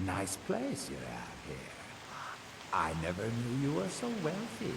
Nice place you have here. I never knew you were so wealthy.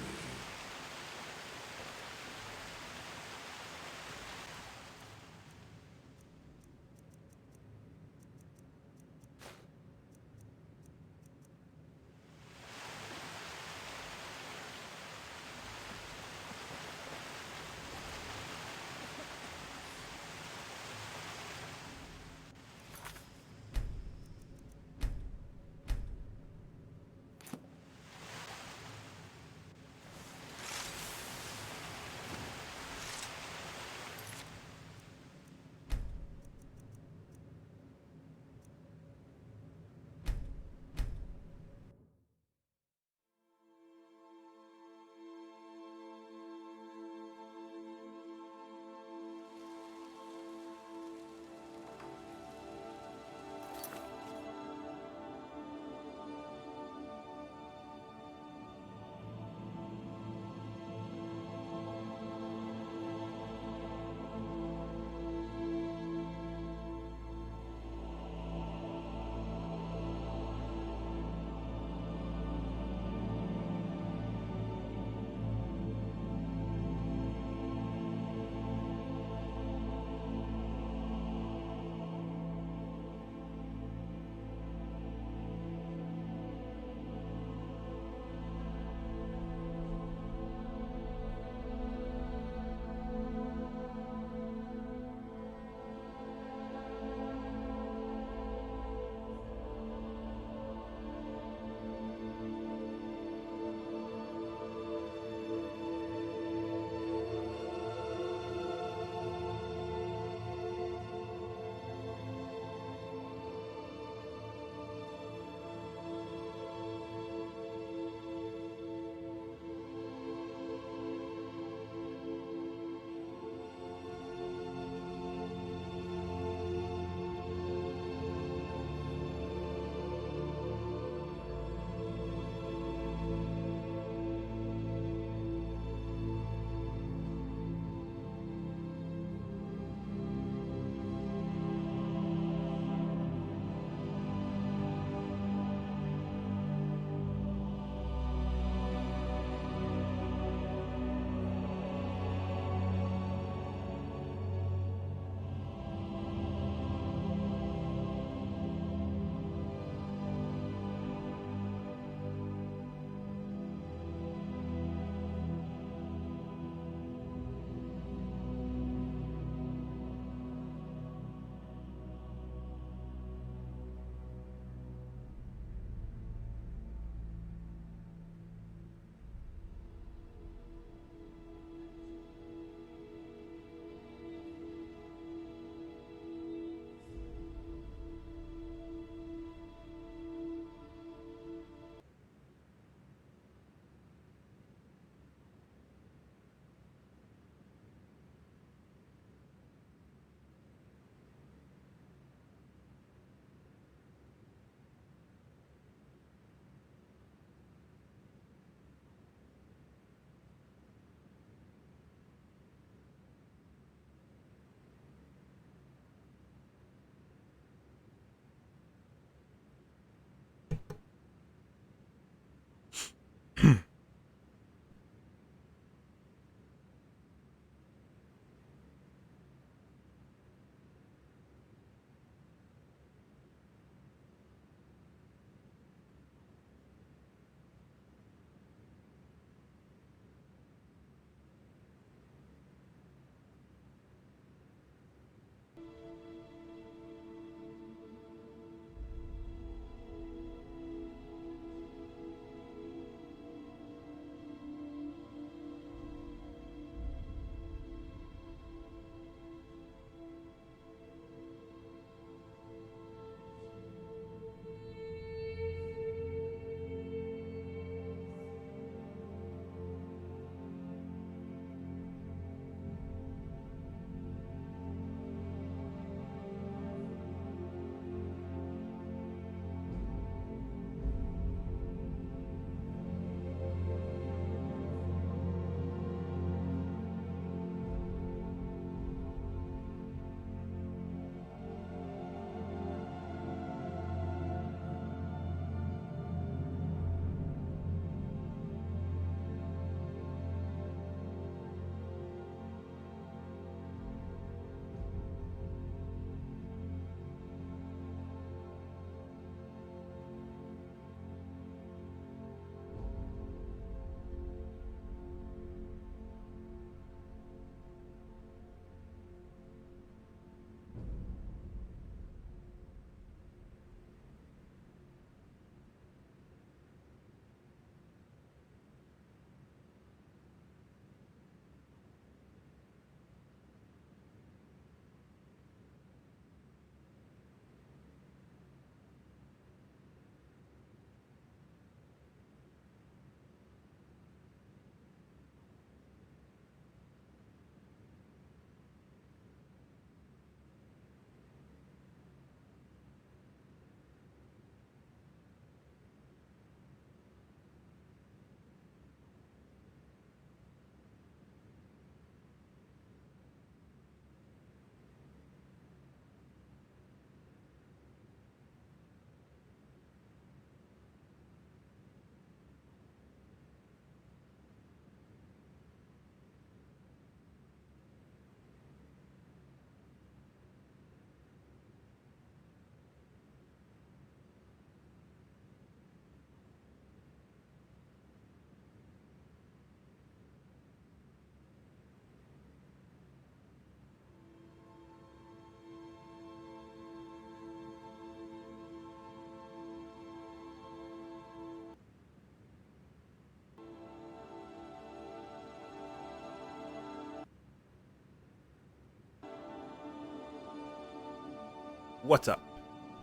What's up,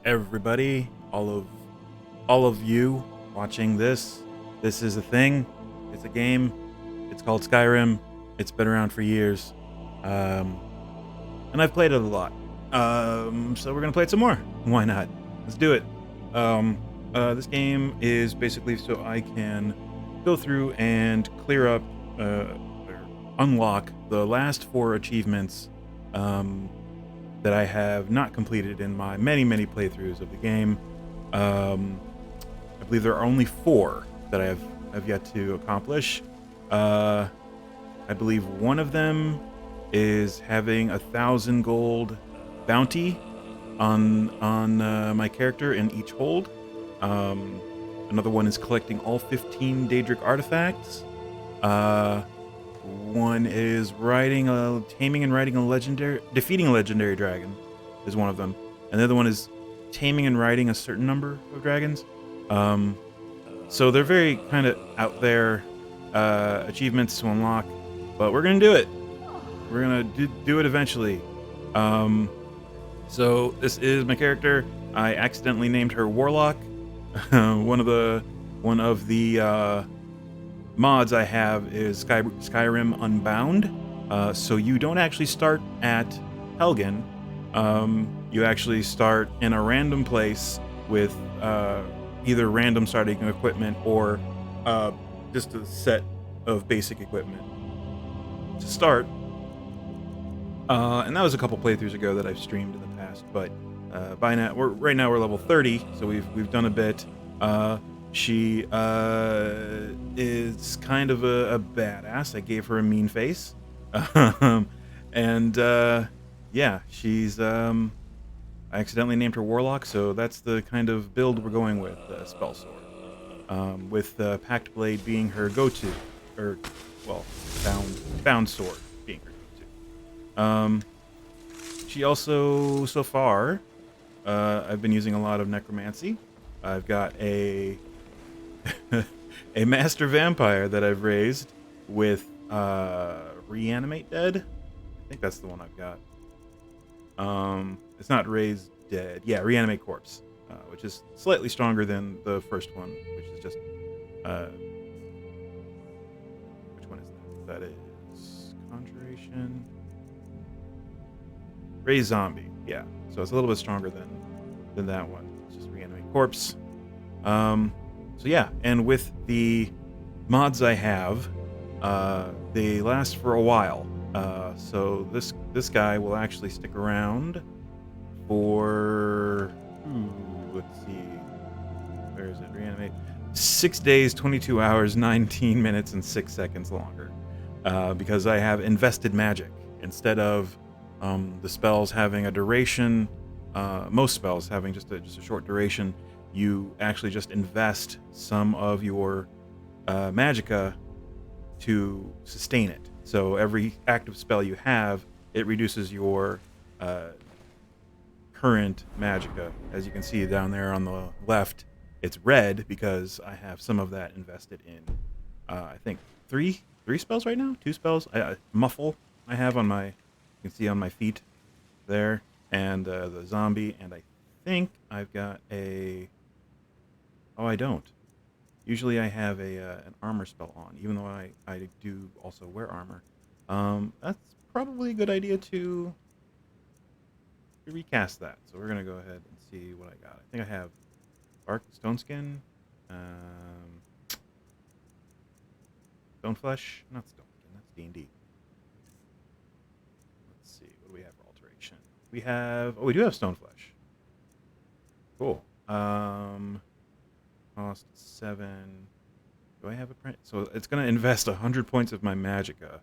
everybody? All of you watching this. This is a thing. It's a game. It's called Skyrim. It's been around for years, and I've played it a lot. So we're gonna play it some more. Why not? Let's do it. This game is basically so I can go through and clear up, or unlock the last 4 achievements that I have not completed in my many playthroughs of the game. I believe there are only 4 that I have yet to accomplish. I believe one of them is having 1,000 gold bounty on my character in each hold. Another one is collecting all 15 Daedric Artifacts. One is defeating a legendary dragon is one of them. And the other one is taming and riding a certain number of dragons. So they're very kind of out there achievements to unlock, but we're gonna do it. We're gonna do it eventually. So this is my character. I accidentally named her Warlock. One of the mods I have is Skyrim Unbound. So you don't actually start at Helgen. You actually start in a random place with either random starting equipment or just a set of basic equipment to start. And that was a couple playthroughs ago that I've streamed in the past, but by now we're level 30, so we've done a bit. She is kind of a badass. I gave her a mean face. And yeah, she's I accidentally named her Warlock, so that's the kind of build we're going with, Spell Sword. With Pact Blade being her go-to, or well, bound sword being her go-to. She also, so far, I've been using a lot of necromancy. I've got a master vampire that I've raised with reanimate dead. I think that's the one I've got. It's not raised dead. Yeah, reanimate corpse, which is slightly stronger than the first one, which is just which one is that? That is conjuration. Raise zombie. Yeah, so it's a little bit stronger than that one. It's just reanimate corpse. So yeah, and with the mods I have, they last for a while. So this guy will actually stick around for let's see, where is it? Reanimate. 6 days, 22 hours, 19 minutes, and 6 seconds longer, because I have invested magic instead of the spells having a duration. Most spells having just a short duration. You actually just invest some of your magicka to sustain it. So every active spell you have, it reduces your current magicka. As you can see down there on the left, it's red because I have some of that invested in, I think three spells right now? 2 spells? Muffle I have on my, you can see on my feet there, and the zombie, and I think I've got a... Oh, I don't. Usually I have an armor spell on, even though I do also wear armor. That's probably a good idea to recast that. So we're going to go ahead and see what I got. I think I have Bark, Stone Skin, Stone Flesh. Not Stone Skin, that's D&D. Let's see, what do we have for alteration? We have... Oh, we do have Stone Flesh. Cool. Cost 7. Do I have a print? So it's going to invest 100 points of my magicka.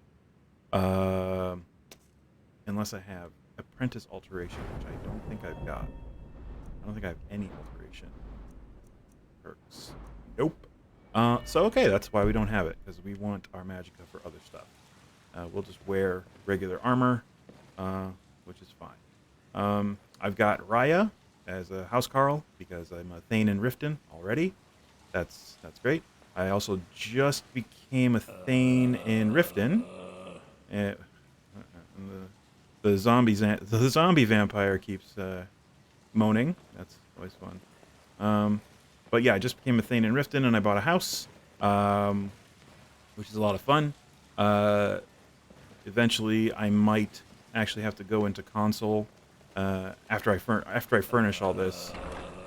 Unless I have apprentice alteration, which I don't think I've got. I don't think I have any alteration perks. Nope. So okay, that's why we don't have it, because we want our magicka for other stuff. We'll just wear regular armor, which is fine. I've got Raya as a housecarl because I'm a Thane in Riften already. That's great. I also just became a Thane in Riften. The zombie vampire keeps moaning. That's always fun. But yeah, I just became a Thane in Riften, and I bought a house, which is a lot of fun. Eventually, I might actually have to go into console after I furnish all this.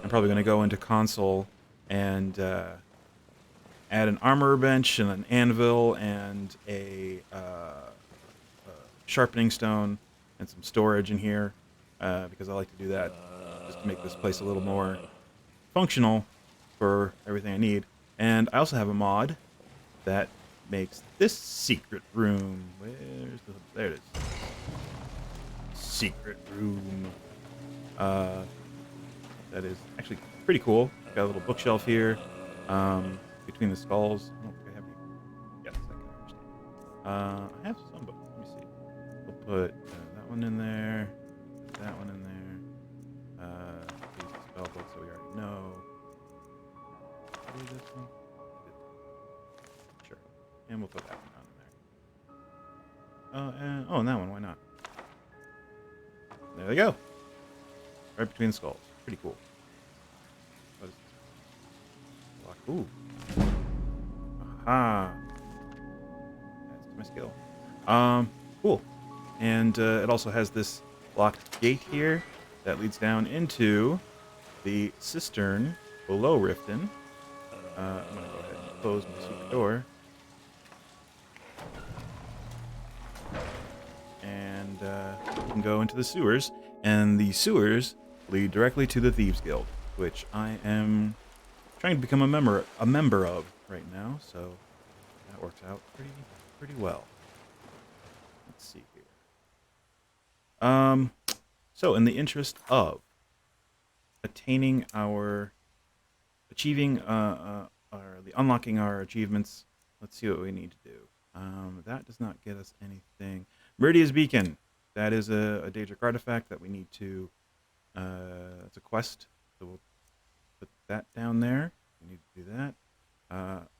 I'm probably going to go into console and add an armor bench and an anvil and a sharpening stone and some storage in here because I like to do that just to make this place a little more functional for everything I need. And I also have a mod that makes this secret room. There it is. Secret room. That is actually pretty cool. Got a little bookshelf here between the skulls. I don't think I have any. Yes, I can understand. I have some books. Let me see. We'll put that one in there. That one in there. These spell books that we already know. This one? Sure. And we'll put that one on in there. And that one. Why not? There they go. Right between the skulls. Pretty cool. What is this? Ooh. Aha. That's my skill. Cool. And it also has this locked gate here that leads down into the cistern below Riften. I'm gonna go ahead and close my secret door. And we can go into the sewers. And the sewers lead directly to the Thieves Guild, which I am trying to become a member of right now. So that works out pretty well. Let's see here. So in the interest of achieving unlocking our achievements, let's see what we need to do. That does not get us anything. Meridia's Beacon. That is a Daedric artifact that we need to. It's a quest, so we'll put that down there. We need to do that.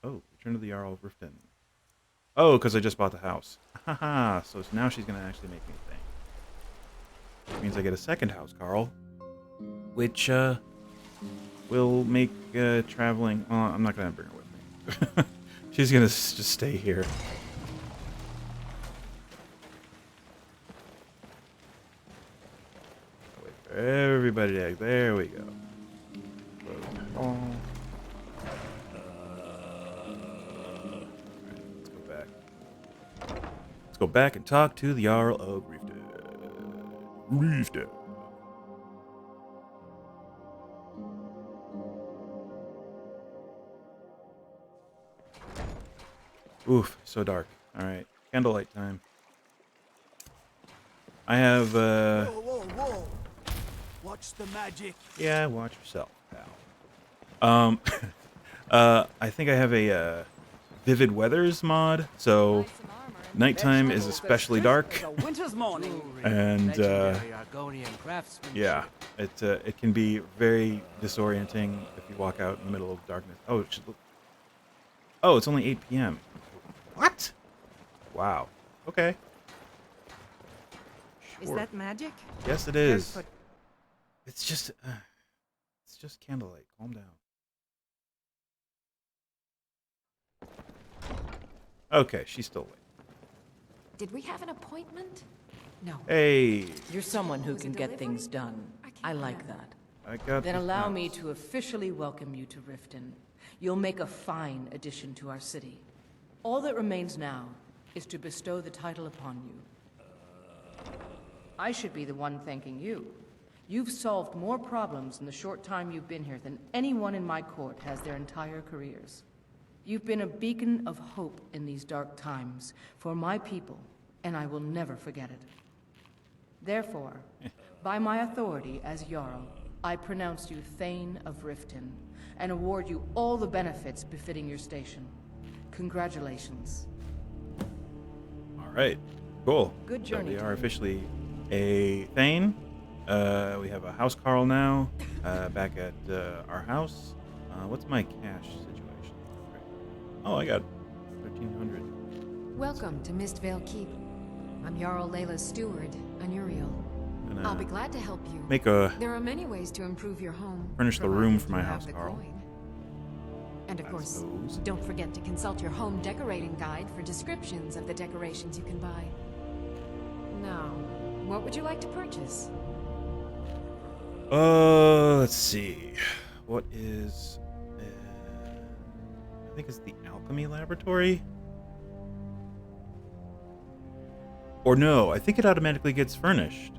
Return to the Jarl of Riften. Oh, because I just bought the house. Haha. So now she's gonna actually make me a thing. Which means I get a second house, Carl. Which will make traveling. Well, I'm not gonna bring her with me. She's gonna just stay here. Wait for everybody to. There we go. Let's go back. Let's go back and talk to the Jarl of Riften. Oof, so dark. Alright, candlelight time. I have, Whoa. Watch the magic. Yeah, watch yourself, pal. I think I have a, Vivid Weathers mod, so nighttime is especially dark. And, yeah, it can be very disorienting if you walk out in the middle of darkness. Oh, it's only 8 p.m. What? Wow. Okay. Sure. Is that magic? Yes, it is. It's just candlelight. Calm down. Okay, she's still awake. Did we have an appointment? No. Hey. You're someone who can get things done. I like that. I got Then this allow house. me to officially welcome you to Riften. You'll make a fine addition to our city. All that remains now is to bestow the title upon you. I should be the one thanking you. You've solved more problems in the short time you've been here than anyone in my court has their entire careers. You've been a beacon of hope in these dark times for my people, and I will never forget it. Therefore, by my authority as Jarl, I pronounce you Thane of Riften, and award you all the benefits befitting your station. Congratulations. All right. Cool. Good So journey we to are you. officially a Thane. We have a house Carl now. Back at our house. What's my cash situation? Oh, I got 1,300. Welcome to Mistvale Keep. I'm Jarl Layla's steward, Anuriel. I'll be glad to help you. make a There are many ways to improve your home. furnish the room provided for my you have house, the Carl. coin. And of I course, suppose. don't forget to consult your home decorating guide for descriptions of the decorations you can buy. Now, what would you like to purchase? Let's see. What is? I think it's the alchemy laboratory. Or no, I think it automatically gets furnished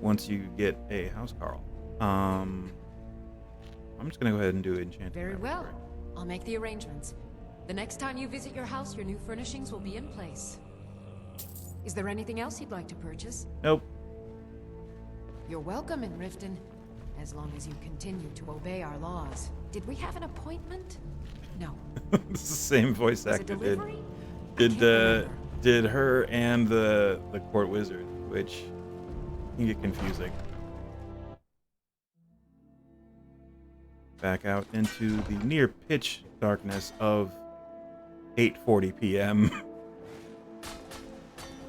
once you get a house, Carl. I'm just gonna go ahead and do enchanting. Very well. laboratory. I'll make the arrangements. The next time you visit your house, your new furnishings will be in place. Is there anything else you'd like to purchase? Nope. You're welcome in Riften, as long as you continue to obey our laws. Did we have an appointment? No. This is the same voice Was it actor delivery? did her and the court wizard, which can get confusing. Back out into the near pitch darkness of 8:40 p.m.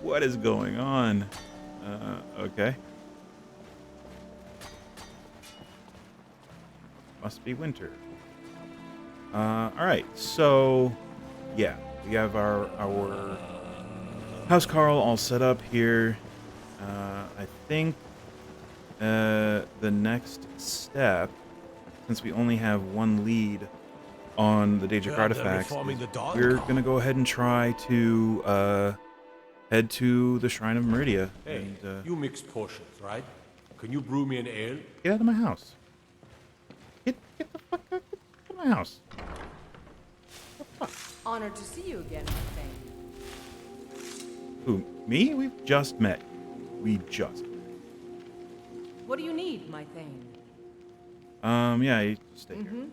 What is going on? Okay. Must be winter. All right. So, yeah, we have our house Carl all set up here. I think the next step, since we only have one lead on the Daedric Artifacts, we're gonna go ahead and try to head to the Shrine of Meridia. Hey, And, you mix potions, right? Can you brew me an ale? get out of my house. Get the fuck out of my house. Honored to see you again, my thing. Who, me? We've just met. We just met. What do you need, my thing? Yeah, you stay here. Okay.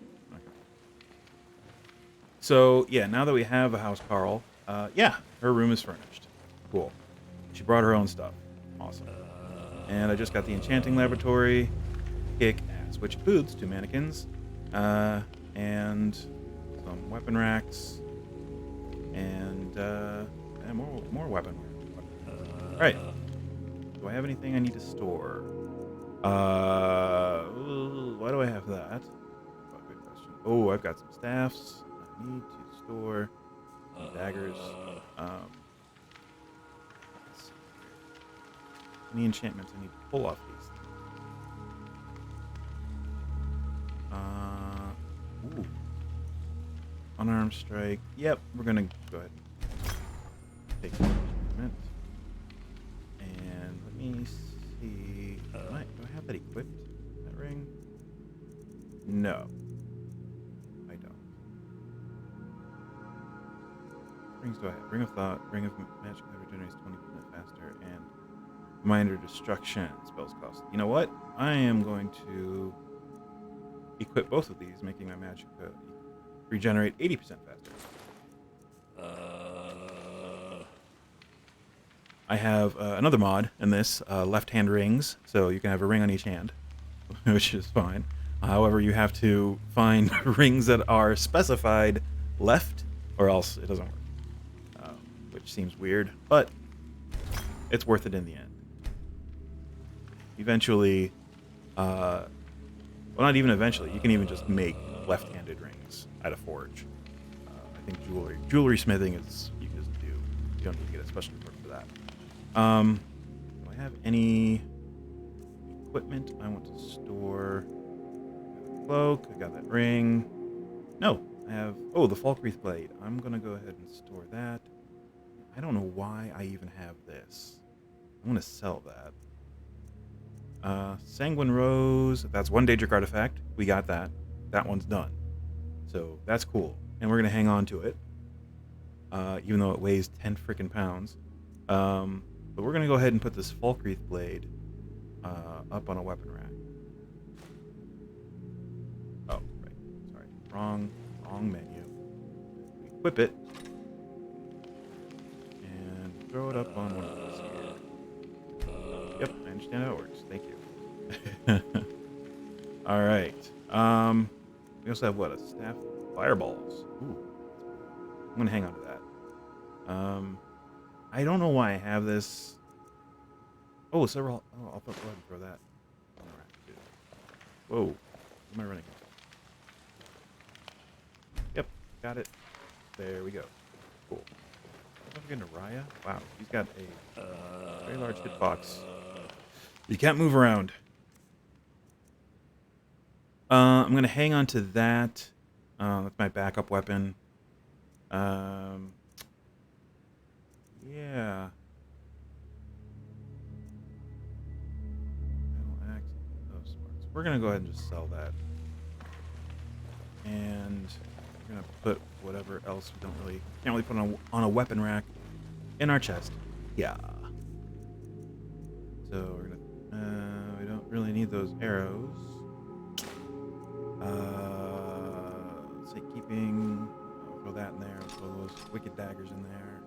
So, yeah, now that we have a house Carl, yeah, her room is furnished. Cool. She brought her own stuff. Awesome. And I just got the enchanting laboratory. Kick ass. Which includes 2 mannequins, and some weapon racks, and more weapon. Right. Do I have anything I need to store? Why do I have that? Oh, good question. Oh, I've got some staffs I need to store. Some daggers. Let's see. Any enchantments I need to pull off these things? Ooh. Unarmed strike. Yep, we're gonna go ahead and take the enchantment. And let me see. Do I have that equipped? That ring? No. I don't. Rings do I have? Ring of Thought, Ring of Magic that regenerates 20% faster, and Reminder Destruction spells cost. You know what? I am going to equip both of these, making my magic regenerate 80% faster. I have another mod in this, left-hand rings, so you can have a ring on each hand, which is fine. However, you have to find rings that are specified left, or else it doesn't work, which seems weird, but it's worth it in the end. Eventually, well, not even eventually, you can even just make left-handed rings at a forge. I think jewelry smithing is, you can just do. You don't need to get a special equipment for that. Do I have any equipment I want to store? I got a cloak, I got that ring. No, I have, oh, the Falkreath blade. I'm gonna go ahead and store that. I don't know why I even have this. I'm gonna sell that. Sanguine Rose, that's one Daedric artifact. We got that. That one's done. So that's cool. And we're gonna hang on to it. Even though it weighs 10 freaking pounds. But we're gonna go ahead and put this Falkreath blade up on a weapon rack. Oh, right. Sorry. Wrong menu. We equip it. And throw it up on one of these here. Yep, I understand how it works. Thank you. Alright. We also have what? A staff? Fireballs. Ooh. I'm gonna hang on to that. I don't know why I have this. Oh, several. Oh, I'll go ahead and throw that. Whoa. What am I running? Yep, got it. There we go. Cool. Don't forget Raya. Wow, he's got a very large hitbox. You can't move around. I'm gonna hang on to that. That's my backup weapon. Yeah. We're gonna go ahead and just sell that, and we're gonna put whatever else we can't really put on a weapon rack in our chest. Yeah. So we're gonna we don't really need those arrows. Let's say keeping. I'll throw that in there. I'll throw those wicked daggers in there.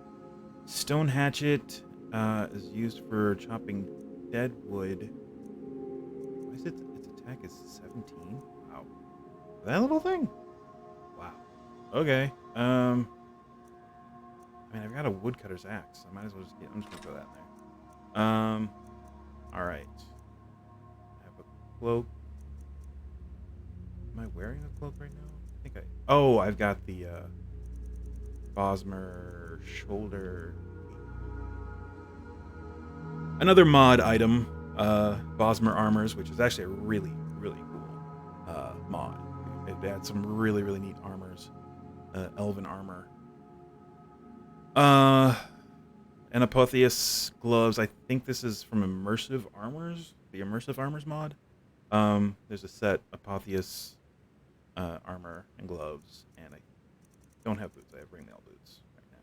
Stone hatchet is used for chopping dead wood. Why is it? Its attack is 17. Wow. That little thing. Wow. Okay. I mean, I've got a woodcutter's axe. I might as well just I'm just gonna throw that in there. All right. I have a cloak. Am I wearing a cloak right now? I think oh, I've got the Bosmer shoulder. Another mod item, Bosmer armors, which is actually a really, really cool mod. It adds some really, really neat armors. Elven armor. And Apotheus gloves. I think this is from Immersive Armors, the Immersive Armors mod. There's a set Apotheus armor and gloves, and I don't have boots. I have ringmail boots right now,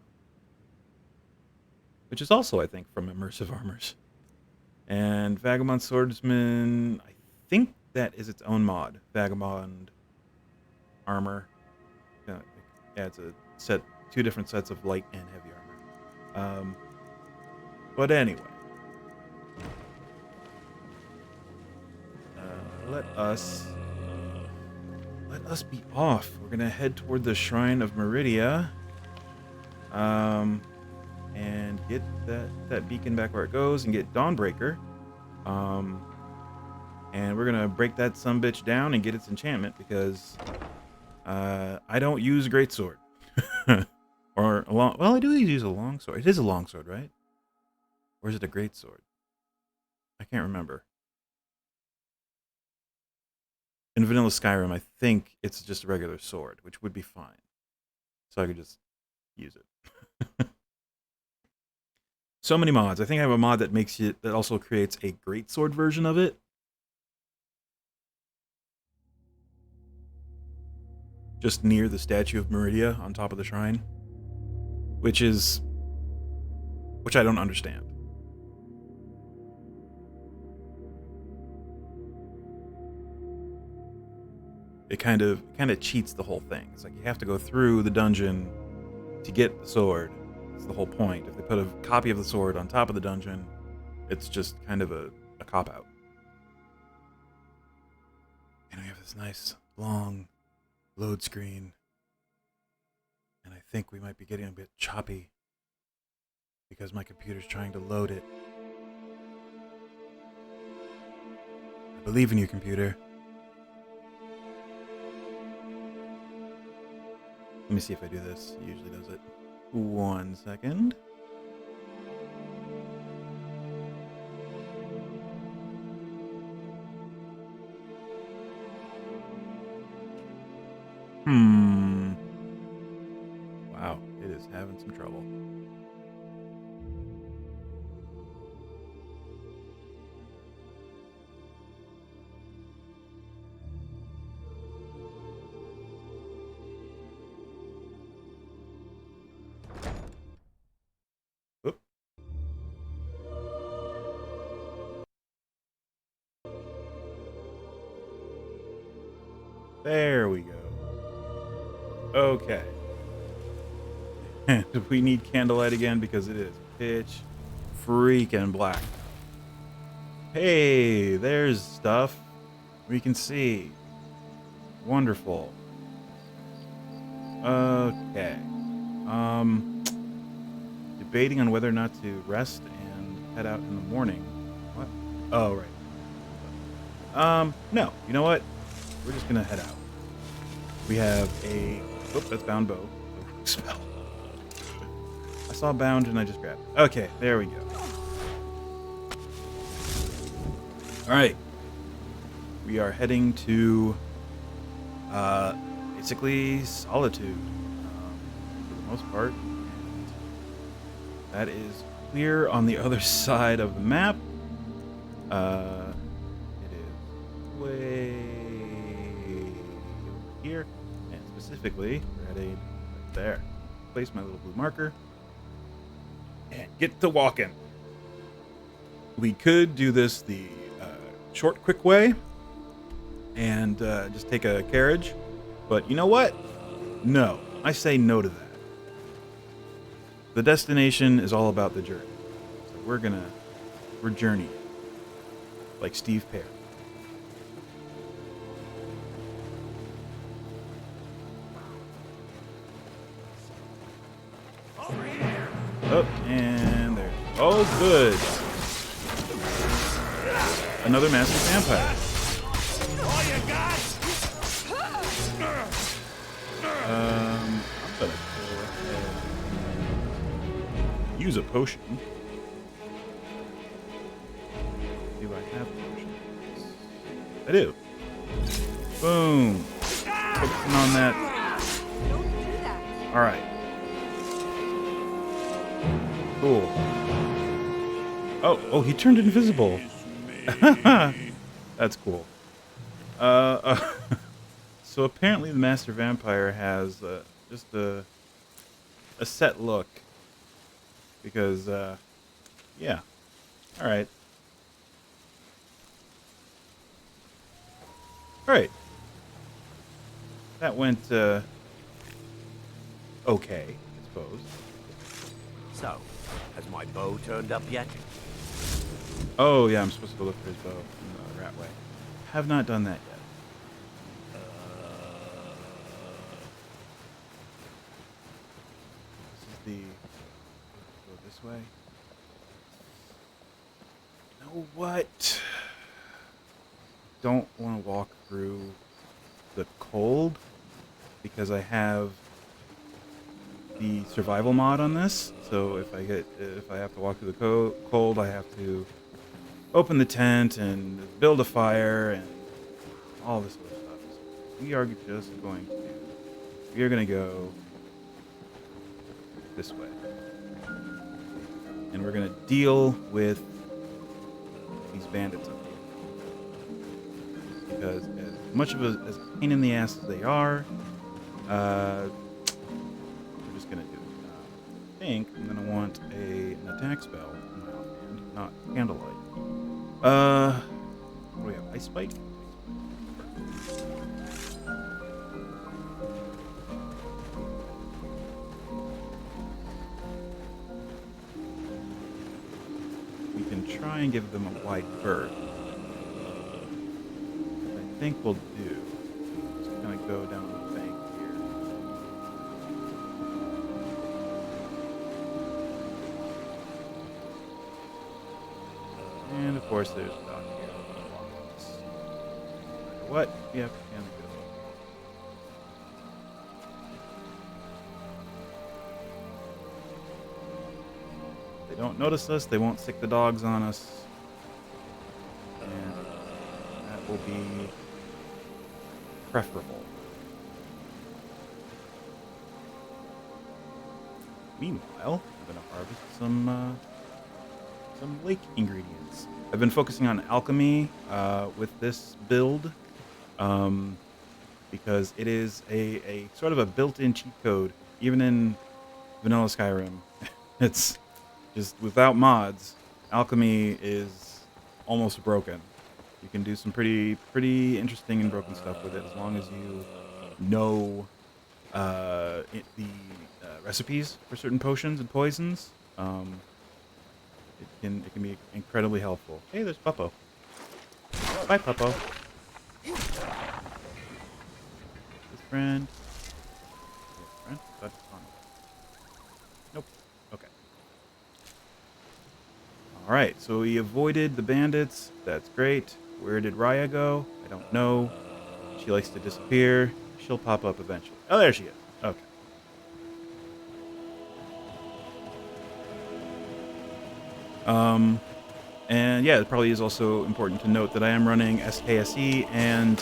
which is also, I think, from Immersive Armors. And Vagabond Swordsman, I think that is its own mod. Vagabond armor. Yeah, it's a set, 2 different sets of light and heavy armor. But anyway, let us be off. We're gonna head toward the Shrine of Meridia, and get that beacon back where it goes, and get Dawnbreaker, and we're gonna break that sumbitch down and get its enchantment, because I don't use a greatsword. Or a long. Well, I do use a longsword. It is a longsword, right? Or is it a greatsword? I can't remember. In vanilla Skyrim, I think it's just a regular sword, which would be fine. So I could just use it. So many mods. I think I have a mod that also creates a greatsword version of it. Just near the statue of Meridia on top of the shrine. Which I don't understand. It kind of cheats the whole thing. It's like you have to go through the dungeon to get the sword. That's the whole point. If they put a copy of the sword on top of the dungeon, it's just kind of a cop-out. And we have this nice, long load screen. And I think we might be getting a bit choppy because my computer's trying to load it. I believe in you, computer. Let me see if I do this. It usually does it. 1 second. Wow, it is having some trouble. Oop. There we go. Okay. And we need candlelight again because it is pitch freaking black. Hey, there's stuff we can see. Wonderful. Okay. Debating on whether or not to rest and head out in the morning. What? Oh, right. No. You know what? We're just gonna head out. We have a... Oh, that's bound bow. Spell. I saw bound and I just grabbed it. Okay, there we go. Alright. We are heading to... basically Solitude. For the most part. And that is clear on the other side of the map. It is way here, and specifically, we're at a right there. Place my little blue marker and get to walking. We could do this the short, quick way and just take a carriage, but you know what? No, I say no to that. The destination is all about the journey, so we're journeying like Steve Perry. Oh, and there. Oh, good. Another master vampire. I'm gonna go ahead and use a potion. Do I have potions? I do. Boom. Focusing on that. Don't do that. All right. Cool. Oh, he turned invisible. That's cool. So apparently the Master Vampire has just a set look. Because, yeah. Alright. Alright. That went, okay, I suppose. So, has my bow turned up yet? Oh, yeah, I'm supposed to go look for his bow in the rat way. Have not done that yet. This is the... Go this way. You know what? Don't want to walk through the cold because I have the survival mod on this. So if I have to walk through the cold, I have to open the tent and build a fire and all this other stuff. So we are just going to go this way, and we're going to deal with these bandits up here because as much of as a pain in the ass as they are, we're just going to do it. I think I'm going to want an attack spell in my offhand, not candlelight. What do we have? Ice Bite? We can try and give them a wide berth. What I think we'll do is kind of go down the bank here. And of course there's a dock here. What? Yep, and go. They don't notice us, they won't sick the dogs on us. And that will be preferable. Meanwhile, I'm gonna harvest some lake ingredients. I've been focusing on alchemy with this build because it is a sort of a built-in cheat code, even in vanilla Skyrim. It's just without mods, alchemy is almost broken. You can do some pretty interesting and broken stuff with it as long as you know the recipes for certain potions and poisons. It can be incredibly helpful. Hey, there's Puppo. Bye, Puppo. His friend. Friend? Nope. Okay. All right, so we avoided the bandits. That's great. Where did Raya go? I don't know. She likes to disappear. She'll pop up eventually. Oh, there she is. Okay. And yeah, it probably is also important to note that I am running SKSE and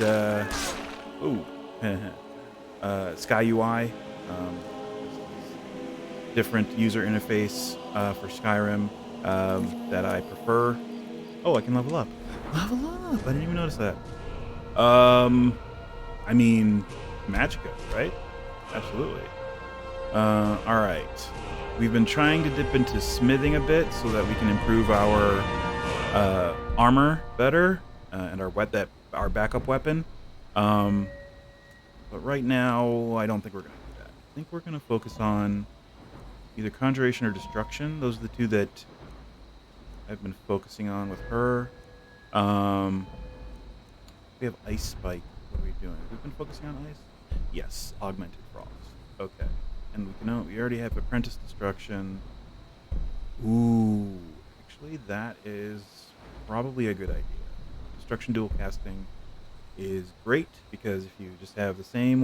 Sky UI. Different user interface for Skyrim that I prefer. Oh, I can level up. Level up! I didn't even notice that. I mean, Magica, right? Absolutely. All right. We've been trying to dip into smithing a bit so that we can improve our armor better and our backup weapon. But right now, I don't think we're going to do that. I think we're going to focus on either Conjuration or Destruction. Those are the two that I've been focusing on with her. We have Ice Spike. What are we doing? We've been focusing on ice? Yes, Augmented Frost. Okay. And we already have Apprentice Destruction. Ooh, actually that is probably a good idea. Destruction dual casting is great because if you just have the same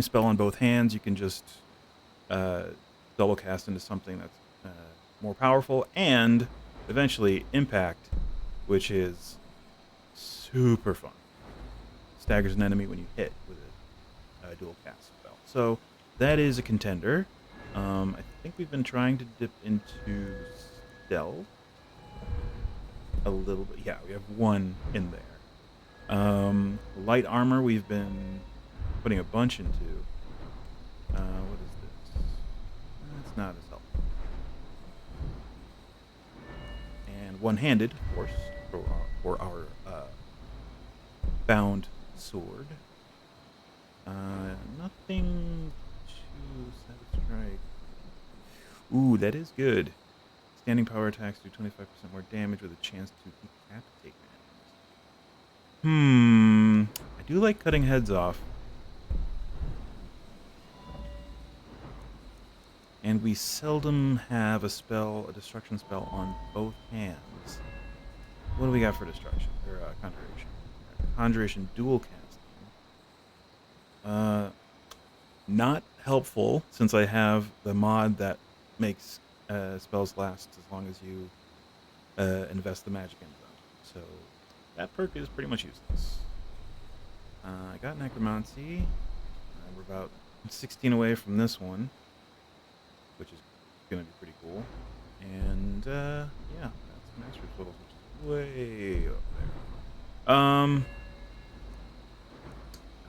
spell on both hands, you can just double cast into something that's more powerful, and eventually Impact, which is super fun. Staggers an enemy when you hit with a dual cast spell. So that is a contender. I think we've been trying to dip into stealth a little bit. Yeah, we have one in there. Light armor we've been putting a bunch into. What is this? It's not as helpful. And one-handed, of course, for our bound sword. Nothing too satisfying. Ooh, that is good. Standing power attacks do 25% more damage with a chance to decapitate enemies. I do like cutting heads off. And we seldom have a destruction spell on both hands. What do we got for destruction? Or conjuration? Conjuration dual casting. Not helpful since I have the mod that makes spells last as long as you invest the magic in them. So that perk is pretty much useless. I got Necromancy. We're about 16 away from this one, which is going to be pretty cool. And yeah, that's Mastery Totals, which is way up there.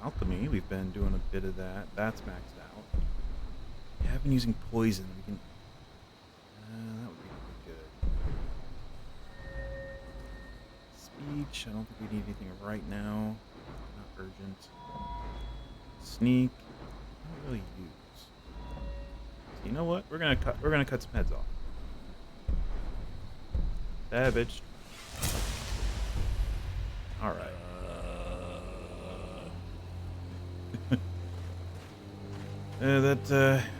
Alchemy, we've been doing a bit of that. That's maxed out. We have been using poison. We can. That would be pretty good. Speech. I don't think we need anything right now. Not urgent. Sneak. Not really use. So you know what? We're gonna cut some heads off. Savage. All right.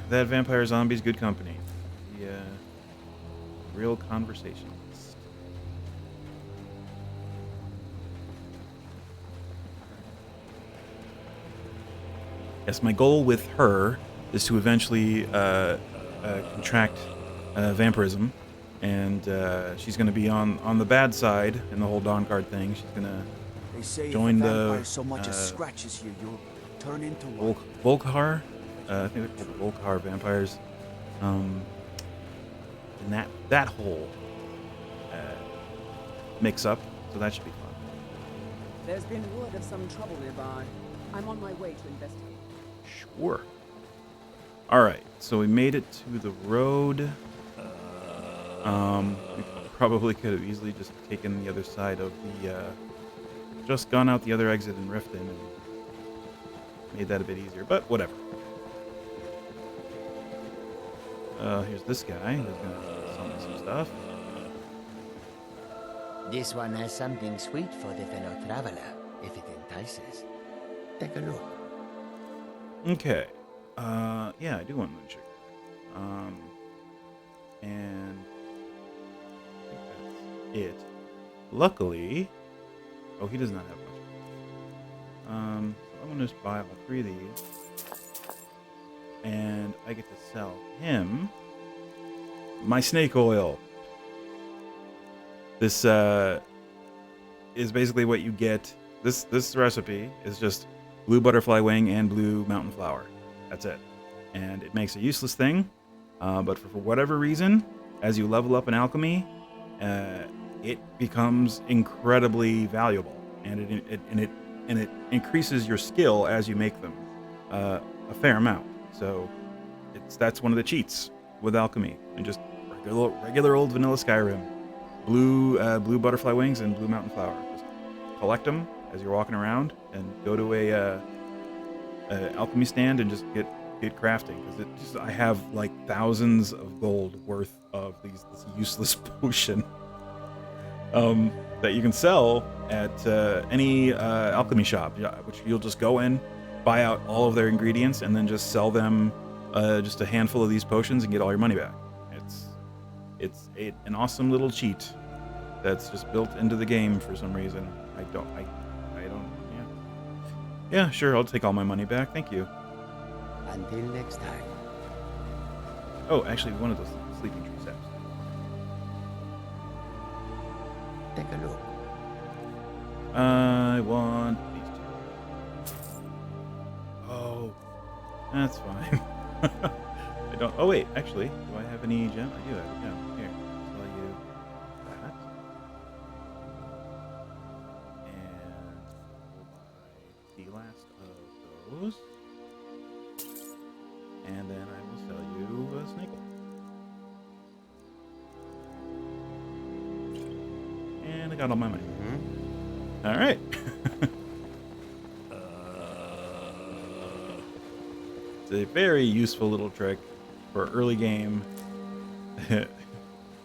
That vampire zombie's good company. The real conversationalist. Yes, my goal with her is to eventually contract vampirism, and she's going to be on the bad side in the whole Dawnguard thing. She's going to join the so much as scratches you, you'll turn into Volkar. I think they're called the Volkar vampires. And that whole mix up, so that should be fun. There's been word of some trouble nearby. I'm on my way to investigate. Sure. All right, so we made it to the road. We probably could have easily just taken the other side of the, just gone out the other exit in Riften and made that a bit easier, but whatever. Here's this guy who's gonna sell me some stuff. This one has something sweet for the fellow traveler, if it entices. Take a look. Okay. Yeah, I do want moonshake. And I think it. Luckily, oh, he does not have much. So I'm gonna just buy all 3 of these, and I get to sell him my snake oil. This is basically what you get. This recipe is just blue butterfly wing and blue mountain flower. That's it, and it makes a useless thing. But for whatever reason, as you level up in alchemy, it becomes incredibly valuable, and it increases your skill as you make them a fair amount. So that's one of the cheats with alchemy, and just regular old vanilla Skyrim. Blue butterfly wings and blue mountain flower. Just collect them as you're walking around, and go to a alchemy stand and just get crafting, because I have like thousands of gold worth of this useless potion that you can sell at any alchemy shop, which you'll just go in, buy out all of their ingredients, and then just sell them just a handful of these potions and get all your money back. It's an awesome little cheat that's just built into the game for some reason. I don't. Yeah, sure. I'll take all my money back. Thank you. Until next time. Oh, actually, one of those sleeping tree saps. Take a look. I want these 2. Oh, that's fine. I don't. Oh wait, actually, do I have any gem? I do have a gem. Here, I'll tell you that. And we'll buy the last of those. And then I will sell you a snake oil. And I got all my money. All right. It's a very useful little trick for early game.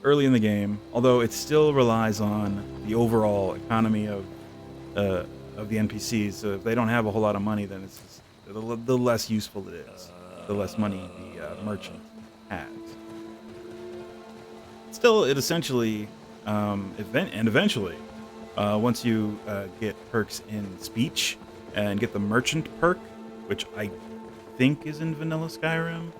Early in the game, although it still relies on the overall economy of the NPCs. So if they don't have a whole lot of money, then it's just, the less useful it is, the less money the merchant has. Still, it essentially, eventually, once you get perks in speech and get the merchant perk, which I think is in vanilla Skyrim,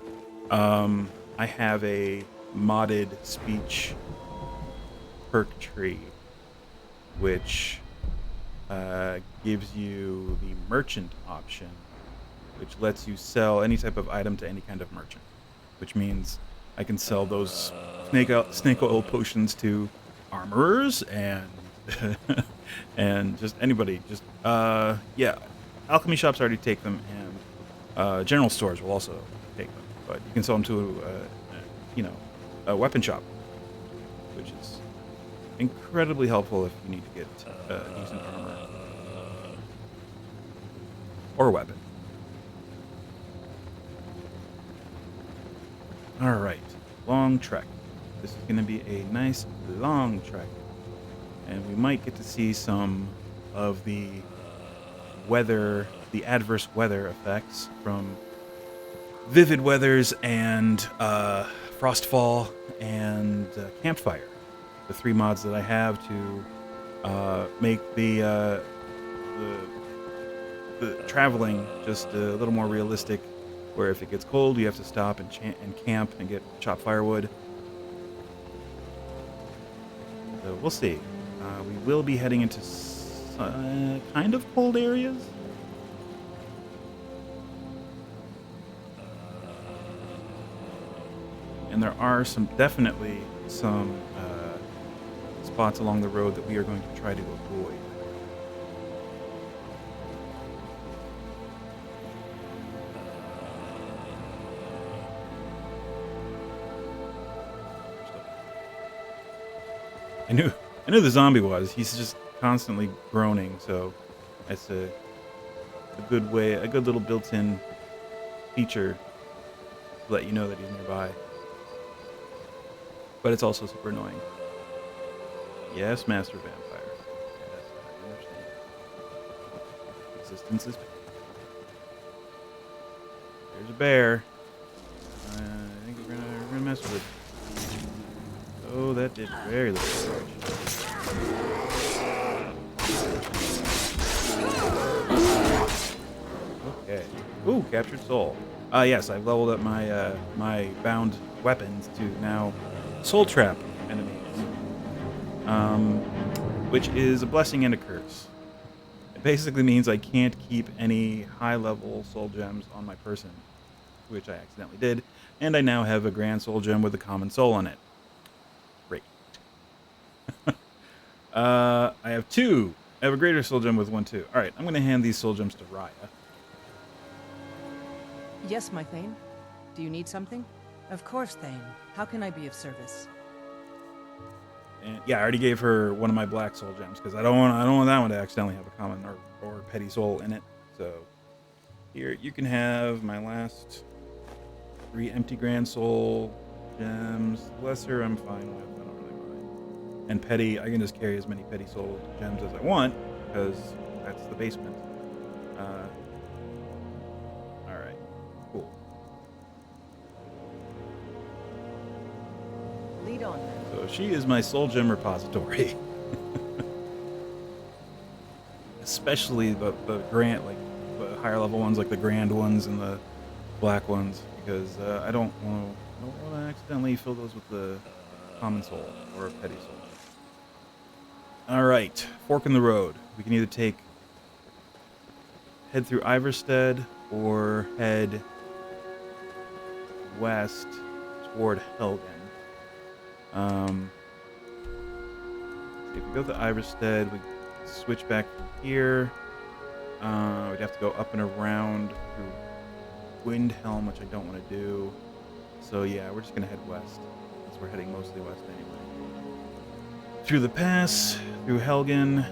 I have a modded speech perk tree, which gives you the merchant option, which lets you sell any type of item to any kind of merchant, which means I can sell those snake oil potions to armorers and and just anybody. Just yeah, alchemy shops already take them, and general stores will also take them. But you can sell them to a weapon shop, which is incredibly helpful if you need to get decent armor or a weapon. All right, long trek. This is going to be a nice long trek, and we might get to see some of the weather, the adverse weather effects from Vivid Weathers and Frostfall and Campfire, the 3 mods that I have to make the traveling just a little more realistic, where if it gets cold, you have to stop and camp and get chopped firewood. So we'll see. We will be heading into kind of cold areas. And there are definitely some spots along the road that we are going to try to avoid. I knew the zombie was. He's just constantly groaning, so that's a good way, a good little built-in feature to let you know that he's nearby. But it's also super annoying. Yes, Master Vampire. Yes, I understand. Existence is pain. There's a bear. I think we're gonna mess with it. So Oh, that did very little damage. Okay. Ooh, captured soul. Yes, I've leveled up my my bound weapons to now soul trap enemies, which is a blessing and a curse. It basically means I can't keep any high-level soul gems on my person, which I accidentally did, and I now have a grand soul gem with a common soul on it. Great. I have two. I have a greater soul gem with one too. All right, I'm going to hand these soul gems to Raya. Yes, my Thane. Do you need something? Of course, Thane. How can I be of service? And yeah, I already gave her one of my black soul gems because I don't want that one to accidentally have a common or petty soul in it. So here you can have my last 3 empty grand soul gems. Lesser I'm fine with. I don't really mind. And petty, I can just carry as many petty soul gems as I want because that's the basement. All right, cool. Lead on, then. So she is my soul gem repository. Especially the grand, like the higher level ones, like the grand ones and the black ones, because I don't want to accidentally fill those with the common soul or petty soul. All right, fork in the road. We can either head through Iverstead or head west toward Helgen. If we go to Iverstead, we switch back from here. We'd have to go up and around through Windhelm, which I don't want to do. So yeah, we're just gonna head west, since we're heading mostly west anyway. Through the pass, through Helgen,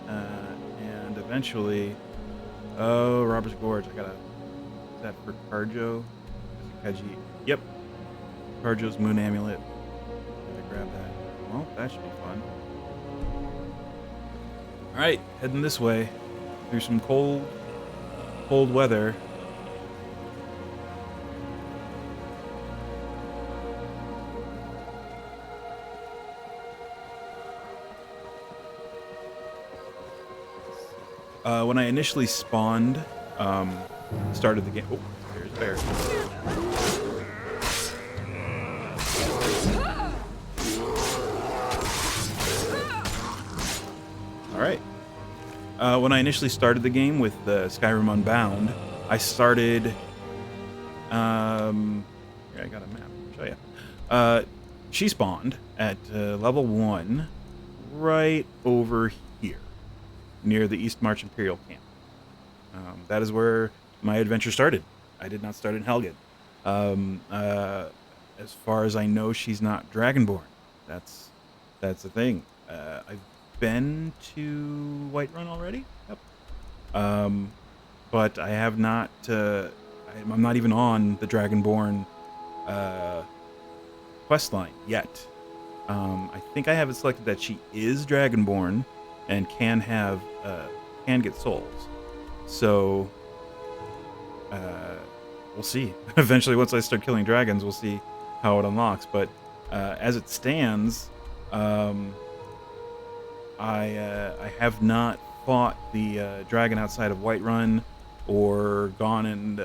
and eventually, oh, Robber's Gorge. Is that for Carjo? Kaji. Yep. Carjo's Moon Amulet. Gotta grab that. Well, that should be fun. Alright, heading this way. Through some cold weather. When I initially spawned, started the game. Oh, there's a bear. All right. When I initially started the game with Skyrim Unbound, I started. Here, I got a map. I'll show you. She spawned at level 1, right over here, near the East March Imperial camp. That is where my adventure started. I did not start in Helgen. As far as I know, she's not Dragonborn. That's the thing. I've been to Whiterun already. Yep. But I have not. I'm not even on the Dragonborn quest line yet. I think I have it selected that she is Dragonborn and can get souls. So we'll see. Eventually, once I start killing dragons, we'll see how it unlocks. But as it stands, I have not fought the dragon outside of Whiterun or gone and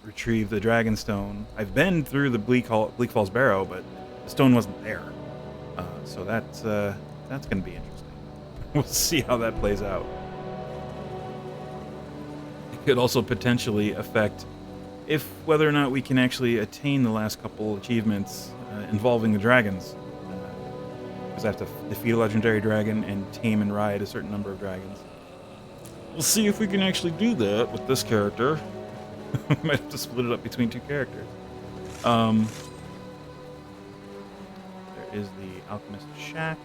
retrieved the Dragonstone. I've been through the Bleak Falls Barrow, but the stone wasn't there. So that's going to be interesting. We'll see how that plays out. It could also potentially affect whether or not we can actually attain the last couple achievements involving the dragons. Because I have to defeat a legendary dragon and tame and ride a certain number of dragons. We'll see if we can actually do that with this character. Might have to split it up between 2 characters. There is the Alchemist Shack.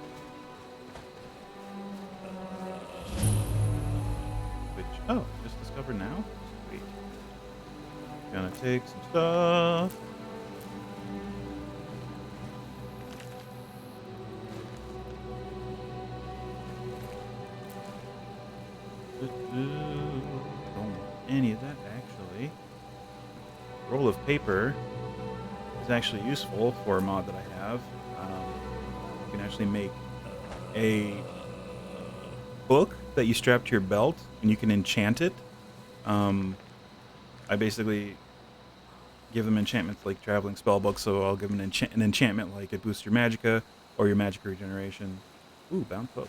Oh, just discovered now? Sweet. Gonna take some stuff. Don't want any of that, actually. Roll of paper is actually useful for a mod that I have. can actually make a book that you strap to your belt, and you can enchant it. I basically give them enchantments like traveling spell books, so I'll give them an enchantment like it boosts your magicka or your magic regeneration. Ooh, bound book.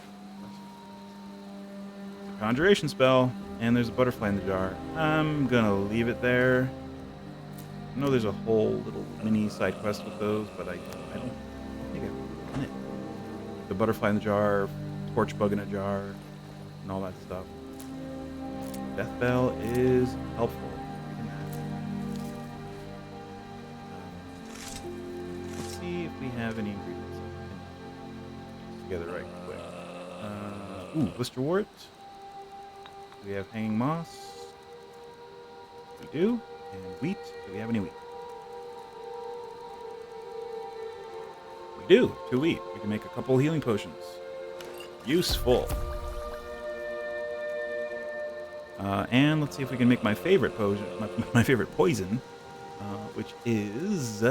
Conjuration spell, and there's a butterfly in the jar. I'm gonna leave it there. I know there's a whole little mini side quest with those, but I don't think I've done it. The butterfly in the jar, torch bug in a jar, and all that stuff. Death bell is helpful. Let's see if we have any ingredients together right quick. Ooh, blister wart. Do we have hanging moss? We do. And wheat. Do we have any wheat? We do. 2 wheat. We can make a couple healing potions. Useful. And let's see if we can make my favorite potion, my favorite poison, which is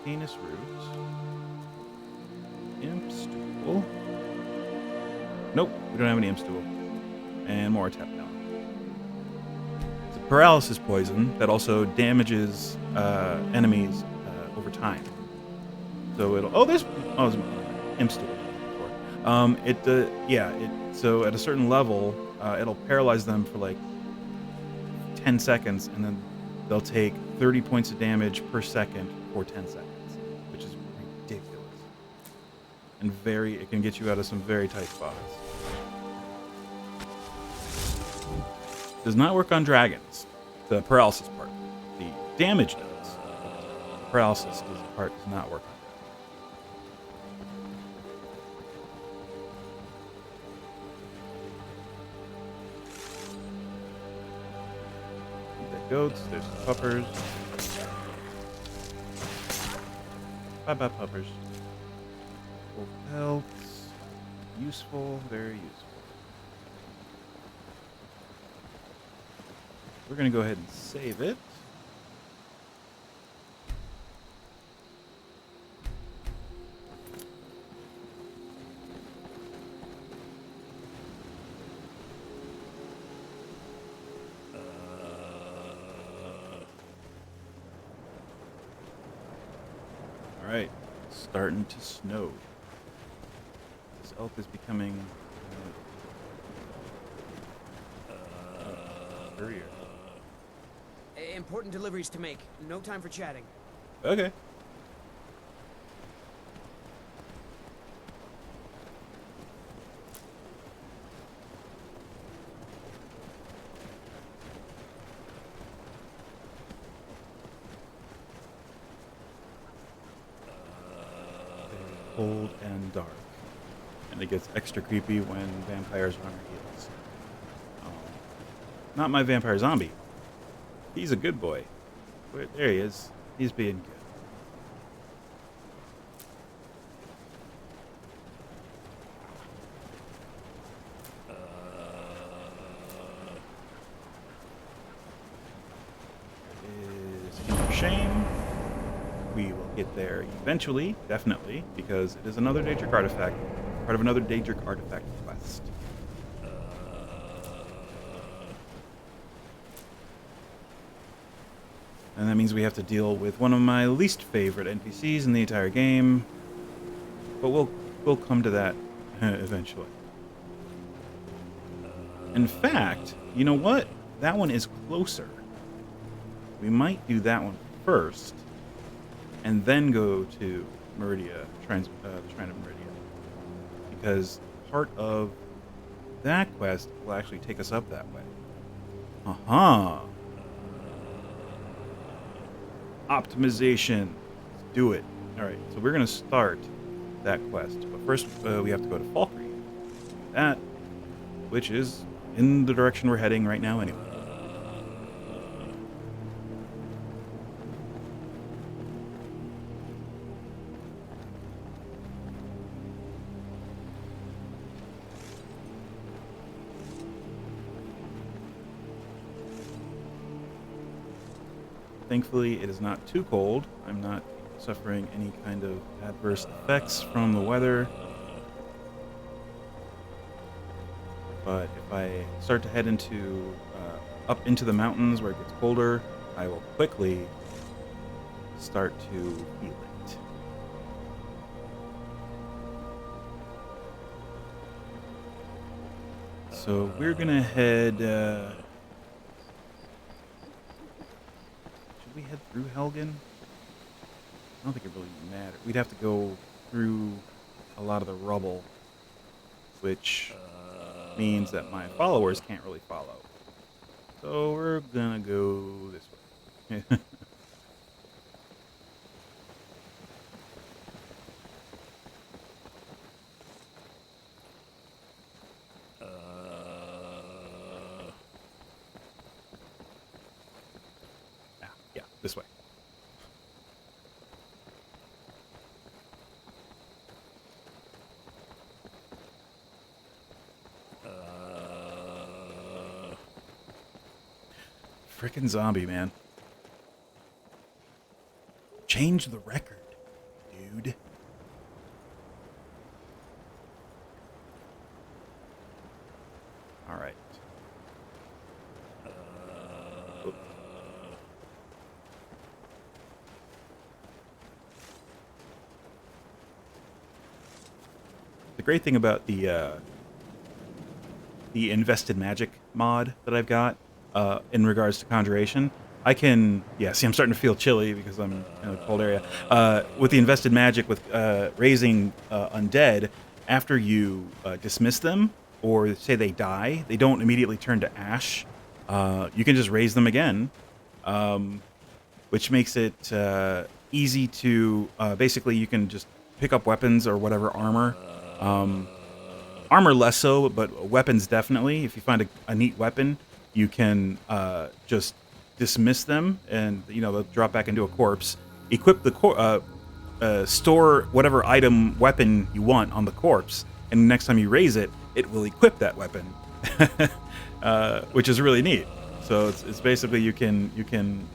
Canis root, imp stool. Nope, we don't have any imp stool, and more tap down. It's a paralysis poison that also damages enemies over time. So it'll. Oh, there's imp stool. So at a certain level, it'll paralyze them for like 10 seconds, and then they'll take 30 points of damage per second for 10 seconds, which is ridiculous. And it can get you out of some very tight spots. Does not work on dragons, the paralysis part. The damage does. The paralysis part does not work on. Goats, there's some puppers. Bye-bye, puppers. Wolf pelts. Useful, very useful. We're going to go ahead and save it. Alright, starting to snow. This elk is becoming courier. Important deliveries to make. No time for chatting. Okay. Cold and dark, and it gets extra creepy when vampires are on our heels. Not my vampire zombie. He's a good boy. There he is. He's being good. Is shame. We will get there eventually, definitely, because it is another Daedric artifact, part of another Daedric artifact quest. And that means we have to deal with one of my least favorite NPCs in the entire game, but we'll come to that eventually. In fact, you know what? That one is closer. We might do that one first, and then go to Meridia, the Shrine of Meridia, because part of that quest will actually take us up that way. Optimization. Let's do it. Alright, so we're going to start that quest, but first we have to go to Falkreath. That, which is in the direction we're heading right now anyway. Thankfully, it is not too cold. I'm not suffering any kind of adverse effects from the weather. But if I start to head into up into the mountains where it gets colder, I will quickly start to feel it. So we're gonna head. Should we head through Helgen? I don't think it really matters. We'd have to go through a lot of the rubble, which means that my followers can't really follow. So we're gonna go this way. Yeah, this way. Frickin' zombie, man. Change the record, dude. All right. The great thing about the invested magic mod that I've got in regards to conjuration, I can, yeah, see, I'm starting to feel chilly because I'm in a cold area. With the invested magic, with raising undead, after you dismiss them, or say they die, they don't immediately turn to ash. You can just raise them again, which makes it easy to, basically you can just pick up weapons or whatever armor. Armor less so, but weapons definitely. If you find a neat weapon, you can just dismiss them, and they'll drop back into a corpse. Equip the store whatever item weapon you want on the corpse, and next time you raise it, it will equip that weapon, which is really neat. So it's basically you can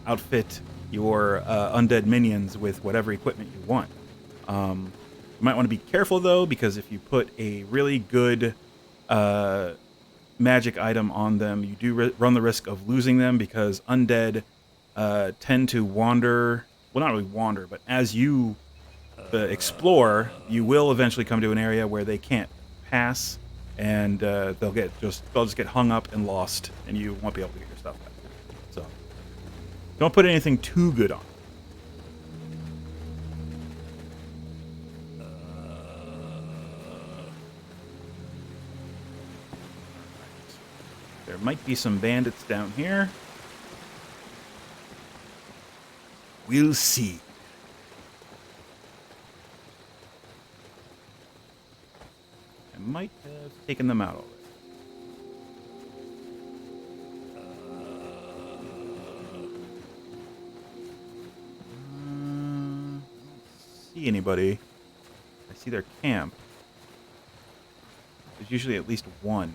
outfit your undead minions with whatever equipment you want. You might want to be careful though, because if you put a really good magic item on them, you do run the risk of losing them, because undead tend to wander. Well, not really wander, but as you explore, you will eventually come to an area where they can't pass, and they'll just get hung up and lost, and you won't be able to get your stuff back. So don't put anything too good on. There might be some bandits down here. We'll see. I might have taken them out already. I don't see anybody. I see their camp. There's usually at least one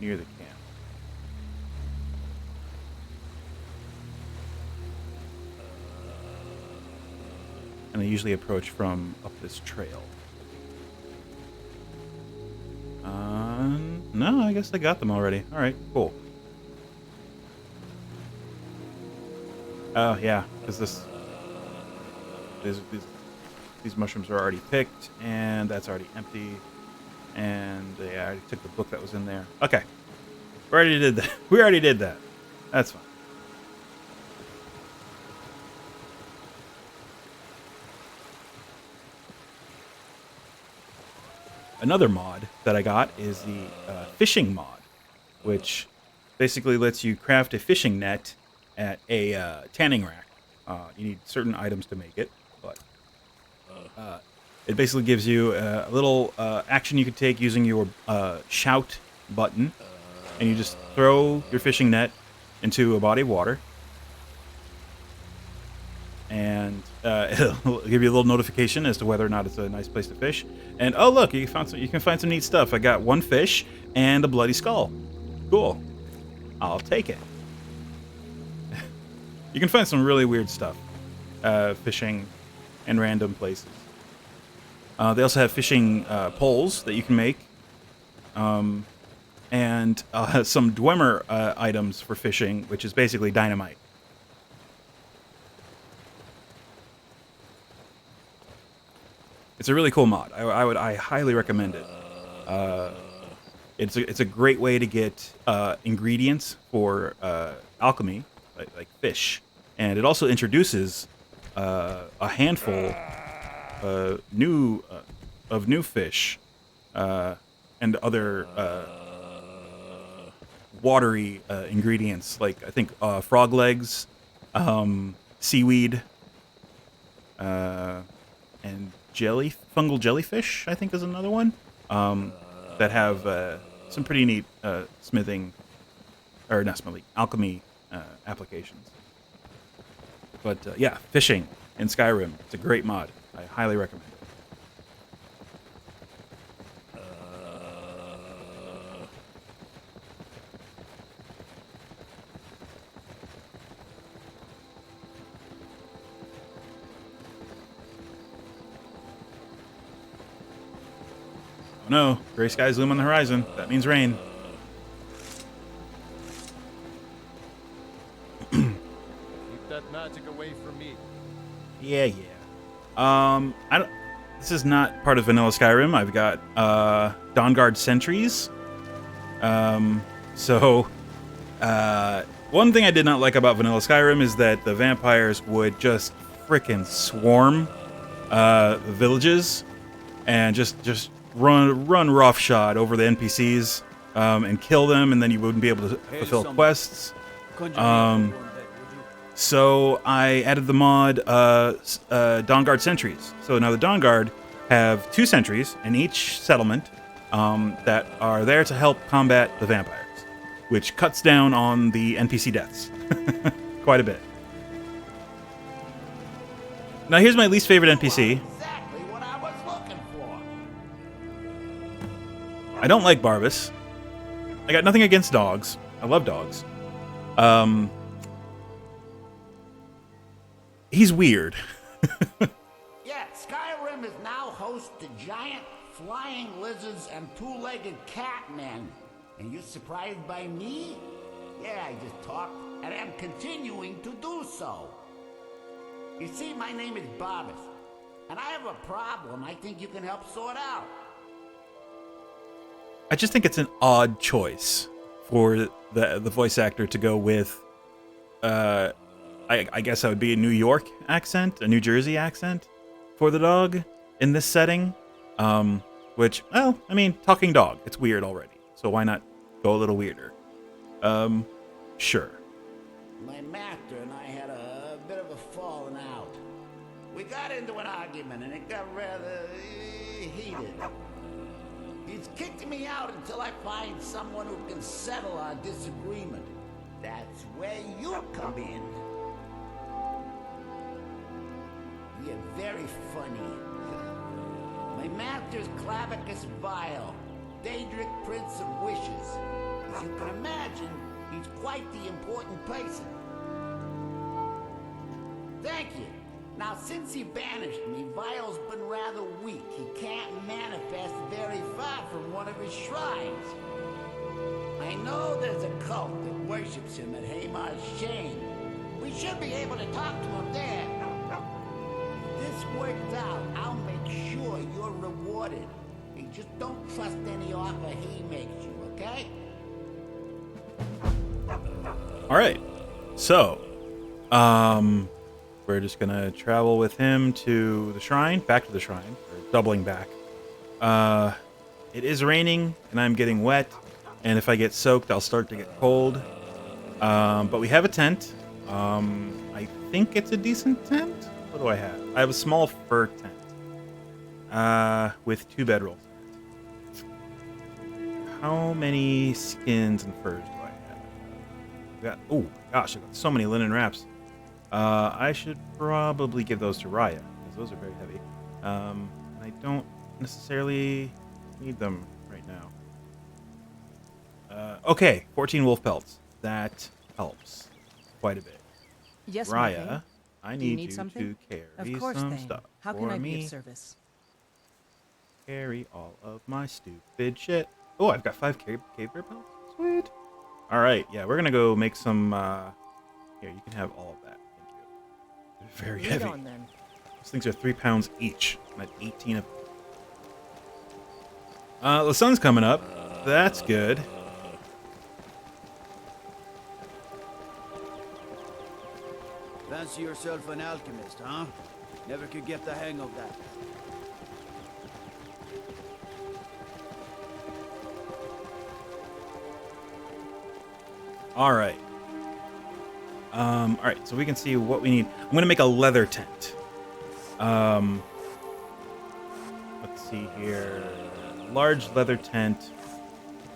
near the camp. And they usually approach from up this trail. No, I guess I got them already. All right, cool. Oh yeah, because these mushrooms are already picked, and that's already empty. And yeah, I already took the book that was in there. Okay, we already did that. We already did that. That's fine. Another mod that I got is the fishing mod, which basically lets you craft a fishing net at a tanning rack. You need certain items to make it, but it basically gives you a little action you could take using your shout button, and you just throw your fishing net into a body of water, and it'll give you a little notification as to whether or not it's a nice place to fish. And oh look, you can find some neat stuff. I got one fish and a bloody skull. Cool. I'll take it. You can find some really weird stuff. fishing in random places. They also have fishing poles that you can make, and some Dwemer items for fishing, which is basically dynamite. It's a really cool mod. I highly recommend it. It's a great way to get ingredients for alchemy, like fish, and it also introduces a handful new fish and other watery ingredients, like I think frog legs, seaweed, and fungal jellyfish, I think is another one, that have some pretty neat alchemy applications. But yeah, fishing in Skyrim, it's a great mod. I highly recommend it. Oh no, gray skies loom on the horizon. That means rain. Keep that magic away from me. Yeah. I don't. This is not part of vanilla Skyrim. I've got Dawnguard sentries. So one thing I did not like about vanilla Skyrim is that the vampires would just frickin' swarm the villages and just run roughshod over the NPCs and kill them, and then you wouldn't be able to fulfill quests. So I added the mod Dawnguard sentries. So now the Dawnguard have 2 sentries in each settlement that are there to help combat the vampires, which cuts down on the NPC deaths quite a bit. Now here's my least favorite NPC. Exactly what I was looking for. I don't like Barbas. I got nothing against dogs. I love dogs. He's weird. Yeah, Skyrim is now host to giant flying lizards and 2-legged catmen. And you surprised by me? Yeah, I just talked, and I'm continuing to do so. You see, my name is Barbas, and I have a problem I think you can help sort out. I just think it's an odd choice for the voice actor to go with, I guess that would be a New York accent, a New Jersey accent for the dog in this setting. Which, well, I mean, talking dog, it's weird already. So why not go a little weirder? Sure. My master and I had a bit of a falling out. We got into an argument and it got rather heated. He's kicked me out until I find someone who can settle our disagreement. That's where you come in. You're very funny. My master's Clavicus Vile, Daedric Prince of Wishes. As you can imagine, he's quite the important person. Thank you. Now, since he banished me, Vile's been rather weak. He can't manifest very far from one of his shrines. I know there's a cult that worships him at Hamar's Shane. We should be able to talk to him there. If this works out, I'll make sure you're rewarded. You just don't trust any offer he makes you, okay? All right. So, we're just gonna travel with him to the shrine, back to the shrine, or doubling back. It is raining, and I'm getting wet, and if I get soaked, I'll start to get cold. But we have a tent. I think it's a decent tent. What do I have? I have a small fur tent, with 2 bedrolls. How many skins and furs do I have? Oh gosh, I've got so many linen wraps. I should probably give those to Raya, because those are very heavy. I don't necessarily need them right now. Okay, 14 wolf pelts. That helps quite a bit. Yes, Raya, I Do you need need you something? to carry Of course, some Thane. stuff How for can I me. be of service? Carry all of my stupid shit. Oh, I've got 5 cave bear pelts. Sweet. All right, yeah, we're gonna go make some. Here, you can have all of that. Thank you. They're very Lead heavy. on, then. These things are 3 pounds each. I'm at 18 of. The sun's coming up. That's good. Fancy yourself an alchemist, huh? Never could get the hang of that. All right. All right, so we can see what we need. I'm gonna make a leather tent. Let's see here. Large leather tent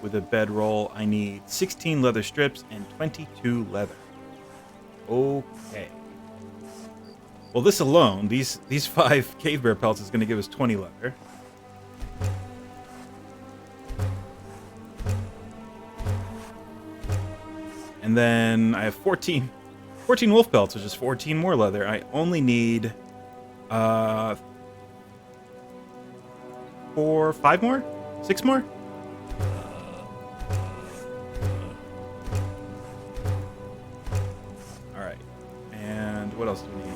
with a bedroll. I need 16 leather strips and 22 leather. Okay. Well, this alone, these 5 cave bear pelts is gonna give us 20 leather. And then I have 14 wolf pelts, which is 14 more leather. I only need 5 more? 6 more? Alright. And what else do we need?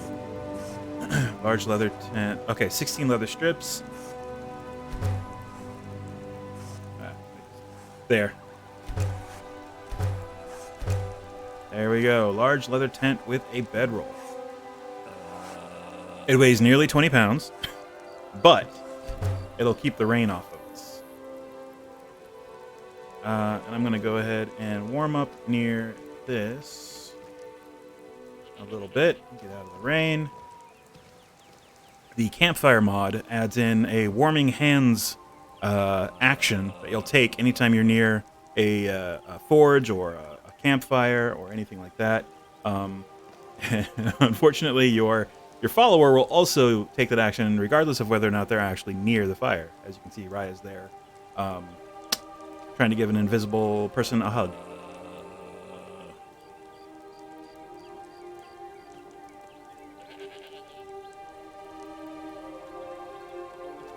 Large leather tent. Okay, 16 leather strips. There. There we go. Large leather tent with a bedroll. It weighs nearly 20 pounds, but it'll keep the rain off of us. And I'm going to go ahead and warm up near this a little bit. Get out of the rain. The campfire mod adds in a warming hands action that you'll take anytime you're near a forge or a campfire or anything like that. Unfortunately, your follower will also take that action regardless of whether or not they're actually near the fire. As you can see, Raya's there trying to give an invisible person a hug.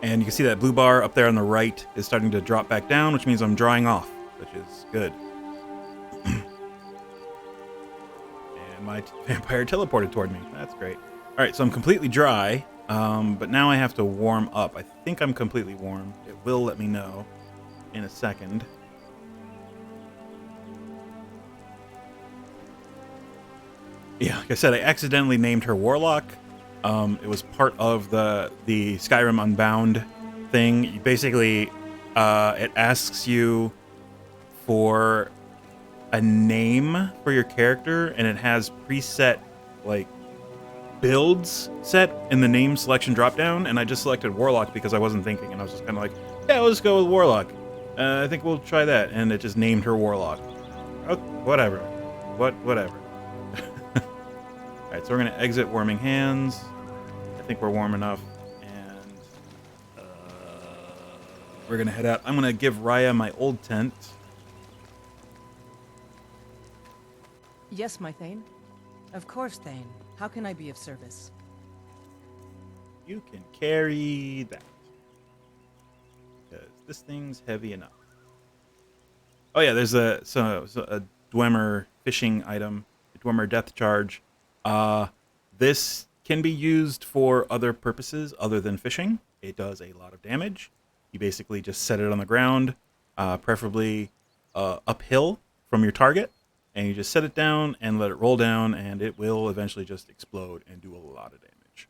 And you can see that blue bar up there on the right is starting to drop back down, which means I'm drying off, which is good. And my vampire teleported toward me. That's great. All right, so I'm completely dry, but now I have to warm up. I think I'm completely warm. It will let me know in a second. Yeah, like I said, I accidentally named her Warlock. It was part of the Skyrim Unbound thing. You basically, it asks you for a name for your character, and it has preset like builds set in the name selection dropdown. And I just selected Warlock because I wasn't thinking, and I was just kind of like, yeah, let's go with Warlock. I think we'll try that, and it just named her Warlock. Oh, whatever, whatever. All right, so we're gonna exit warming hands. I think we're warm enough, and we're gonna head out. I'm gonna give Raya my old tent. Yes, my Thane. Of course, Thane. How can I be of service? You can carry that, because this thing's heavy enough. Oh yeah, there's a Dwemer fishing item, a Dwemer death charge. This can be used for other purposes other than fishing. It does a lot of damage. You basically just set it on the ground, preferably uphill from your target, and you just set it down and let it roll down, and it will eventually just explode and do a lot of damage.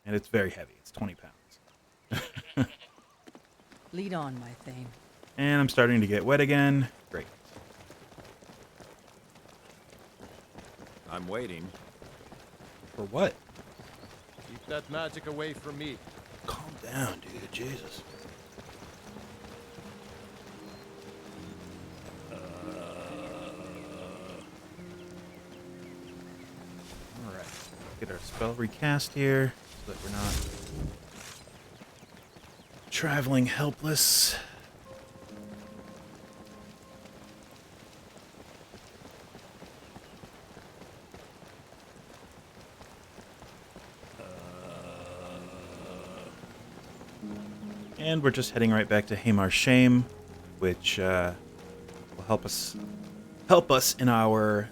And it's very heavy. It's 20 pounds. Lead on, my Thane. And I'm starting to get wet again. Great. I'm waiting. For what? Keep that magic away from me. Calm down, dude. Jesus. Alright. Get our spell recast here so that we're not traveling helpless. And we're just heading right back to Hamar's Shame, which will help us in our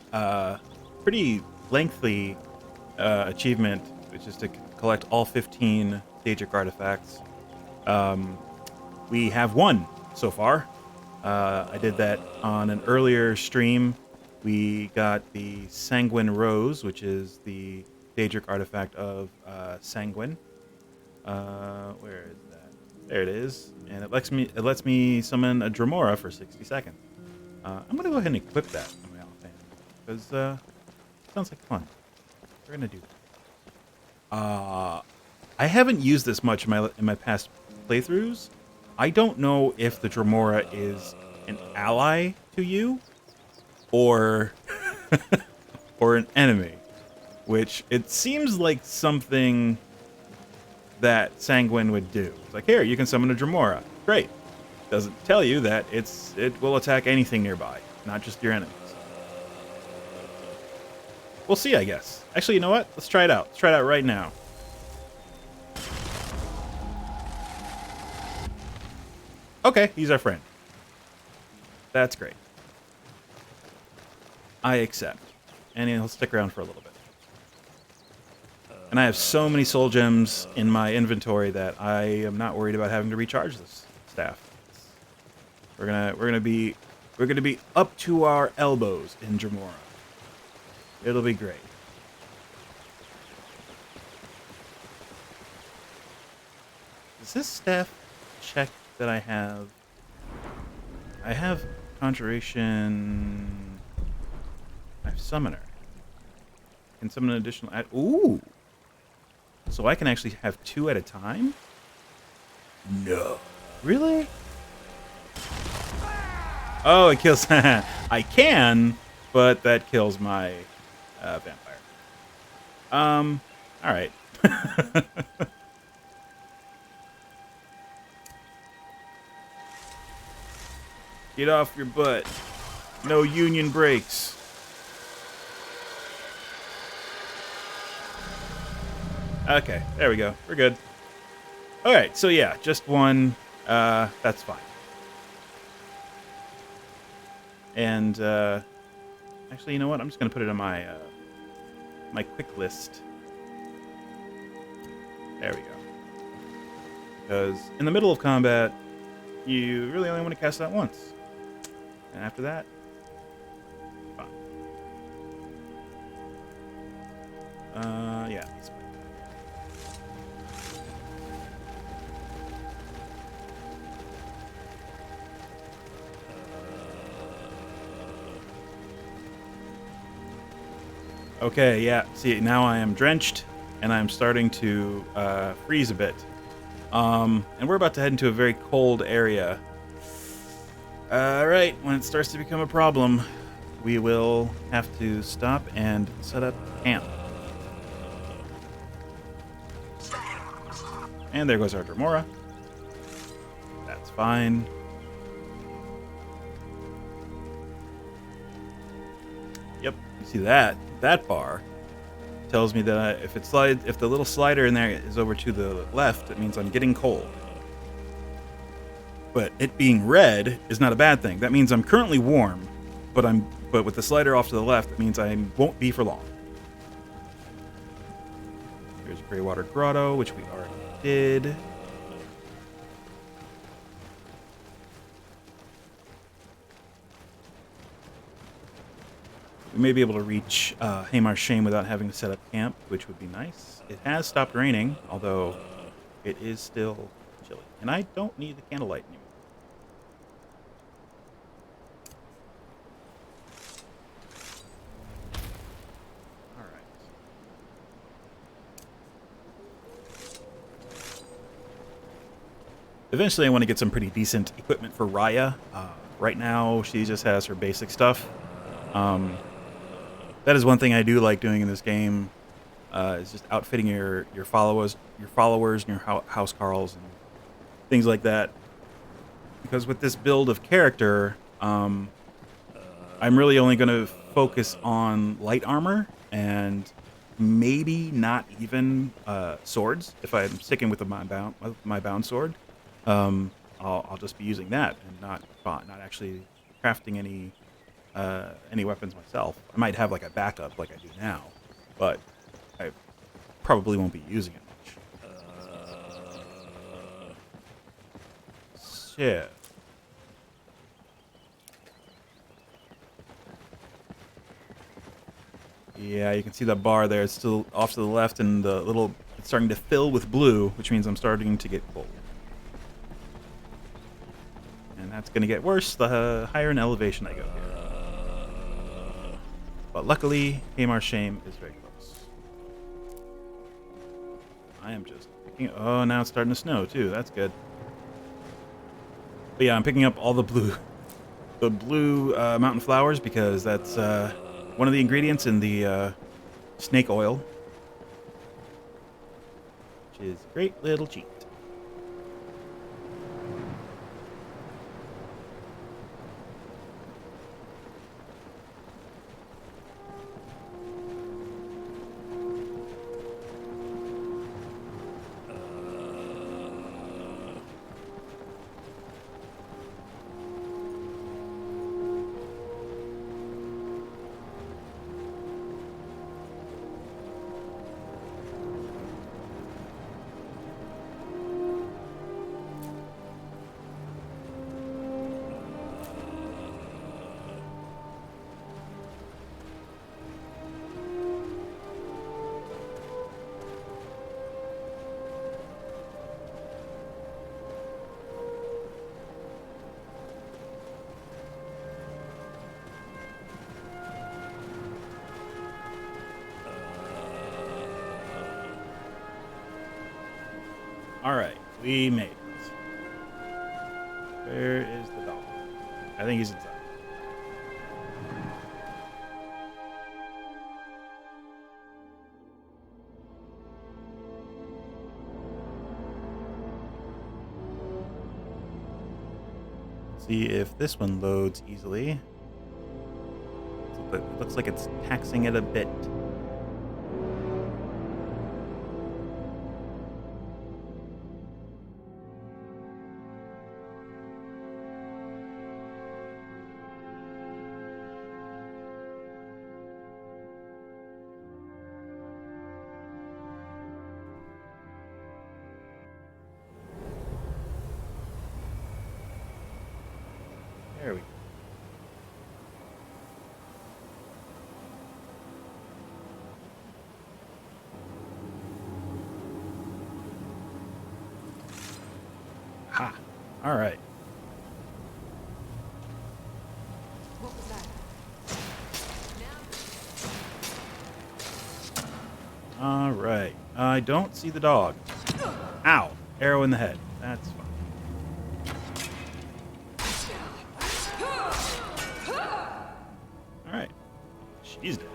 pretty lengthy achievement, which is to collect all 15 Daedric Artifacts. We have one so far. I did that on an earlier stream. We got the Sanguine Rose, which is the Daedric Artifact of Sanguine. Where is that? There it is. And it lets me summon a Dremora for 60 seconds. I'm gonna go ahead and equip that on my Elephant because it sounds like fun. We're gonna do that. I haven't used this much in my past playthroughs. I don't know if the Dremora is an ally to you or or an enemy, which it seems like something that Sanguine would do. It's like, here, you can summon a Dremora. Great. Doesn't tell you that it will attack anything nearby, not just your enemies. We'll see, I guess. Actually, you know what? Let's try it out. Let's try it out right now. Okay, he's our friend. That's great. I accept. And he'll stick around for a little bit. And I have so many soul gems in my inventory that I am not worried about having to recharge this staff. We're gonna be up to our elbows in Dremora. It'll be great. Does this staff check that I have? I have Conjuration. I have Summoner. I can summon an additional. Ooh. So I can actually have 2 at a time? No. Really? Oh, it kills. I can, but that kills my vampire. All right. Get off your butt. No union breaks. Okay, there we go. We're good. All right, so yeah, just one. That's fine. And actually, you know what? I'm just gonna put it on my my quick list. There we go. Because in the middle of combat, you really only want to cast that once, and after that, fine. Yeah. That's fine. Okay, yeah. See, now I am drenched, and I'm starting to freeze a bit. And we're about to head into a very cold area. Alright, when it starts to become a problem, we will have to stop and set up camp. And there goes our Dremora. That's fine. Yep, you see that? That bar tells me that if the little slider in there is over to the left, it means I'm getting cold. But it being red is not a bad thing. That means I'm currently warm, but with the slider off to the left, it means I won't be for long. Here's Greywater Grotto, which we already did. We may be able to reach Hamar's Shame without having to set up camp, which would be nice. It has stopped raining, although it is still chilly. And I don't need the candlelight anymore. Alright. Eventually I want to get some pretty decent equipment for Raya. Right now she just has her basic stuff. That is one thing I do like doing in this game, is just outfitting your followers and your house carls and things like that. Because with this build of character, I'm really only going to focus on light armor and maybe not even swords if I'm sticking with my bound sword. I'll just be using that and not actually crafting any weapons myself. I might have like a backup like I do now, but I probably won't be using it much. Shit. Yeah, you can see that bar there. It's still off to the left, and it's starting to fill with blue, which means I'm starting to get cold. And that's going to get worse the higher in elevation I go here. But luckily, Hamar's Shame is very close. I am just picking... Oh, now it's starting to snow, too. That's good. But yeah, I'm picking up all the blue mountain flowers because that's one of the ingredients in the snake oil, which is a great little cheat. Alright, we made it. Where is the dog? I think he's inside. See if this one loads easily. It looks like it's taxing it a bit. There we go. Ha! All right. What was that? All right. I don't see the dog. Ow! Arrow in the head. That's fine. All right. She's dead.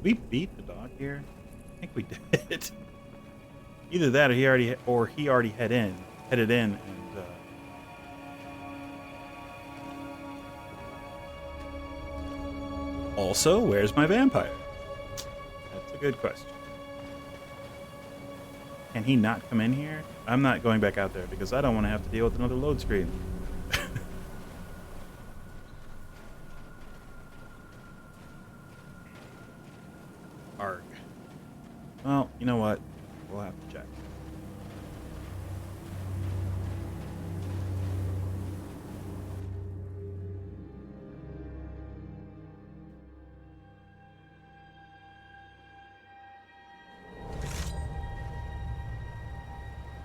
We beat the dog here. I think we did. Either that, or he already headed in, and. Also, where's my vampire? That's a good question. Can he not come in here? I'm not going back out there because I don't want to have to deal with another load screen. Arg. Well, you know what? We'll have to check.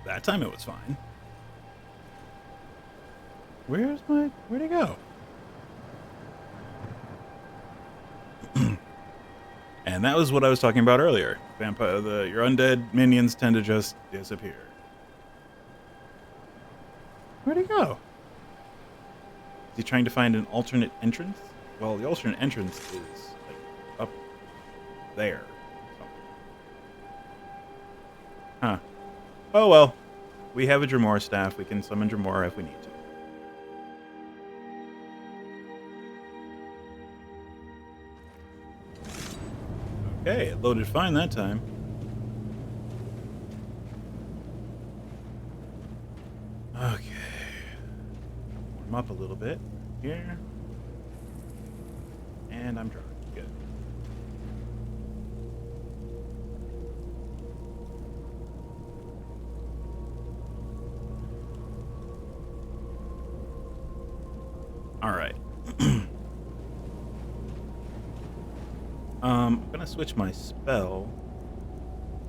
That time it was fine. Where'd he go? And that was what I was talking about earlier. Your undead minions tend to just disappear. Where'd he go? Is he trying to find an alternate entrance? Well, the alternate entrance is like up there. Huh. Oh well. We have a Dremora staff. We can summon Dremora if we need to. Okay, it loaded fine that time. Okay. Warm up a little bit here. And I'm drunk. Good. All right. I'm gonna switch my spell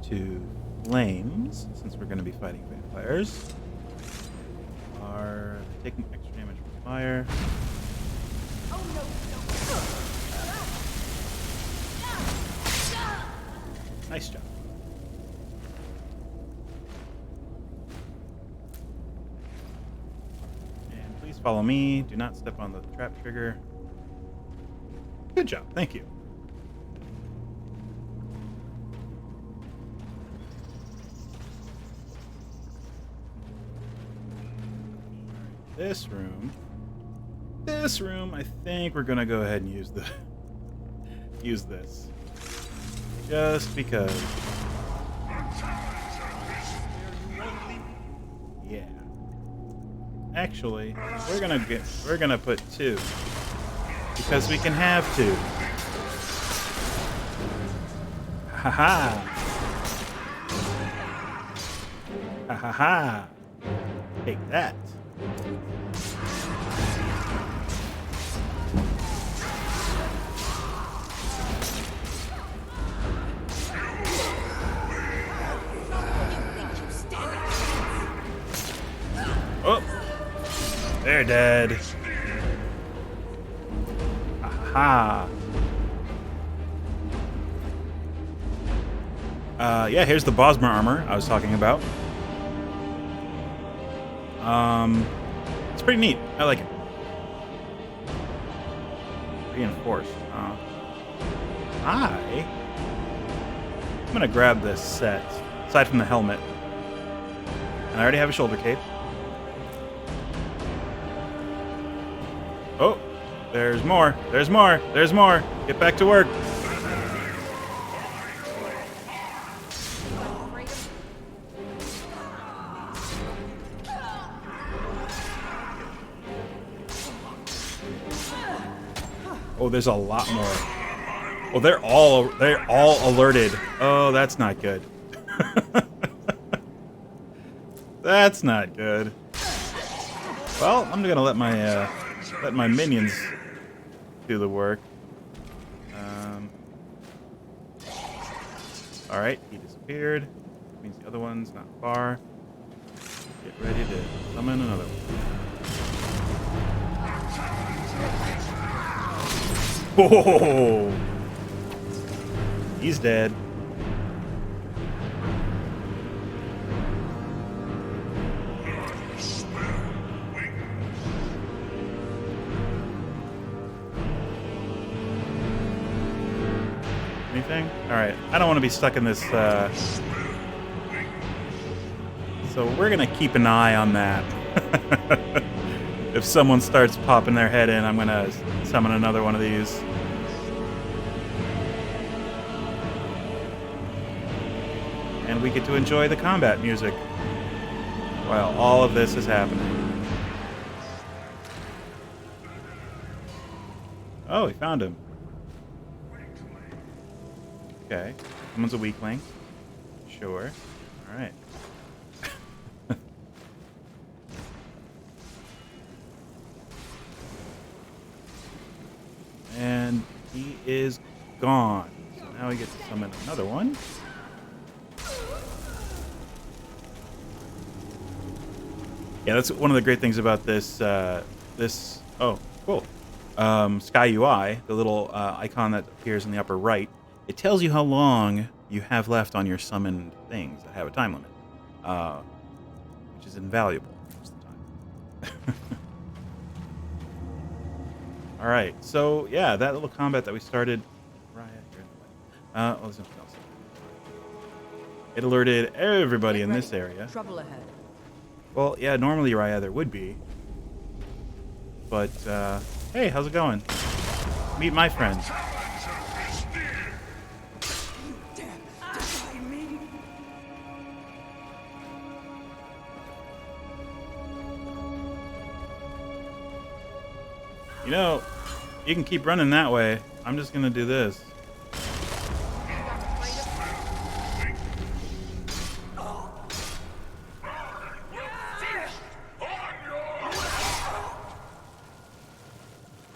to flames since we're gonna be fighting vampires. Are taking extra damage from fire. Nice job. And please follow me. Do not step on the trap trigger. Good job. Thank you. This room, I think we're gonna go ahead and use this. Just because. Yeah. Actually, we're gonna put 2. Because we can have 2. Haha. Ha ha ha. Take that. Oh, they're dead. Aha. Yeah, here's the Bosmer armor I was talking about. It's pretty neat. I like it. Reinforced. I'm gonna grab this set, aside from the helmet. And I already have a shoulder cape. Oh, there's more. There's more. There's more. Get back to work. Oh, there's a lot more. Oh, they're all alerted. Oh, that's not good. That's not good. Well, I'm gonna let my minions do the work. All right, he disappeared. Means the other one's not far. Get ready to summon another one. Whoa! He's dead. Anything? Alright, I don't want to be stuck in this, so we're gonna keep an eye on that. If someone starts popping their head in, I'm gonna summon another one of these. And we get to enjoy the combat music while all of this is happening. Oh, we found him. Okay, someone's a weakling. Sure. All right. And he is gone. So now we get to summon another one. Yeah, that's one of the great things about this. Oh, cool. Sky UI, the little icon that appears in the upper right. It tells you how long you have left on your summoned things that have a time limit, which is invaluable most of the time. All right, so yeah, that little combat that we started. Right here. Well, there's something else. It alerted everybody in this area. Trouble ahead. Well, yeah, normally Raya there would be. But, hey, how's it going? Meet my friend. You know, you can keep running that way. I'm just gonna do this.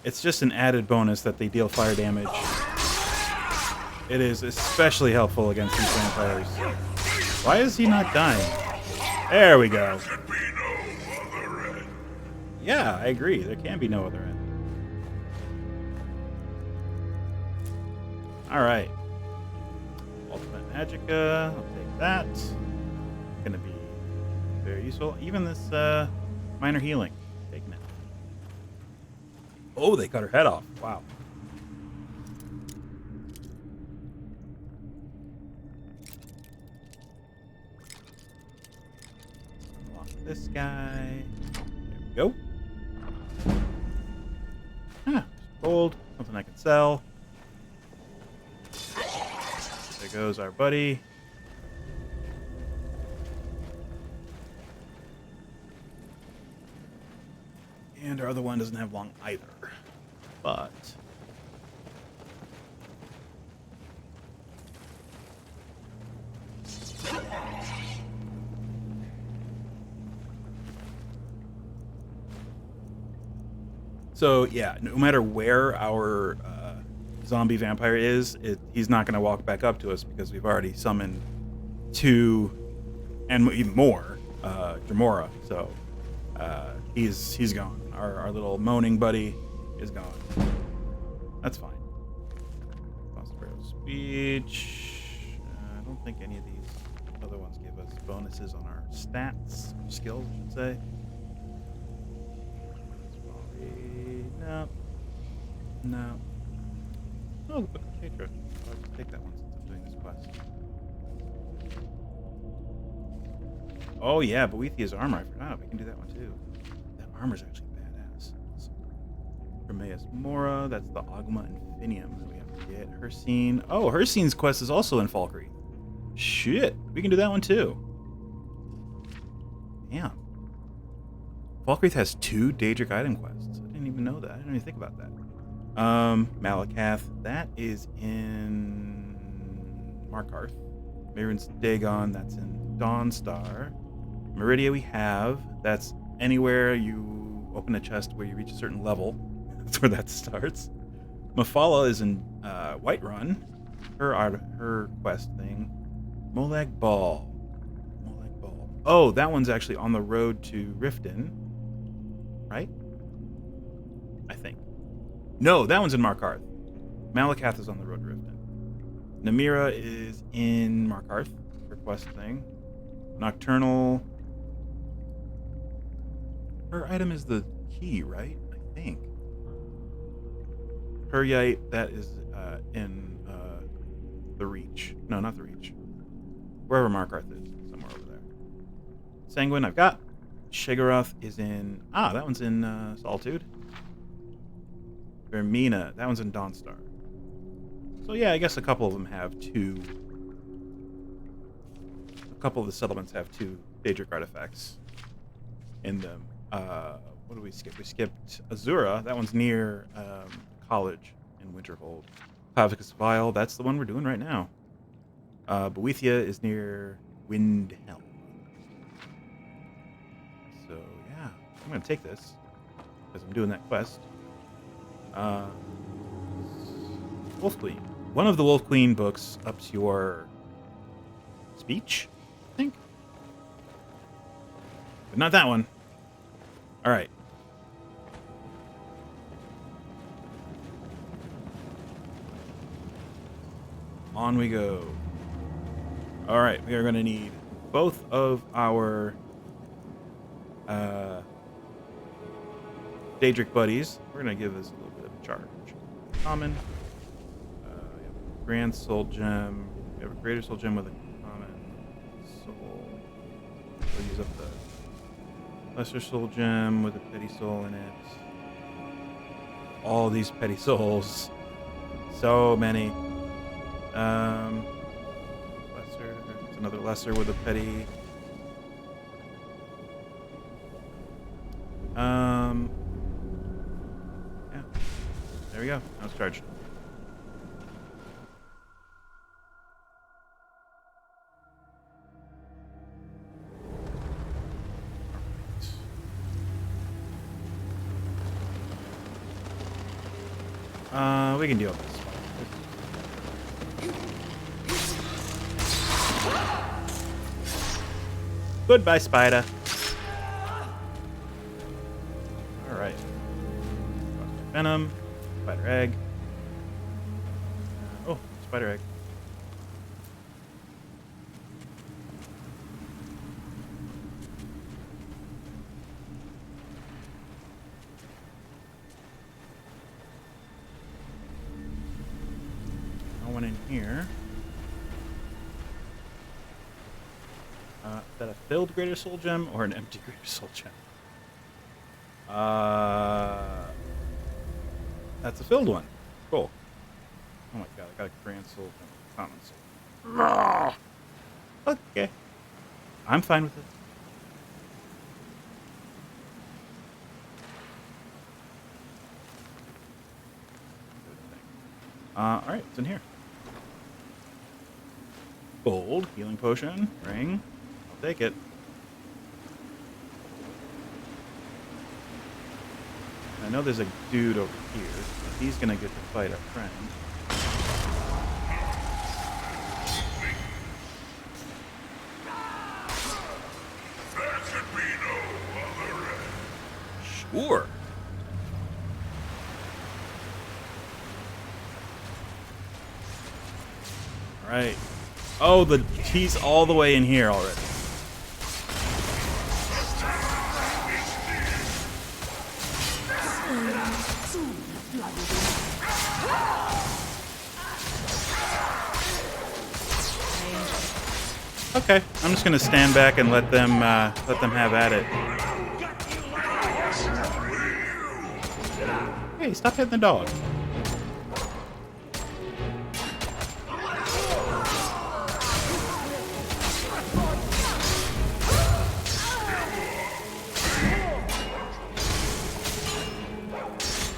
It's just an added bonus that they deal fire damage. It is especially helpful against these vampires. Why is he not dying? There we go. Yeah, I agree. There can be no other end. Alright. Ultimate Magicka. I'll take that. Gonna be very useful. Even this minor healing. Taking it. Oh, they cut her head off. Wow. Unlock this guy. There we go. Ah, gold. Something I can sell. There goes our buddy. And our other one doesn't have long either. But so yeah, no matter where our zombie vampire is, he's not going to walk back up to us because we've already summoned 2 and even more Dremora. So he's gone. Our little moaning buddy is gone. That's fine. Prospero speech. I don't think any of these other ones give us bonuses on our stats, skills, I should say. No. No. Oh, the Book of Tetra. I'll just take that one since I'm doing this quest. Oh yeah, Boethiah's armor. I forgot. We can do that one too. That armor's actually badass. Hermaeus Mora. That's the Agma Infinium that we have to get. Hersine. Oh, Hersine's quest is also in Falkreath. Shit. We can do that one too. Damn. Falkreath has 2 Daedric item quests. I didn't even know that. I didn't even think about that. Malakath, that is in Markarth. Mehrunes Dagon, that's in Dawnstar. Meridia we have. That's anywhere you open a chest where you reach a certain level. That's where that starts. Mephala is in Whiterun. Her quest thing. Molag Bal. Oh, that one's actually on the road to Riften. Right? I think. No, that one's in Markarth. Malakath is on the road to Riften. Namira is in Markarth. Her quest thing. Nocturnal. Her item is the key, right? I think. Huryite, that is in the Reach. No, not the Reach. Wherever Markarth is. Somewhere over there. Sanguine, I've got. Shegaroth is in... Ah, that one's in Solitude. Vermina, that one's in Dawnstar. So yeah, I guess a couple of them have 2... A couple of the settlements have 2 Daedric artifacts in them. What did we skip? We skipped Azura. That one's near College in Winterhold. Clavicus Vile, that's the one we're doing right now. Boethia is near Windhelm. So yeah, I'm gonna take this because I'm doing that quest. Wolf Queen. One of the Wolf Queen books ups your speech, I think, but not that one. All right. On we go. All right, we are going to need both of our Daedric buddies. We're going to give this a little bit of a charge. Common. We have a Grand Soul Gem. We have a Greater Soul Gem with a common soul. We'll use up the Lesser Soul Gem with a Petty Soul in it. All these Petty Souls. So many. Lesser. It's another Lesser with a Petty. Yeah. charged. We can deal with this. Goodbye, spider. Alright. Venom. Spider egg. Oh, spider egg. No one in here. Is that a filled greater soul gem or an empty greater soul gem? That's a filled one. Cool. Oh my god, I got a grand soul and a common soul. Okay. I'm fine with it. Alright, it's in here. Gold, healing potion, ring. I'll take it. I know there's a dude over here. He's gonna get to fight our friend. There could be no other end. Sure. All right. Oh, he's all the way in here already. Okay, I'm just gonna stand back and let them have at it. Hey, stop hitting the dog.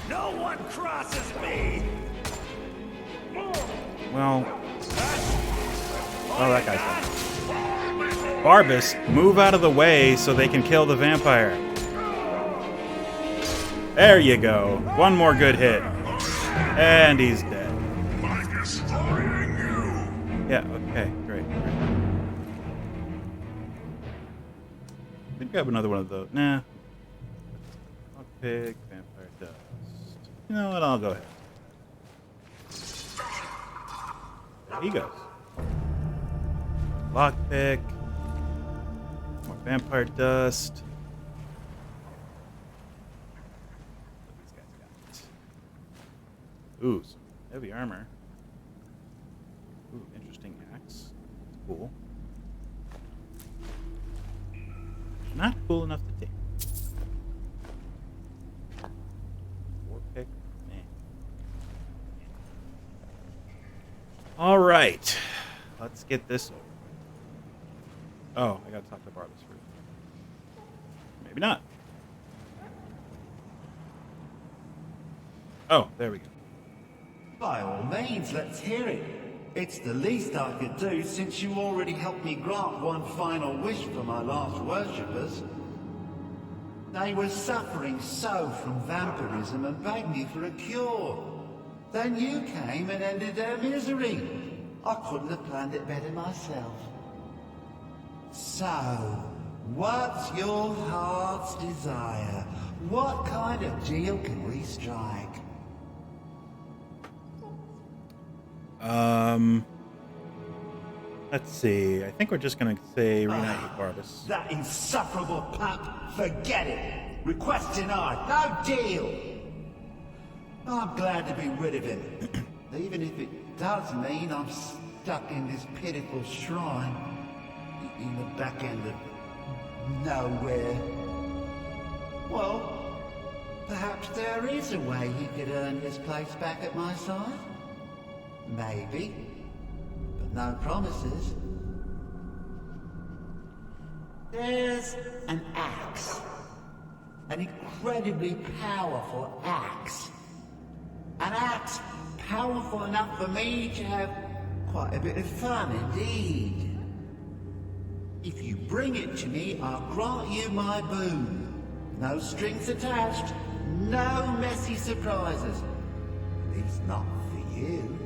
No one crosses me! Well, oh, that guy's gone. Barbus, move out of the way so they can kill the vampire. There you go. One more good hit. And he's dead. By destroying you. Yeah, okay, great. Maybe grab another one of those. Nah. Lockpick, vampire dust. You know what, I'll go ahead. There he goes. Lockpick. More vampire dust. What these guys got? Ooh, some heavy armor. Ooh, interesting axe. Cool. Not cool enough to take. War pick, man. All right, let's get this over. Oh, I gotta talk to Barbus first. Maybe not. Oh, there we go. By all means, let's hear it. It's the least I could do since you already helped me grant one final wish for my last worshippers. They were suffering so from vampirism and begged me for a cure. Then you came and ended their misery. I couldn't have planned it better myself. So, what's your heart's desire? What kind of deal can we strike? Let's see. I think we're just gonna say reunite with Barbus. That insufferable pup, forget it. Request denied, no deal. I'm glad to be rid of him, even if it does mean I'm stuck in this pitiful shrine in the back end of nowhere. Well, perhaps there is a way he could earn his place back at my side. Maybe, but no promises. There's an axe. An incredibly powerful axe. An axe powerful enough for me to have quite a bit of fun indeed. If you bring it to me, I'll grant you my boon. No strings attached, no messy surprises. At least not for you.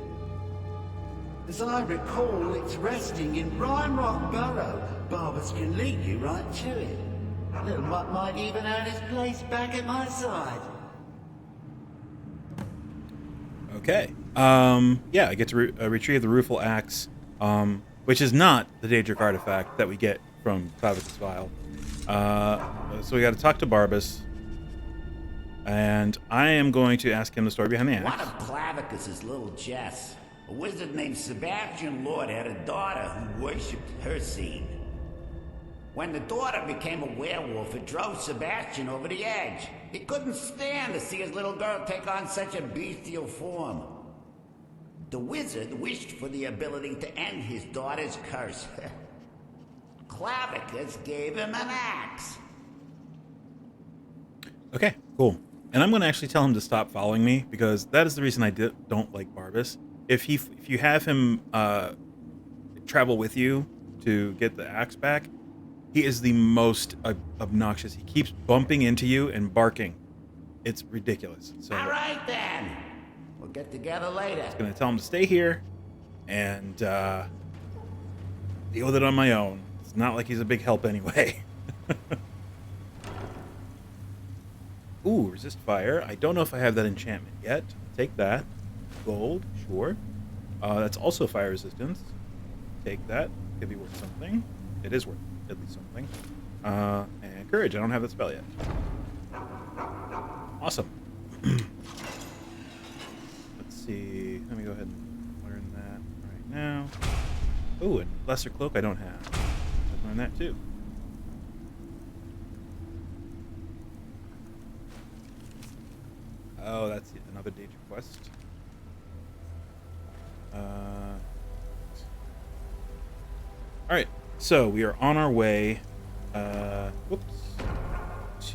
As I recall, it's resting in Rime Rock Burrow. Barbers can lead you right to it. Little Mutt might even earn his place back at my side. Okay. Yeah, I get to retrieve the rueful axe, which is not the Daedric artifact that we get from Clavicus Vile. So we got to talk to Barbas, and I am going to ask him the story behind the axe. One of Clavicus's little Jess, a wizard named Sebastian Lord, had a daughter who worshipped her scene. When the daughter became a werewolf, it drove Sebastian over the edge. He couldn't stand to see his little girl take on such a bestial form. The wizard wished for the ability to end his daughter's curse. Clavicus gave him an axe. Okay, cool. And I'm going to actually tell him to stop following me, because that is the reason I don't like Barbas. If you have him travel with you to get the axe back, he is the most obnoxious. He keeps bumping into you and barking. It's ridiculous. So all right, then. We'll get together later. I'm going to tell him to stay here and deal with it on my own. It's not like he's a big help anyway. Ooh, resist fire. I don't know if I have that enchantment yet. Take that. Gold, sure. That's also fire resistance. Take that. Could be worth something. It is worth at least something. And courage. I don't have that spell yet. Awesome. Let's see. Let me go ahead and learn that right now. Ooh, and lesser cloak I don't have. I'll learn that too. Oh, that's another Daedric quest. Alright, so we are on our way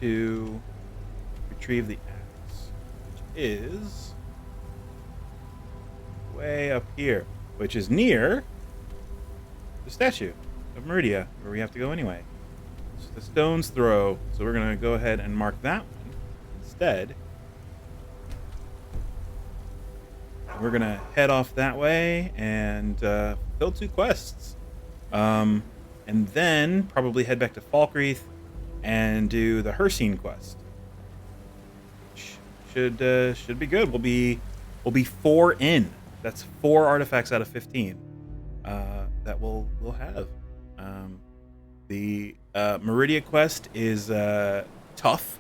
to retrieve the axe, which is way up here, which is near the statue of Meridia, where we have to go anyway. It's the stone's throw, so we're going to go ahead and mark that one instead. We're going to head off that way and fulfill 2 quests. And then probably head back to Falkreath and do the Hircine quest. Should be good. We'll be 4 in. That's 4 artifacts out of 15 that we'll have. The Meridia quest is tough.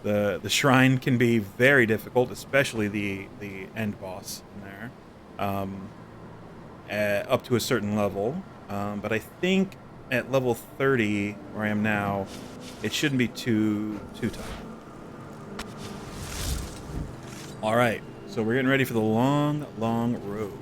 The shrine can be very difficult, especially the end boss in there, up to a certain level. But I think at level 30, where I am now, it shouldn't be too tough. All right, so we're getting ready for the long road.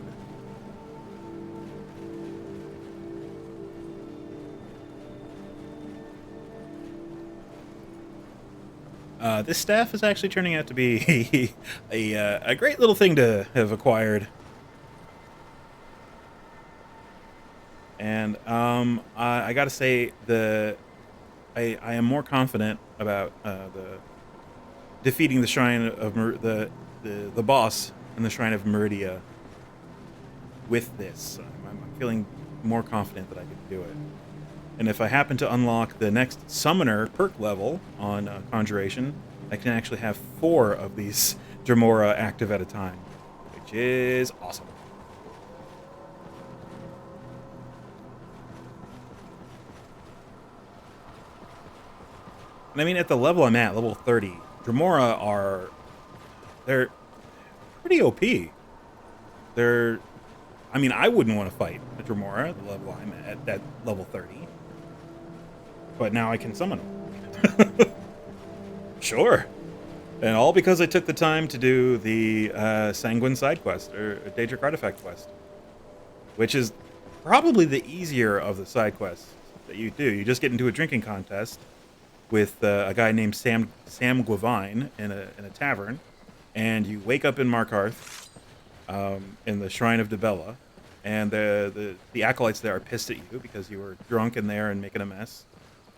This staff is actually turning out to be a great little thing to have acquired. And I gotta say, I am more confident about the defeating the shrine of the boss in the Shrine of Meridia with this. I'm feeling more confident that I can do it. And if I happen to unlock the next summoner perk level on Conjuration, I can actually have 4 of these Dremora active at a time, which is awesome. And I mean, at the level I'm at, level 30, Dremora they're pretty OP. I mean, I wouldn't want to fight a Dremora at the level I'm at level 30. But now I can summon them. Sure. And all because I took the time to do the Sanguine side quest, or Daedric Artifact quest, which is probably the easier of the side quests that you do. You just get into a drinking contest with a guy named Sam Guavine in a tavern, and you wake up in Markarth, in the Shrine of Dibella, and the acolytes there are pissed at you because you were drunk in there and making a mess.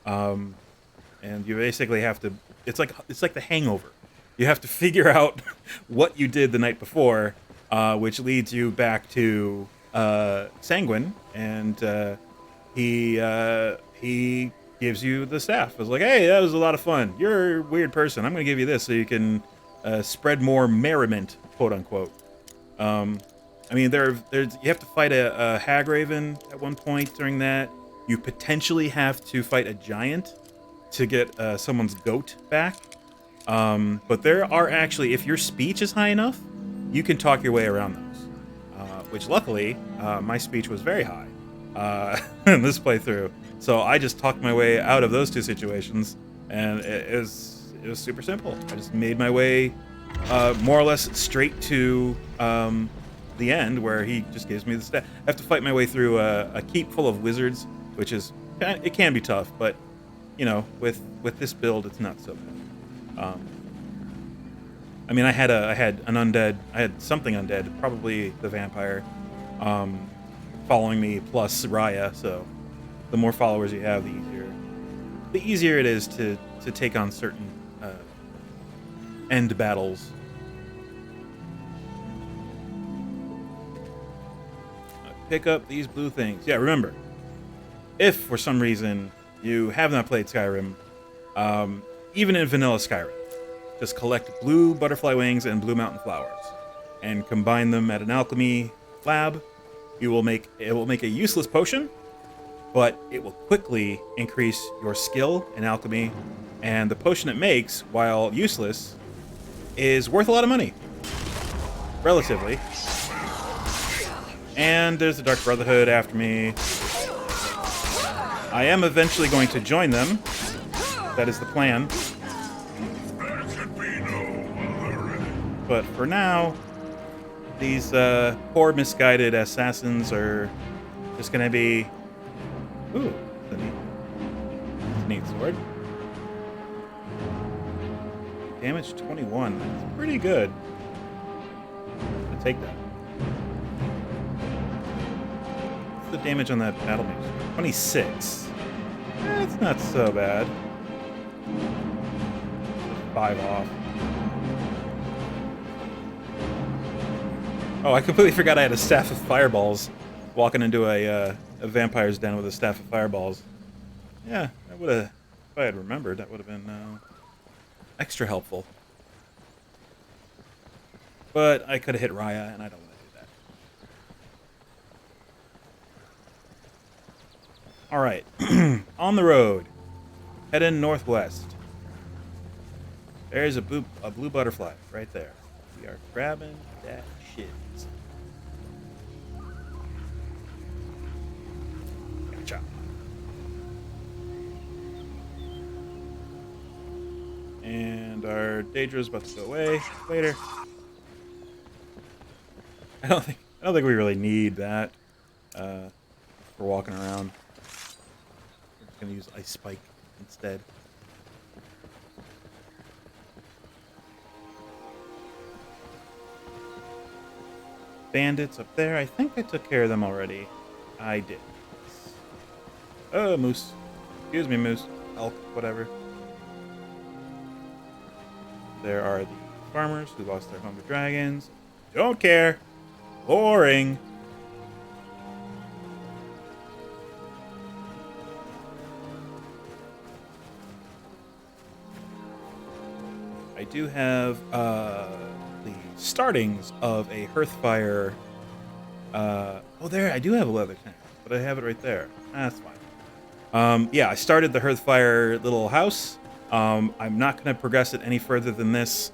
And you basically have to. It's like the Hangover. You have to figure out what you did the night before, which leads you back to Sanguine, and he gives you the staff. I was like, hey, that was a lot of fun. You're a weird person. I'm going to give you this so you can spread more merriment, quote unquote. I mean, there's you have to fight a Hagraven at one point during that. You potentially have to fight a giant to get someone's goat back. But there are actually, if your speech is high enough, you can talk your way around those. Which luckily, my speech was very high in this playthrough. So I just talked my way out of those two situations, and it was super simple. I just made my way more or less straight to the end, where he just gives me the stat. I have to fight my way through a keep full of wizards, which is it can be tough, but you know, with this build, it's not so bad. I mean, I had an undead. I had something undead, probably the vampire, following me plus Raya. So the more followers you have, the easier it is to take on certain end battles. Pick up these blue things. Yeah, remember, if for some reason you have not played Skyrim, even in vanilla Skyrim, just collect blue butterfly wings and blue mountain flowers and combine them at an alchemy lab. It will make a useless potion, but it will quickly increase your skill in alchemy, and the potion it makes, while useless, is worth a lot of money, relatively. And there's the Dark Brotherhood after me. I am eventually going to join them. That is the plan. But for now, these poor misguided assassins are just going to be... Ooh, that's a neat sword. Damage 21. That's pretty good. I'll take that. What's the damage on that battle mage? 26. It's not so bad. 5 off. Oh, I completely forgot I had a staff of fireballs. Walking into a vampire's den with a staff of fireballs. Yeah, that would have, if I had remembered, that would have been extra helpful. But I could have hit Raya, and I don't want to do that. All right, on the road, heading northwest. There's a blue butterfly right there. We are grabbing that shit. Gotcha. And our Daedra's about to go away later. I don't think we really need that for walking around. We're just gonna use Ice Spike instead. Bandits up there. I think I took care of them already. I did. Oh, moose. Excuse me, moose. Elk, whatever. There are the farmers who lost their home to dragons. Don't care. Boring. I do have the startings of a Hearthfire. Oh, there, I do have a leather tent, but I have it right there. That's fine. Yeah, I started the Hearthfire little house. I'm not going to progress it any further than this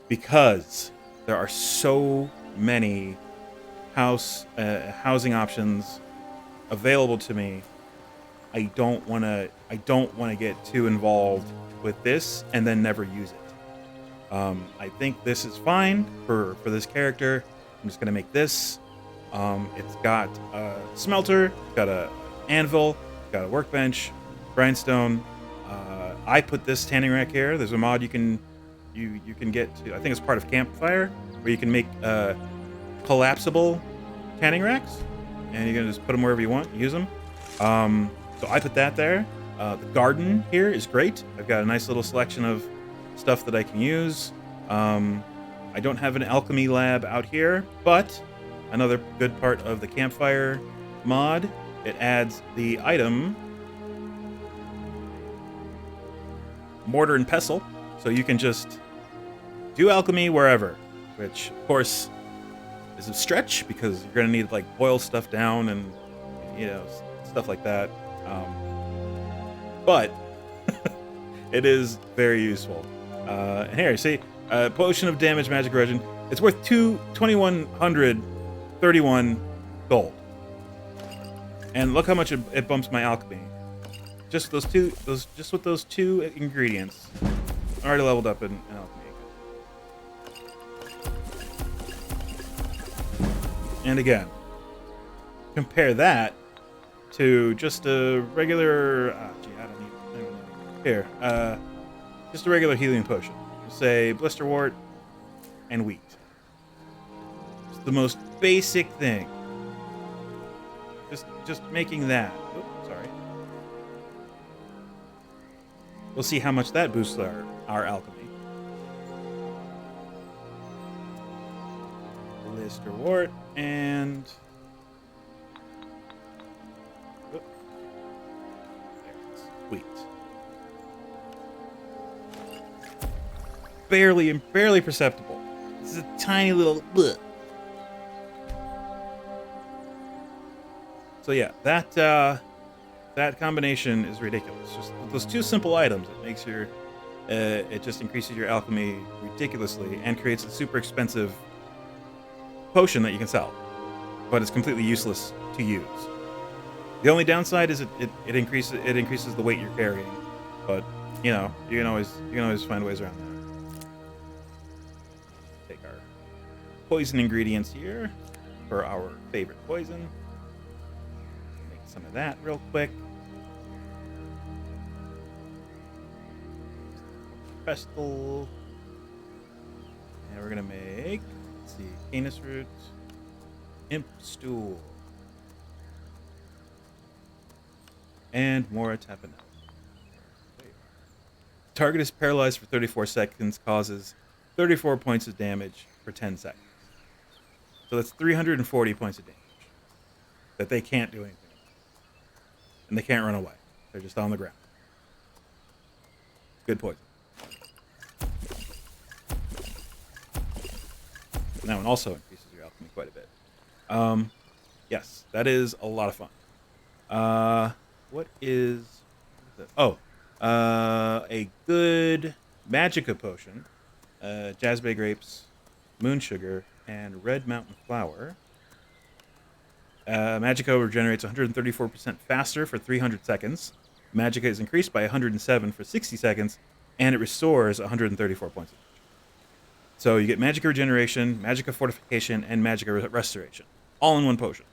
because there are so many housing options available to me. I don't want to get too involved with this and then never use it. I think this is fine for this character. I'm just going to make this. It's got a smelter, got a anvil, got a workbench, grindstone. I put this tanning rack here. There's a mod you can get to. I think it's part of Campfire, where you can make collapsible canning racks, and you can just put them wherever you want, use them. So I put that there. The garden here is great. I've got a nice little selection of stuff that I can use. I don't have an alchemy lab out here, but another good part of the campfire mod, it adds the item mortar and pestle, so you can just do alchemy wherever, which of course is a stretch because you're gonna need to like boil stuff down and stuff like that. But it is very useful. And here, see, potion of damage, magic erosion. It's worth 2,131 gold. And look how much it bumps my alchemy. Just with those two ingredients. I already leveled up in alchemy. And again, compare that to just a regular. I don't need here. Just a regular healing potion. Say blisterwort and wheat. It's the most basic thing. Just making that. Oops, sorry. We'll see how much that boosts our alchemy. Blisterwort and. Wheat. Barely perceptible. This is a tiny little. Bleh. So yeah, that combination is ridiculous. Just with those two simple items, it makes it just increases your alchemy ridiculously and creates a super expensive potion that you can sell, but it's completely useless to use. The only downside is it increases the weight you're carrying, but you can always find ways around that. Take our poison ingredients here for our favorite poison. Make some of that real quick. Pestle, and we're gonna make. Let's see, Canis root, imp stool. And more tapenade. Target is paralyzed for 34 seconds, causes 34 points of damage for 10 seconds. So that's 340 points of damage that they can't do anything with. And they can't run away. They're just on the ground. Good poison. That one also increases your alchemy quite a bit. Yes, that is a lot of fun. What is that? Oh, a good Magicka potion, jazzberry grapes, moon sugar, and red mountain flower. Magicka regenerates 134% faster for 300 seconds. Magicka is increased by 107 for 60 seconds, and it restores 134 points of damage. So you get Magicka regeneration, Magicka fortification, and Magicka restoration, all in one potion,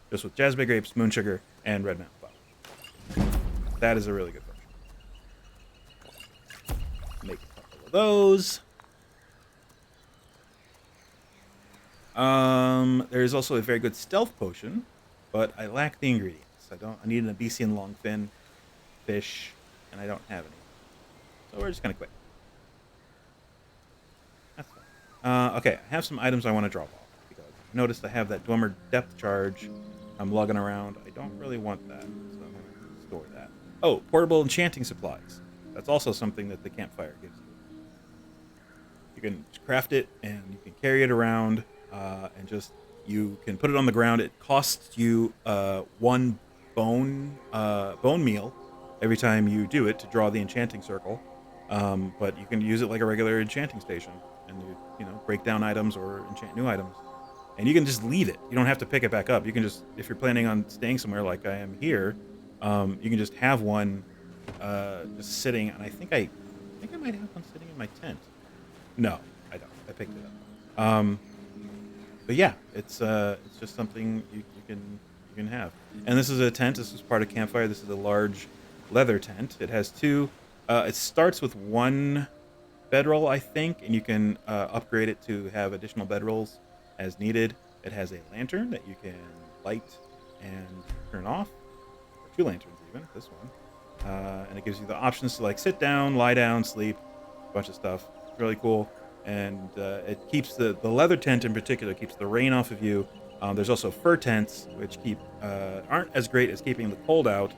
just with jazzberry grapes, moon sugar, and red mountain flower. That is a really good potion. Make a couple of those. There's also a very good stealth potion, but I lack the ingredients. I need an Abyssian longfin, fish, and I don't have any. So we're just gonna quit. That's fine. Okay, I have some items I want to drop off because I noticed I have that Dwemer depth charge. I'm lugging around. I don't really want that, so I'm gonna store that. Oh, portable enchanting supplies. That's also something that the campfire gives you. You can craft it and you can carry it around, and just you can put it on the ground. It costs you one bone meal every time you do it to draw the enchanting circle. But you can use it like a regular enchanting station, and you break down items or enchant new items. And you can just leave it. You don't have to pick it back up. You can just, if you're planning on staying somewhere like I am here, you can just have one just sitting. And I think I might have one sitting in my tent. No, I don't. I picked it up. But yeah, it's just something you can have. And this is a tent. This is part of campfire. This is a large leather tent. It has two. It starts with one bedroll, I think, and you can upgrade it to have additional bedrolls as needed. It has a lantern that you can light and turn off, or 2 lanterns even, this one. And it gives you the options to like sit down, lie down, sleep, a bunch of stuff. It's really cool. And it keeps the leather tent in particular keeps the rain off of you. There's also fur tents, which aren't as great as keeping the cold out,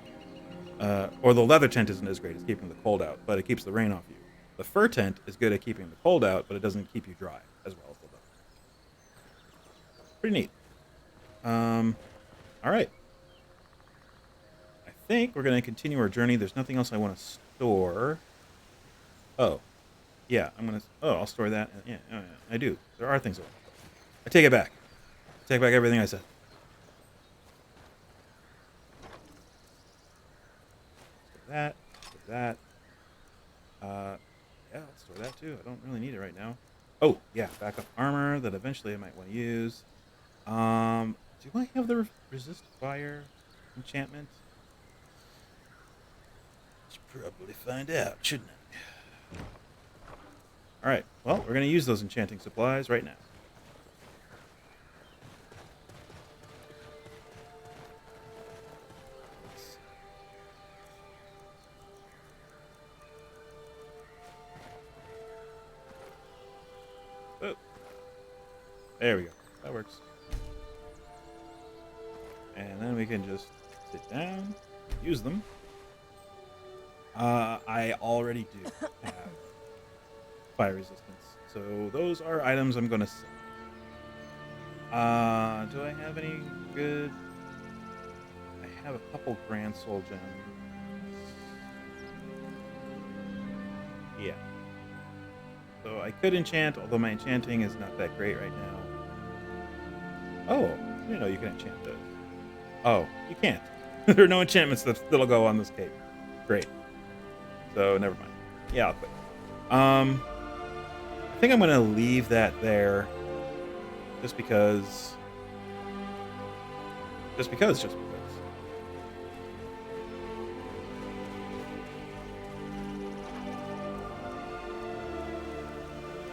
or the leather tent isn't as great as keeping the cold out, but it keeps the rain off you. The fur tent is good at keeping the cold out, but it doesn't keep you dry as well as the leather. Pretty neat. All right. I think we're going to continue our journey. There's nothing else I want to store. Oh. Yeah, I'll store that. Yeah, I do. There are things I want to store. I take it back. I take back everything I said. That. Yeah, I'll store that too. I don't really need it right now. Oh, yeah, backup armor that eventually I might want to use. Do I have the resist fire enchantment? Should probably find out, shouldn't I? Alright, well, we're going to use those enchanting supplies right now. Oh. There we go. That works. And then we can just sit down, use them. I already do have fire resistance. So those are items I'm going to sell. Do I have any good... I have a couple Grand Soul Gems. Yeah. So I could enchant, although my enchanting is not that great right now. Oh, I didn't know you can enchant those. Oh, you can't. There are no enchantments that'll go on this cape. Great. So never mind. Yeah, I'll quit. I think I'm gonna leave that there, just because. Just because.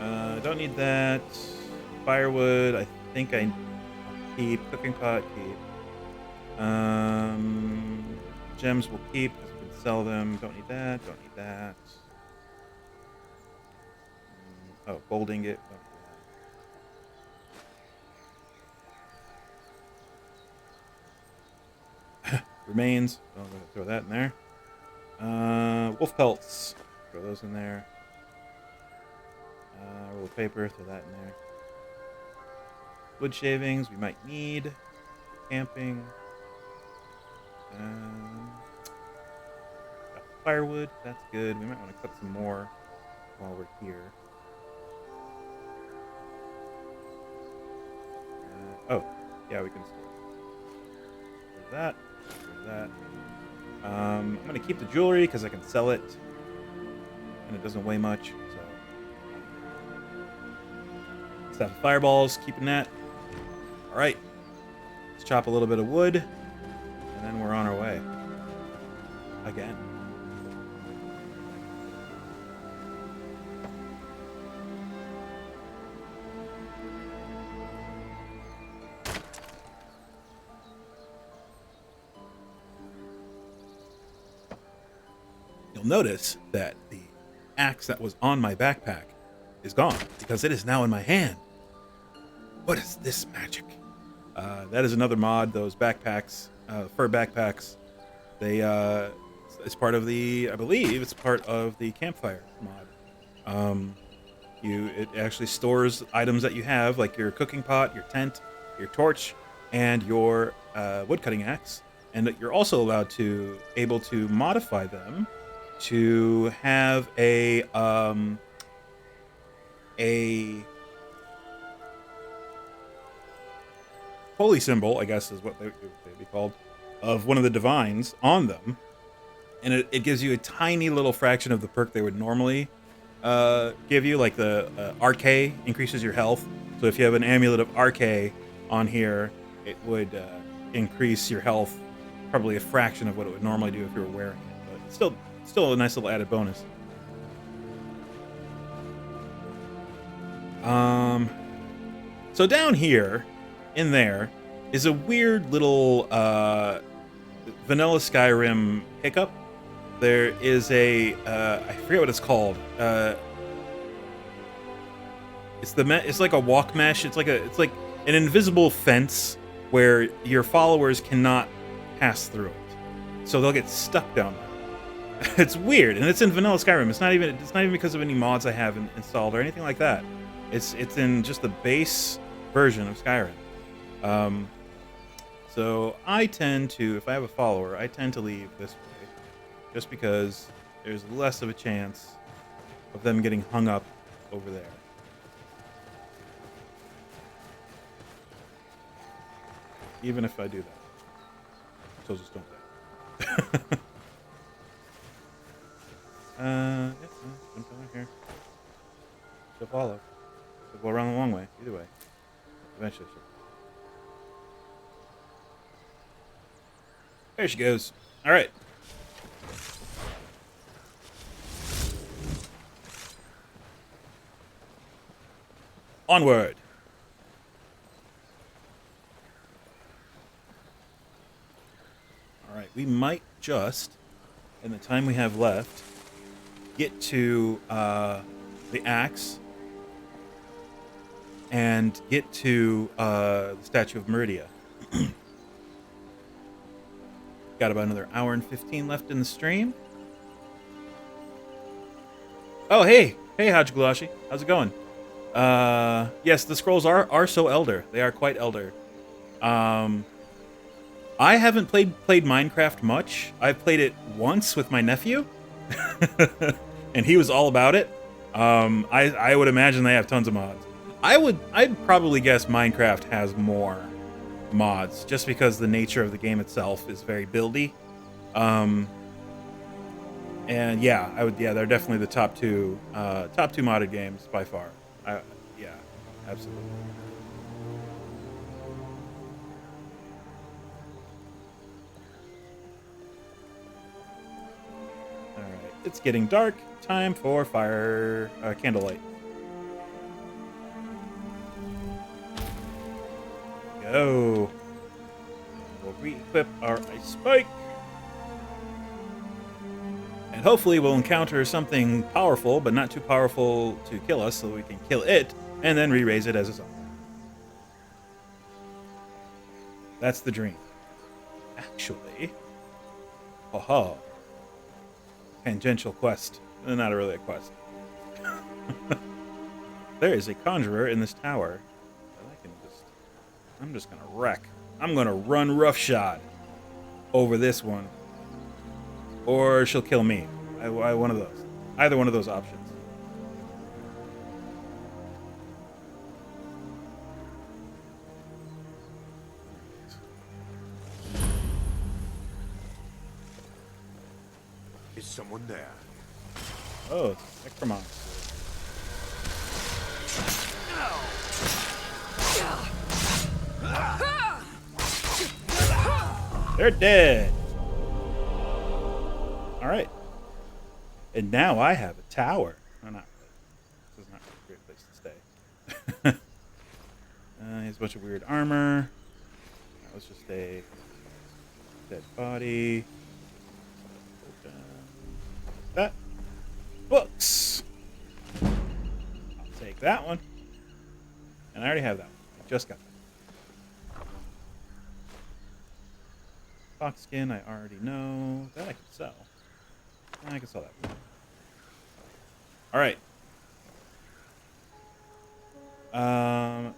I don't need that. Firewood, I think I keep. Cooking pot, keep. Gems will keep because we can sell them. Don't need that. Don't need that. Oh, gold ingot. Don't need that. Remains. I'm going to throw that in there. Wolf pelts. Throw those in there. Roll of paper. Throw that in there. Wood shavings we might need. Camping. Got firewood. That's good. We might want to cut some more while we're here. Oh, yeah, we can store that. That. I'm going to keep the jewelry because I can sell it. And it doesn't weigh much. So. Staff of fireballs, keeping that. Alright. Let's chop a little bit of wood. And then we're on our way. Again. You'll notice that the axe that was on my backpack is gone because it is now in my hand. What is this magic? That is another mod. Those backpacks, fur backpacks, they it's part of the, I believe it's part of the campfire mod. It actually stores items that you have, like your cooking pot, your tent, your torch, and your woodcutting axe, and that you're also able to modify them to have a holy symbol, I guess is what they'd be called, of one of the divines on them, and it gives you a tiny little fraction of the perk they would normally give you, like the RK increases your health. So if you have an amulet of RK on here, it would increase your health probably a fraction of what it would normally do if you were wearing it, but it's still a nice little added bonus. So down here in there is a weird little vanilla Skyrim hiccup. There is a I forget what it's called. It's like a walk mesh. It's like an invisible fence where your followers cannot pass through it, so they'll get stuck down there. It's weird, and it's in vanilla Skyrim. It's not even because of any mods I have installed or anything like that. It's in just the base version of Skyrim. So I tend to, if I have a follower, I tend to leave this way, just because there's less of a chance of them getting hung up over there. Even if I do that. So just don't do that. Jump down here. She'll follow. She'll go around the long way. Either way. Eventually she'll. There she goes. Alright. Onward. Alright, we might just, in the time we have left, get to the axe and get to the Statue of Meridia. Got about another hour and 15 left in the stream. Oh, hey, Hajgulashi, how's it going? Yes, the scrolls are so elder. They are quite elder. I haven't played Minecraft much. I've played it once with my nephew, and he was all about it. I would imagine they have tons of mods. I'd probably guess Minecraft has more mods, just because the nature of the game itself is very buildy. And yeah, they're definitely the top two modded games by far. Yeah, absolutely. All right, it's getting dark. Time for candlelight. Go. We'll re-equip our ice spike. And hopefully we'll encounter something powerful, but not too powerful to kill us, so we can kill it, and then re-raise it as a zombie. That's the dream. Actually. Haha. Tangential quest. Not really a quest. There is a conjurer in this tower. I'm just gonna wreck. I'm gonna run roughshod over this one. Or she'll kill me. One of those. Either one of those options. Is someone there? Oh, it's Necromancer. They're dead. All right. And now I have a tower. No, not really. This is not a great place to stay. Here's a bunch of weird armor. That was just a dead body. That. Books. I'll take that one. And I already have that one. I just got that. Fox skin, I already know. That I can sell. I can sell that. Alright. Does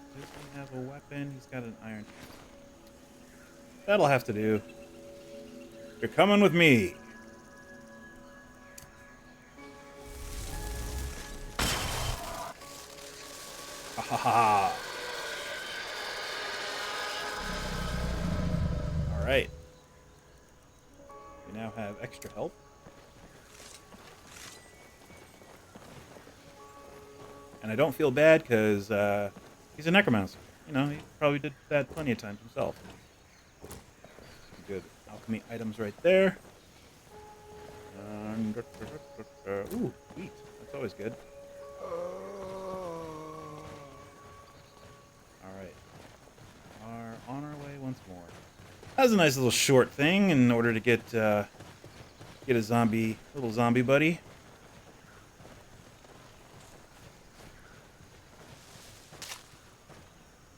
he have a weapon? He's got an iron. That'll have to do. You're coming with me. Ha ha ha. Alright. We now have extra health. And I don't feel bad because he's a necromancer. You know, he probably did that plenty of times himself. Good alchemy items right there. Ooh, wheat. That's always good. Alright. on our way once more. That was a nice little short thing in order to get a little zombie buddy.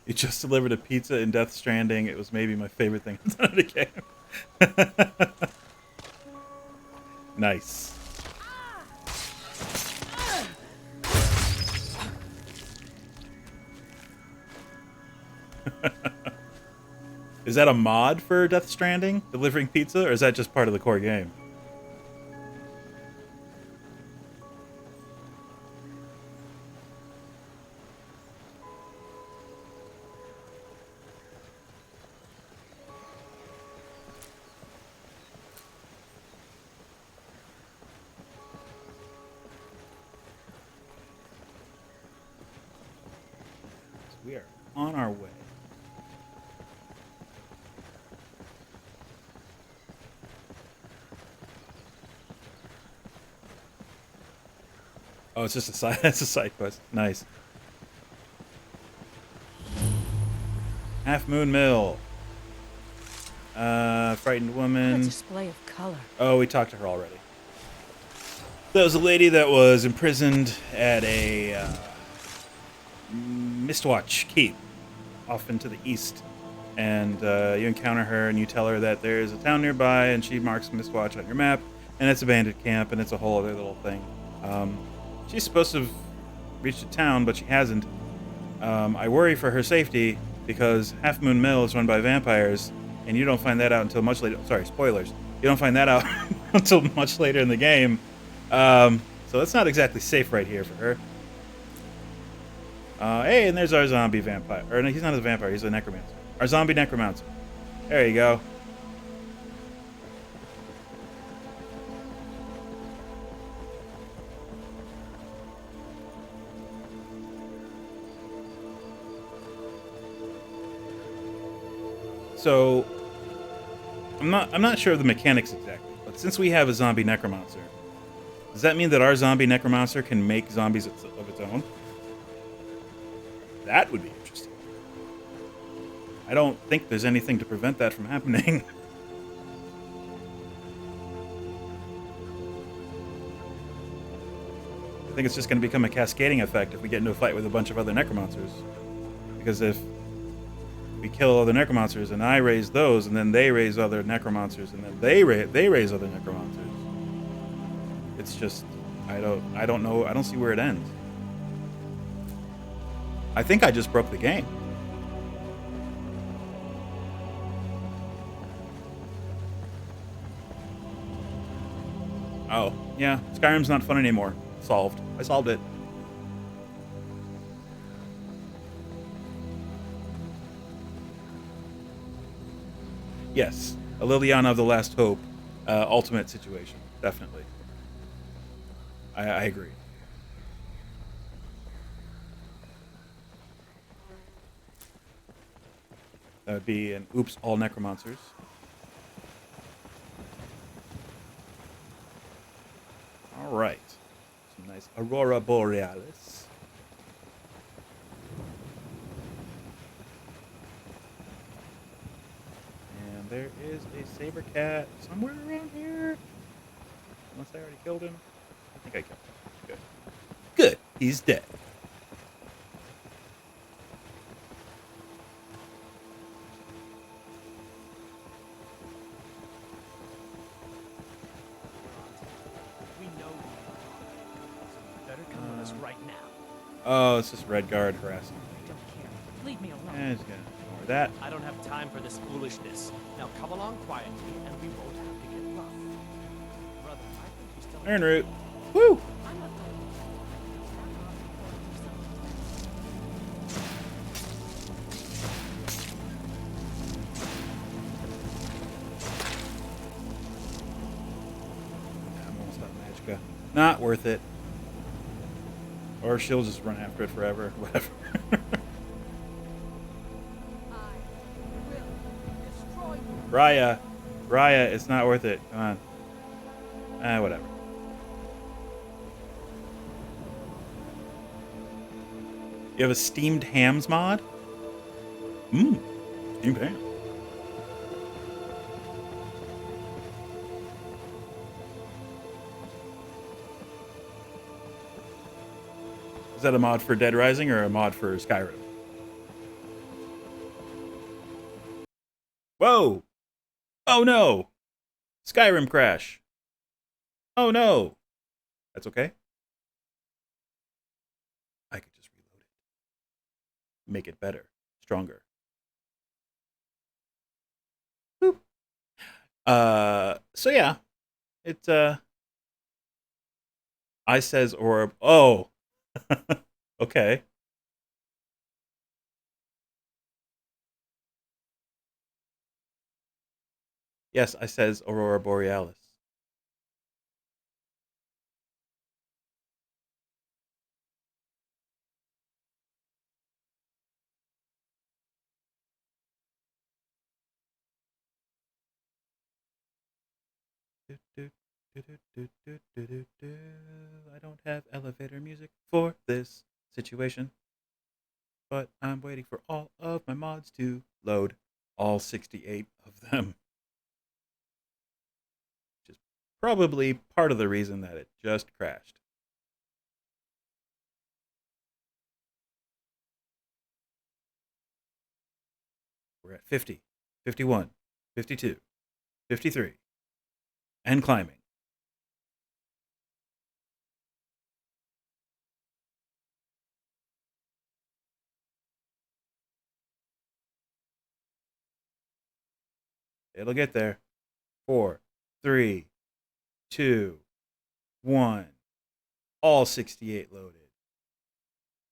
You just delivered a pizza in Death Stranding. It was maybe my favorite thing I've done in a game. Nice. Is that a mod for Death Stranding, delivering pizza, or is that just part of the core game? We are on our way. Oh, it's just a side. That's a side quest. Nice. Half Moon Mill. Frightened woman. What a display of color. Oh, we talked to her already. That was a lady that was imprisoned at a Mistwatch Keep off into the east. And you encounter her and you tell her that there's a town nearby and she marks Mistwatch on your map. And it's a bandit camp and it's a whole other little thing. She's supposed to have reached a town, but she hasn't. I worry for her safety because Half Moon Mill is run by vampires, and you don't find that out until much later. Sorry, spoilers. You don't find that out until much later in the game. So that's not exactly safe right here for her. Hey, and there's our zombie vampire. Or no, he's not a vampire, he's a necromancer. Our zombie necromancer. There you go. So, I'm not sure of the mechanics exactly, but since we have a zombie necromancer, does that mean that our zombie necromancer can make zombies of its own? That would be interesting. I don't think there's anything to prevent that from happening. I think it's just going to become a cascading effect if we get into a fight with a bunch of other necromancers. Because if we kill other necromancers, and I raise those, and then they raise other necromancers, and then they raise other necromancers. It's just, I don't know. I don't see where it ends. I think I just broke the game. Oh, yeah. Skyrim's not fun anymore. Solved. I solved it. Yes, a Liliana of the Last Hope ultimate situation, definitely. I agree. That would be an oops, all necromancers. All right, some nice Aurora Borealis. There is a saber cat somewhere around here. Unless I already killed him. I think I killed him. Good. Good. He's dead. We know you better come with us right now. Oh, it's just Red Guard harassing me. I don't care. Leave me alone. Yeah, just gonna ignore that. I don't have time for this foolishness. Now come along quietly, and we won't have to get rough. Brother, I think you still Iron root. Woo! I'm not going I'm almost out of magicka. Not worth it. Or she'll just run after it forever. Whatever. Raya, it's not worth it. Come on. Whatever. You have a steamed hams mod? 16 pounds. Is that a mod for Dead Rising or a mod for Skyrim? Whoa! Oh no! Skyrim crash. Oh no! That's okay. I could just reload it. Make it better. Stronger. Boop. So yeah. It, I says or, oh! Okay. Yes, I says Aurora Borealis. I don't have elevator music for this situation, but I'm waiting for all of my mods to load, all 68 of them. Which is probably part of the reason that it just crashed. We're at 50, 51, 52, 53, and climbing. It'll get there. 4, 3, 2, 1. All 68 loaded.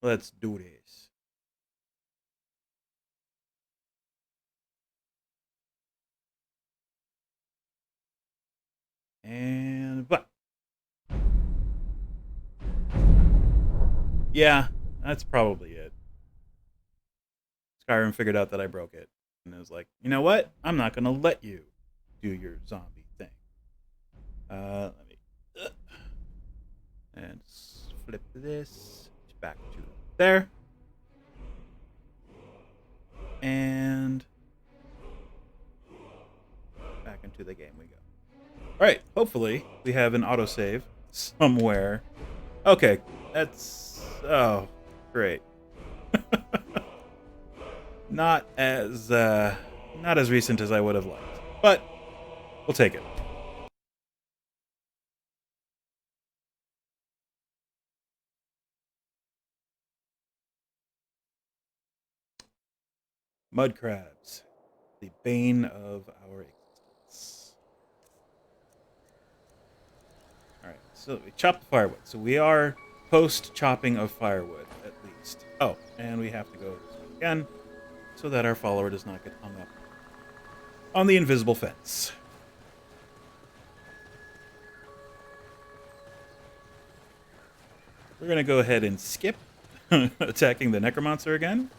Let's do this. And but yeah, that's probably it. Skyrim figured out that I broke it. And it was like, you know what? I'm not going to let you do your zombie thing. Let me... and flip this back to there. And back into the game we go. All right, hopefully we have an autosave somewhere. Okay, that's... oh, great. Not as recent as I would have liked, but we'll take it. Mud crabs, the bane of our existence. All right, so we chop the firewood. So we are post chopping of firewood, at least. Oh, and we have to go this way again, so that our follower does not get hung up on the invisible fence. We're going to go ahead and skip attacking the necromancer again.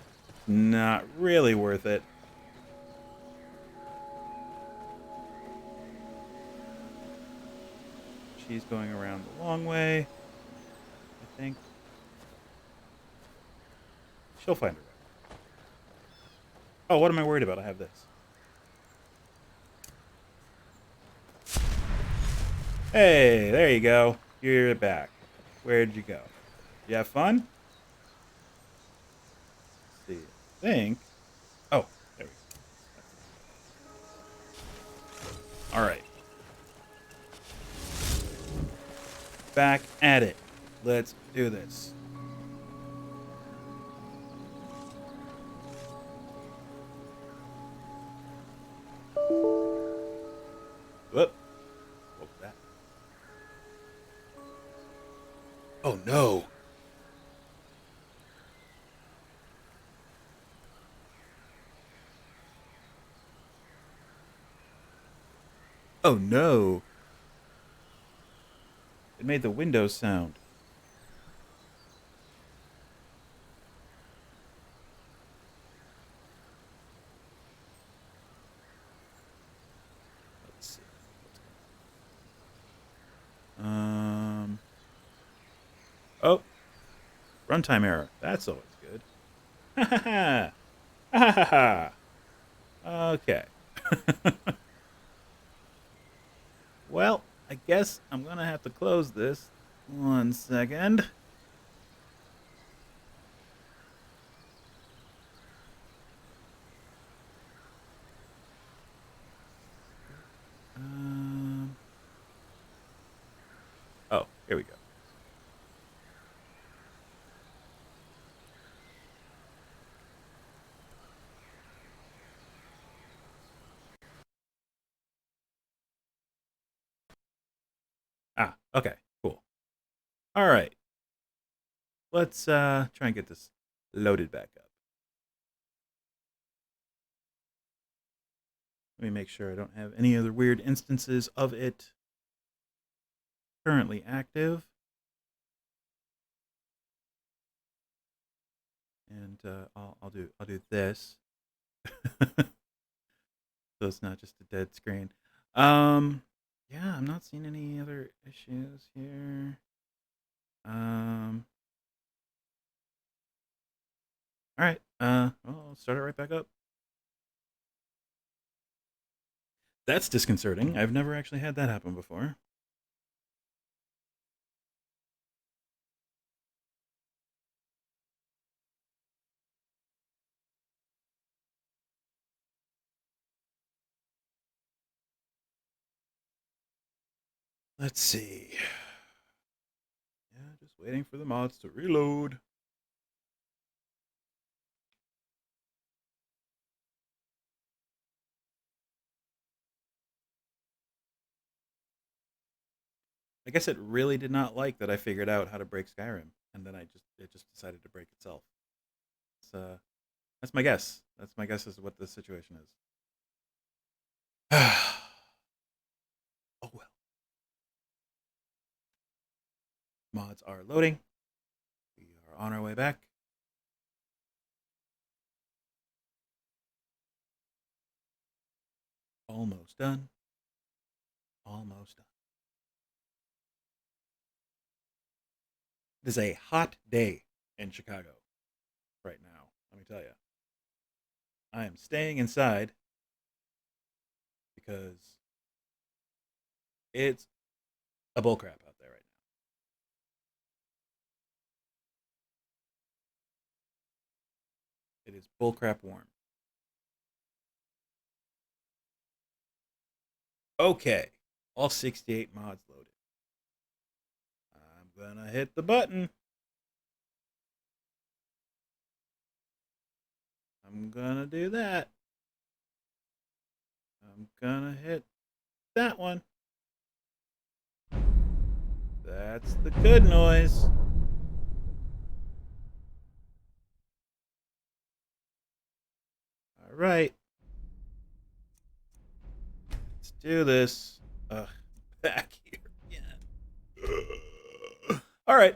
Not really worth it. She's going around the long way, I think. She'll find her way. Oh, what am I worried about? I have this. Hey, there you go. You're back. Where'd you go? You have fun? Let's see. I think. Oh, there we go. All right. Back at it. Let's do this. Whoop. What was that? Oh no. Oh no. It made the windows sound. Let's see. Oh. Runtime error. That's always good. Ha ha ha. Ha ha ha. Okay. Well, I guess I'm gonna have to close this. 1 second. Oh, here we go. Ah, okay, cool. All right. Let's try and get this loaded back up. Let me make sure I don't have any other weird instances of it currently active. And I'll do this. So it's not just a dead screen. Yeah, I'm not seeing any other issues here. All right. Well, I'll start it right back up. That's disconcerting. I've never actually had that happen before. Let's see. Yeah, just waiting for the mods to reload. I guess it really did not like that I figured out how to break Skyrim, and then it just decided to break itself. So that's my guess. That's my guess as to what the situation is. Oh well. Mods are loading. We are on our way back. Almost done. Almost done. It is a hot day in Chicago right now, let me tell you. I am staying inside because it's a bullcrap out there right now. It is bullcrap warm. Okay, all 68 mods loaded. I'm gonna hit the button. I'm gonna do that. I'm gonna hit that one. That's the good noise. All right. Let's do this. Back here again. All right.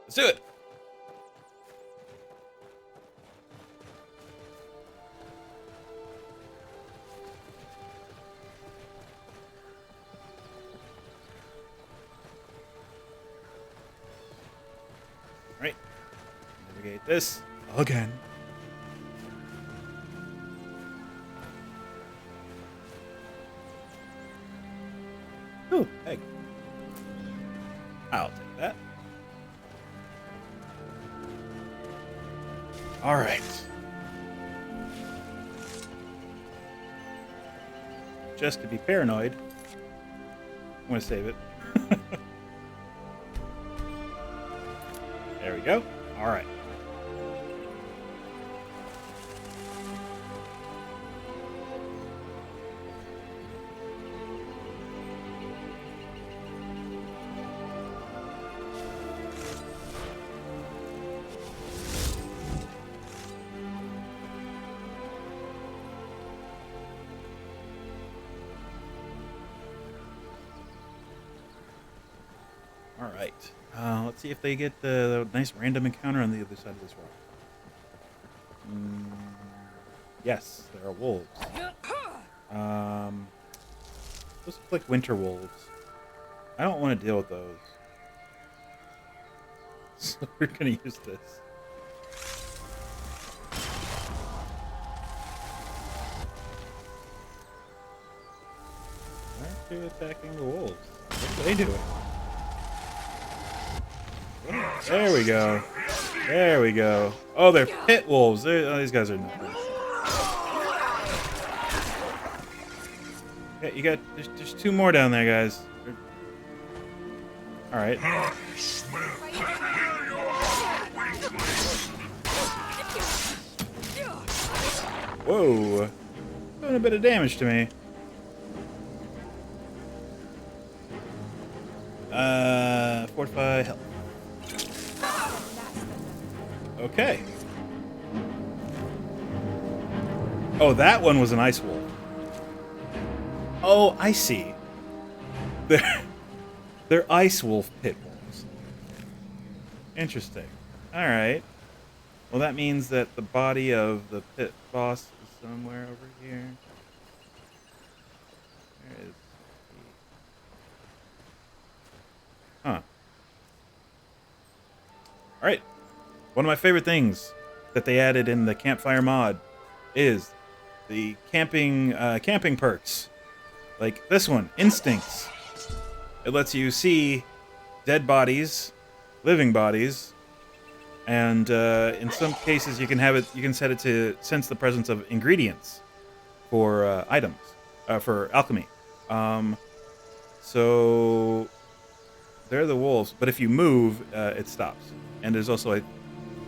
Let's do it. All right. Navigate this again. Ooh, egg. I'll take that. All right. Just to be paranoid, I'm going to save it. There we go. All right. All right. Let's see if they get the nice random encounter on the other side of this rock. Yes, there are wolves. Those look like winter wolves. I don't want to deal with those. So we're gonna use this. Why aren't you attacking the wolves? What are they doing? There we go. There we go. Oh, they're pit wolves. Oh, these guys are nothing. Yeah, you got. There's two more down there, guys. All right. Whoa. Doing a bit of damage to me. Fortify health. Okay. Oh, that one was an ice wolf. Oh, I see. They're ice wolf pit wolves. Interesting. All right. Well, that means that the body of the pit boss is somewhere over here. Where is he? Huh. All right. One of my favorite things that they added in the campfire mod is the camping perks. Like this one, Instincts. It lets you see dead bodies, living bodies, and in some cases you can have it. You can set it to sense the presence of ingredients for items, for alchemy. So they're the wolves, but if you move, it stops. And there's also a,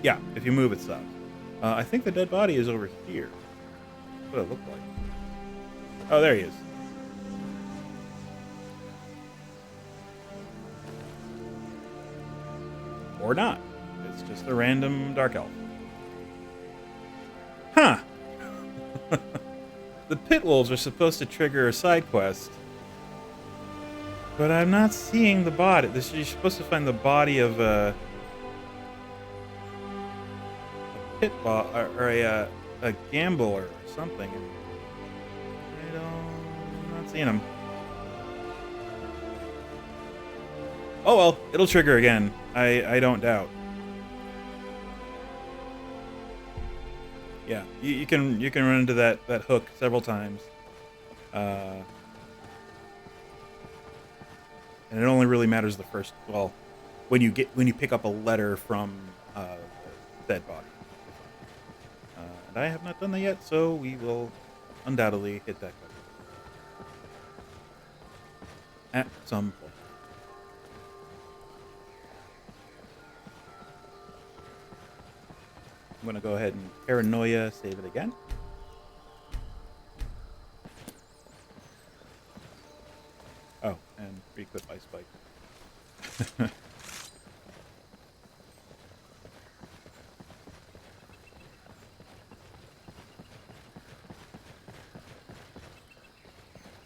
yeah, if you move, it stops. I think the dead body is over here. That's what it looked like. Oh, there he is. Or not. It's just a random dark elf. Huh. The pit wolves are supposed to trigger a side quest, but I'm not seeing the body. You're supposed to find the body of a pit boss or a gambler or something. I'm not seeing him. Oh well, it'll trigger again. I don't doubt. Yeah, you can run into that hook several times, and it only really matters the first. Well, when you pick up a letter from the dead body. And I have not done that yet, so we will undoubtedly hit that button at some point. I'm going to go ahead and paranoia save it again. Oh, and re-equip Ice Spike.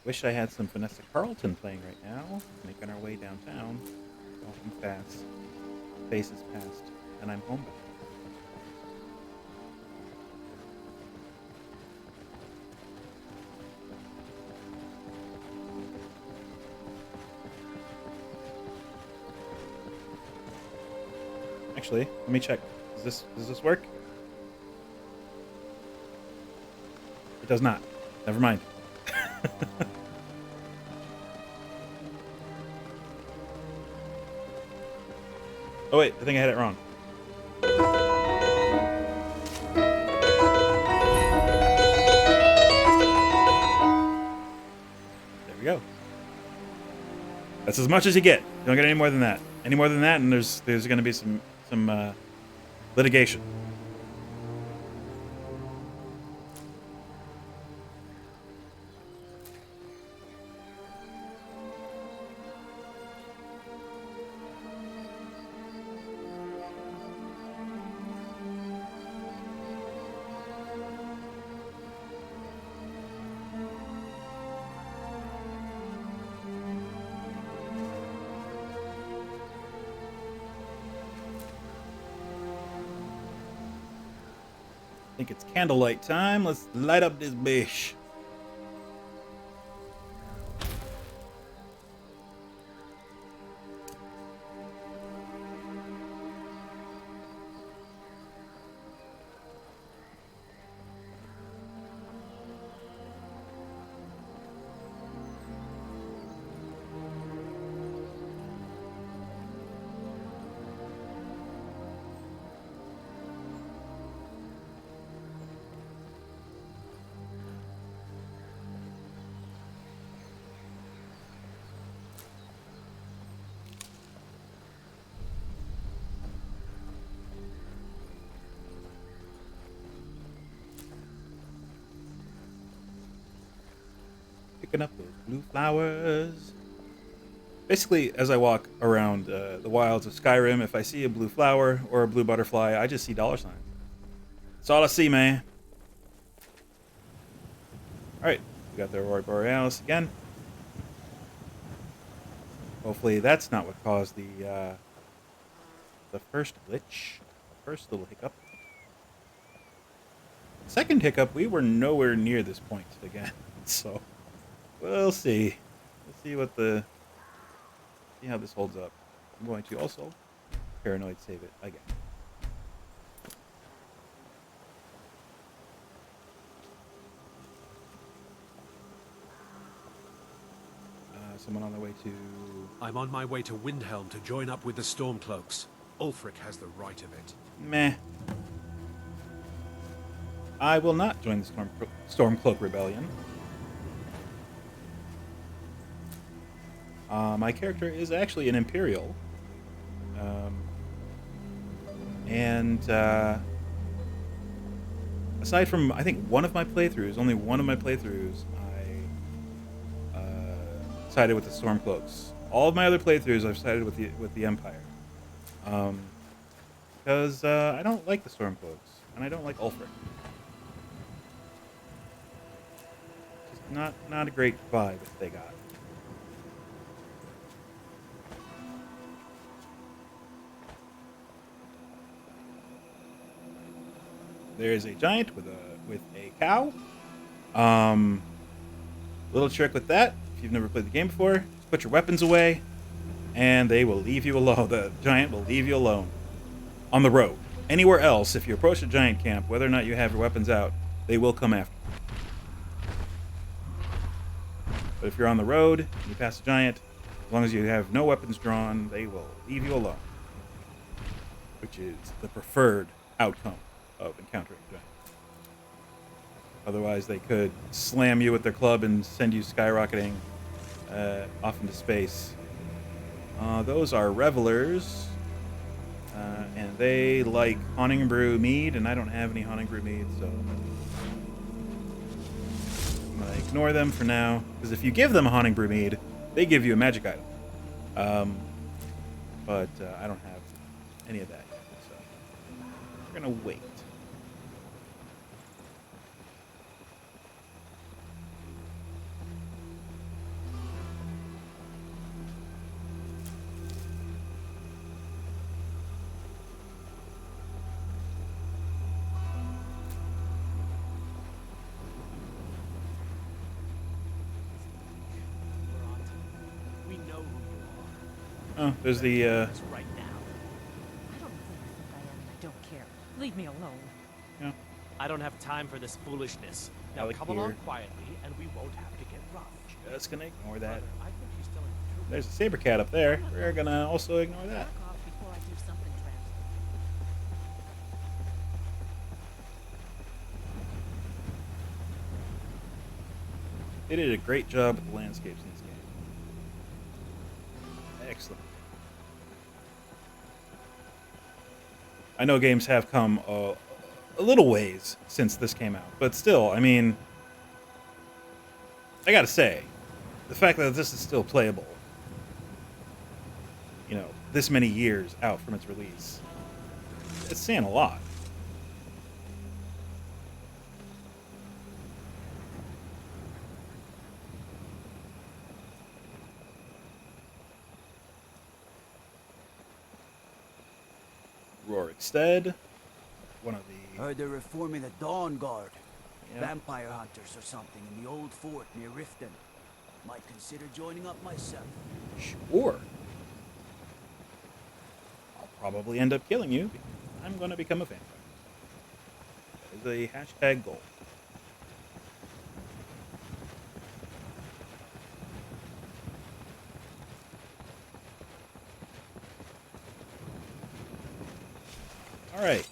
Wish I had some Vanessa Carlton playing right now. Making our way downtown. Walking fast. Faces past. And I'm home back. Actually, let me check. Does this work? It does not. Never mind. Oh wait, I think I had it wrong. There we go. That's as much as you get. You don't get any more than that. Any more than that, and there's going to be some litigation. I think it's candlelight time. Let's light up this bish. Picking up those blue flowers. Basically, as I walk around the wilds of Skyrim, if I see a blue flower or a blue butterfly, I just see dollar signs. That's all I see, man. Alright, we got the Aurora Borealis again. Hopefully that's not what caused the first glitch. First little hiccup. Second hiccup, we were nowhere near this point again. So, we'll see. We'll see what see how this holds up. I'm going to also paranoid save it again. Someone on the way to... I'm on my way to Windhelm to join up with the Stormcloaks. Ulfric has the right of it. Meh. I will not join the Stormcloak Rebellion. My character is actually an Imperial. Aside from, I think, only one of my playthroughs, I sided with the Stormcloaks. All of my other playthroughs, I've sided with the Empire. Because I don't like the Stormcloaks, and I don't like Ulfric. Just not a great vibe that they got. There's a giant with a cow. Little trick with that, if you've never played the game before, just put your weapons away, and they will leave you alone. The giant will leave you alone. On the road. Anywhere else, if you approach a giant camp, whether or not you have your weapons out, they will come after you. But if you're on the road, and you pass a giant, as long as you have no weapons drawn, they will leave you alone. Which is the preferred outcome of encountering a giant. Otherwise, they could slam you with their club and send you skyrocketing off into space. Those are revelers, and they like Haunting Brew mead, and I don't have any Haunting Brew mead, so I'm gonna ignore them for now. Because if you give them a Haunting Brew mead, they give you a magic item. But I don't have any of that yet, so we're gonna wait. Oh, there's the, Right now. I don't know who I think I am, and I don't care. Leave me alone. Yeah. I don't have time for this foolishness. Now Alec come here. along quietly, and we won't have to get rough. Just gonna ignore that. Brother, I think he's telling the truth. There's a saber cat up there. We're gonna also ignore that. Back off before I do something drastic. They did a great job with the landscapes in this game. Excellent. I know games have come a little ways since this came out, but still, I mean, I gotta say, the fact that this is still playable, you know, this many years out from its release, it's saying a lot. Rorikstead, one of the... Heard they're reforming the Dawn Guard. Yeah. Vampire hunters or something in the old fort near Riften. Might consider joining up myself. Sure. I'll probably end up killing you because I'm going to become a vampire. That is a hashtag goal. Alright.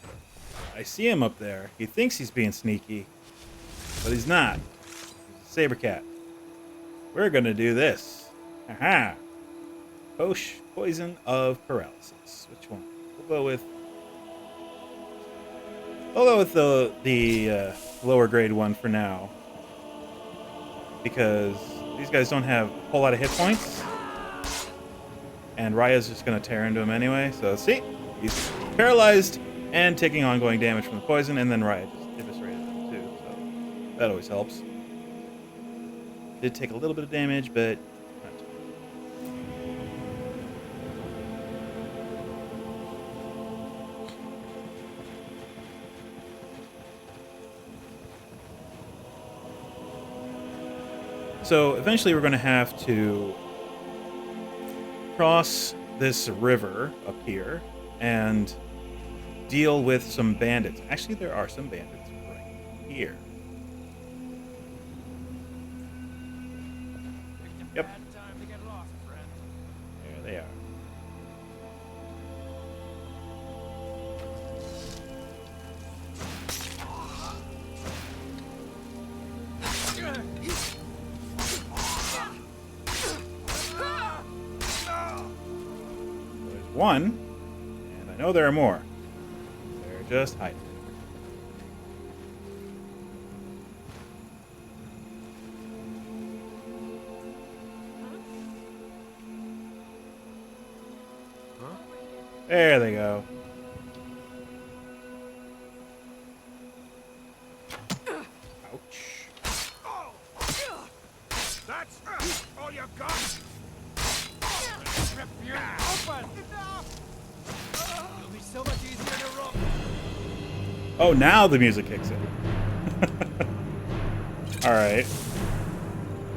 I see him up there. He thinks he's being sneaky, but he's not. He's a saber cat. We're gonna do this. Aha! Poison of paralysis. Which one? We'll go with the lower grade one for now, because these guys don't have a whole lot of hit points. And Raya's just going to tear into him anyway. So, see? He's paralyzed and taking ongoing damage from the poison. And then Raya just eviscerated him, too. So, that always helps. Did take a little bit of damage, but not too much. So, eventually we're going to have to cross this river up here and deal with some bandits. Actually, there are some bandits right here. Yep. There they are. There's one, and I know there are more. They're just hiding. There they go. Ouch. That's all you got? Rip you open! It'll be so much easier to roll. Oh, now the music kicks in. All right.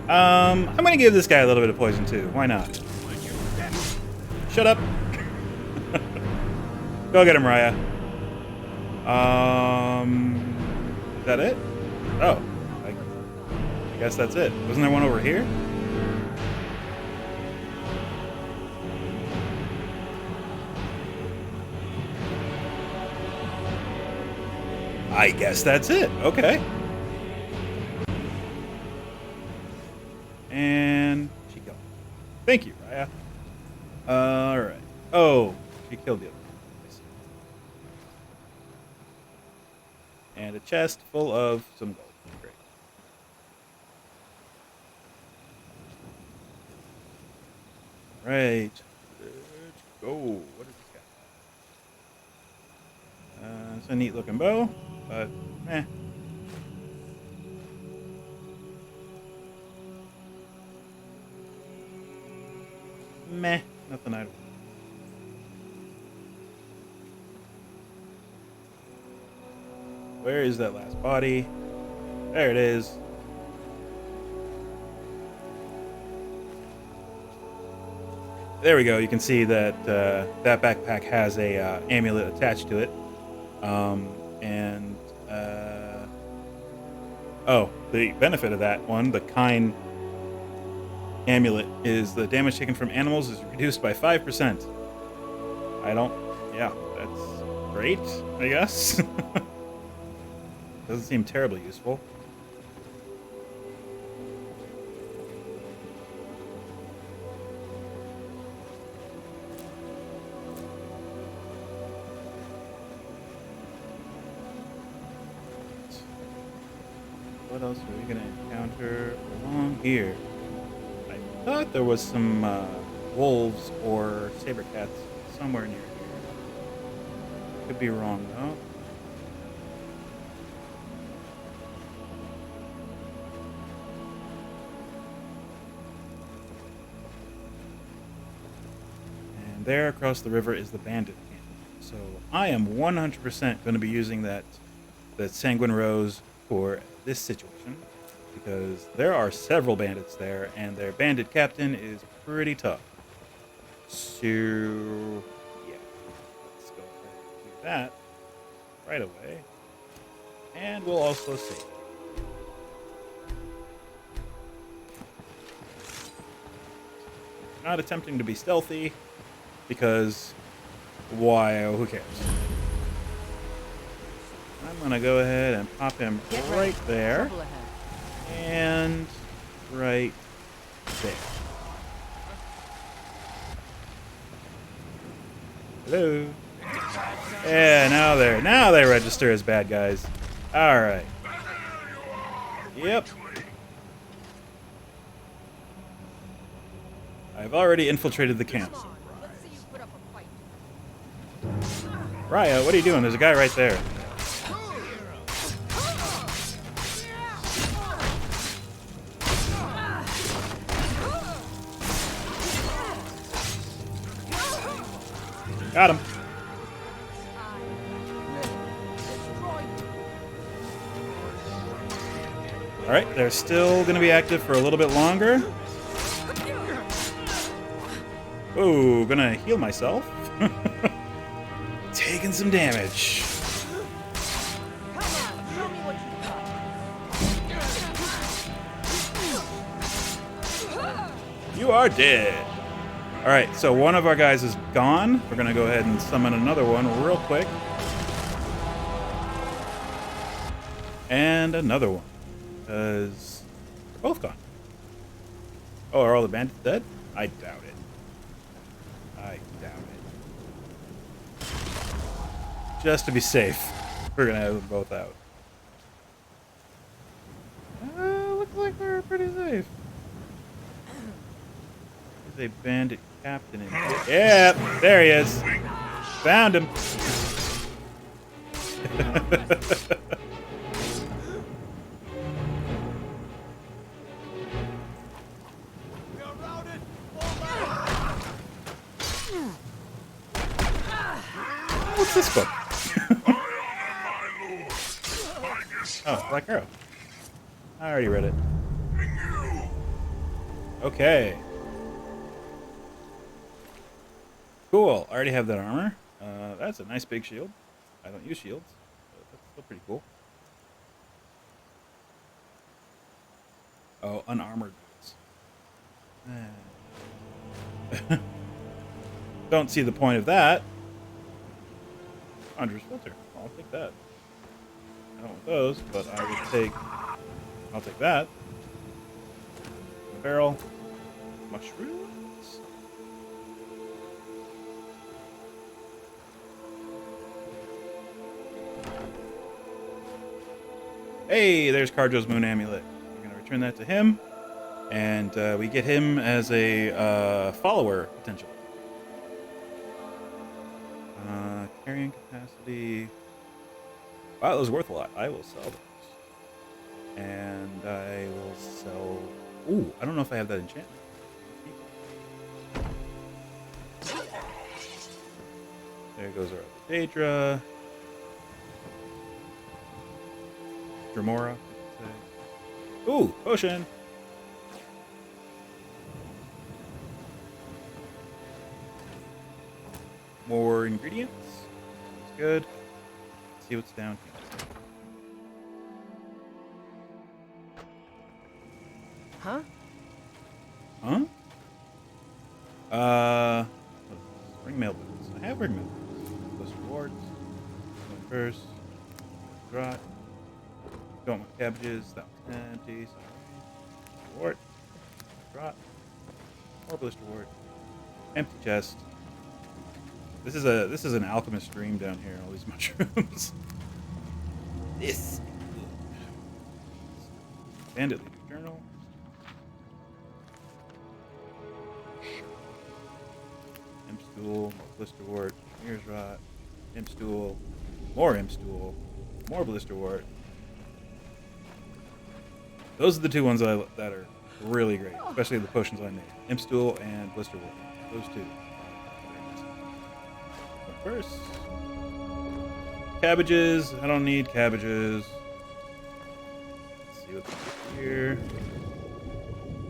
I'm gonna give this guy a little bit of poison too. Why not? Shut up. Go get him, Raya. Is that it? Oh, I guess that's it. Wasn't there one over here? I guess that's it. Okay. And she killed him. Thank you, Raya. All right. Oh, she killed the other one. And a chest full of some gold. Great. Right. Let's go. What is this guy? It's a neat looking bow, but eh. Meh. Nothing I'd. Where is that last body? There it is. There we go. You can see that that backpack has a amulet attached to it. Oh, the benefit of that one, the kind amulet, is the damage taken from animals is reduced by 5%. Yeah, that's great, I guess. Doesn't seem terribly useful. What else are we going to encounter along here? I thought there was some wolves or saber cats somewhere near here. Could be wrong though. There across the river is the bandit camp. So I am 100% going to be using that Sanguine Rose for this situation, because there are several bandits there, and their bandit captain is pretty tough. So yeah, let's go ahead and do that right away. And we'll also save. Not attempting to be stealthy, because why? Oh, who cares? I'm gonna go ahead and pop him right there, and right there. Hello. Yeah, now they register as bad guys. All right. Yep. I've already infiltrated the camp. Raya, what are you doing? There's a guy right there. Got him. Alright, they're still going to be active for a little bit longer. Ooh, gonna heal myself. Taking some damage. You are dead. Alright, so one of our guys is gone. We're gonna go ahead and summon another one real quick. And another one. Because they're both gone. Oh, are all the bandits dead? I doubt it. I doubt it. Just to be safe, we're gonna have them both out. Looks like we're pretty safe. There's a bandit captain in here. Yeah, there he is. Found him. What's this book? Oh, Black Arrow. I already read it. Okay. Cool. I already have that armor. That's a nice big shield. I don't use shields, but that's still pretty cool. Oh, unarmored boots. Don't see the point of that. Hunter's filter. I'll take that. I don't want those, but I will take. I'll take that. Barrel. Mushrooms. Hey, there's Carjo's moon amulet. We're gonna return that to him, and we get him as a follower potentially. Carrying capacity. Wow, that was worth a lot. I will sell those. And I will sell... Ooh, I don't know if I have that enchantment. There goes our other Daedra. Dremora. Ooh, potion! More ingredients. That's good. Let's see what's down here. Huh? Huh? Ring mail boots. I have ring mail boots. Those rewards. Going first. Drop. Don't want cabbages. That one's empty. Sorry. Reward. Drop. More blister ward. Empty chest. This is an alchemist dream down here. All these mushrooms. This. Bandit leader journal. Imp stool. More blister wart. Mirror's rot. Imp stool. More imp stool. More blister wart. Those are the two ones that are really great, especially the potions I made. Imp stool and blister wart. Those two. First, cabbages. I don't need cabbages. Let's see what's here.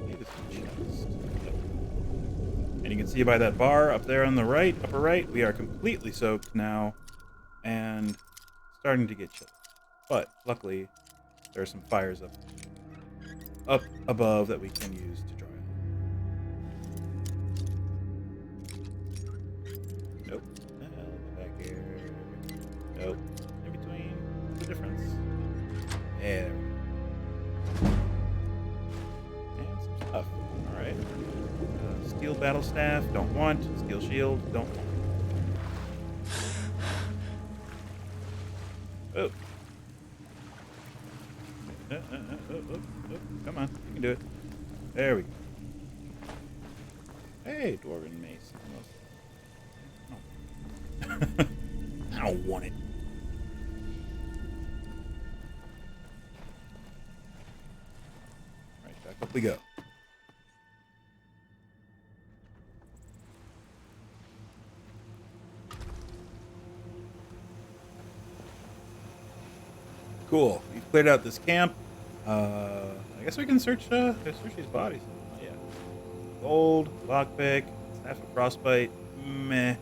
Maybe it's a chest. And you can see by that bar up there on the right, upper right, we are completely soaked now and starting to get chilly. But luckily, there are some fires up above that we can use to dry out. Nope. Back here. Nope. In between. What's the difference? There we go. And some stuff. Alright. Steel battle staff. Don't want. Steel shield. Don't want. Oh. Come on. You can do it. There we go. Hey, Dwarven Mace. No. I don't want it. Right, back up we go. Cool. We've cleared out this camp. I guess we can search these bodies. Oh, yeah. Gold, lockpick, staff of frostbite. Meh.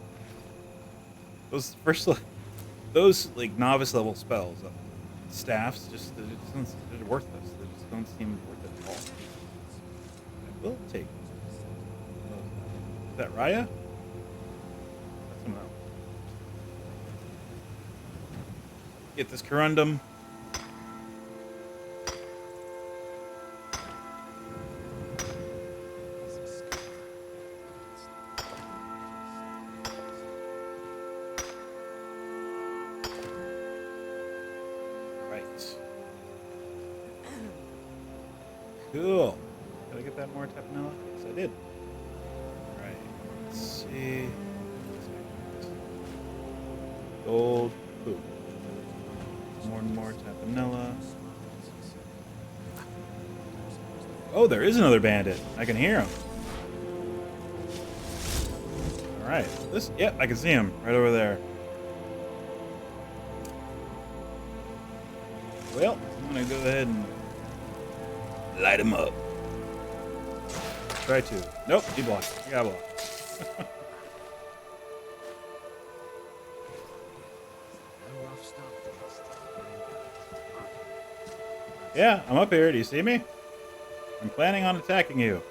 Those like novice level spells, staffs, they're worthless. They just don't seem worth it at all. I will take. Is that Raya? That's someone else. Get this corundum. Cool. Did I get that more Tapanella? Yes, I did. Alright. Let's see. Gold. Ooh. More and more Tapanella. Oh, there is another bandit. I can hear him. Alright. Yep, I can see him right over there. Well, I'm gonna go ahead and light him up. Try to. Nope, he blocked. He got blocked. Yeah, I'm up here. Do you see me? I'm planning on attacking you.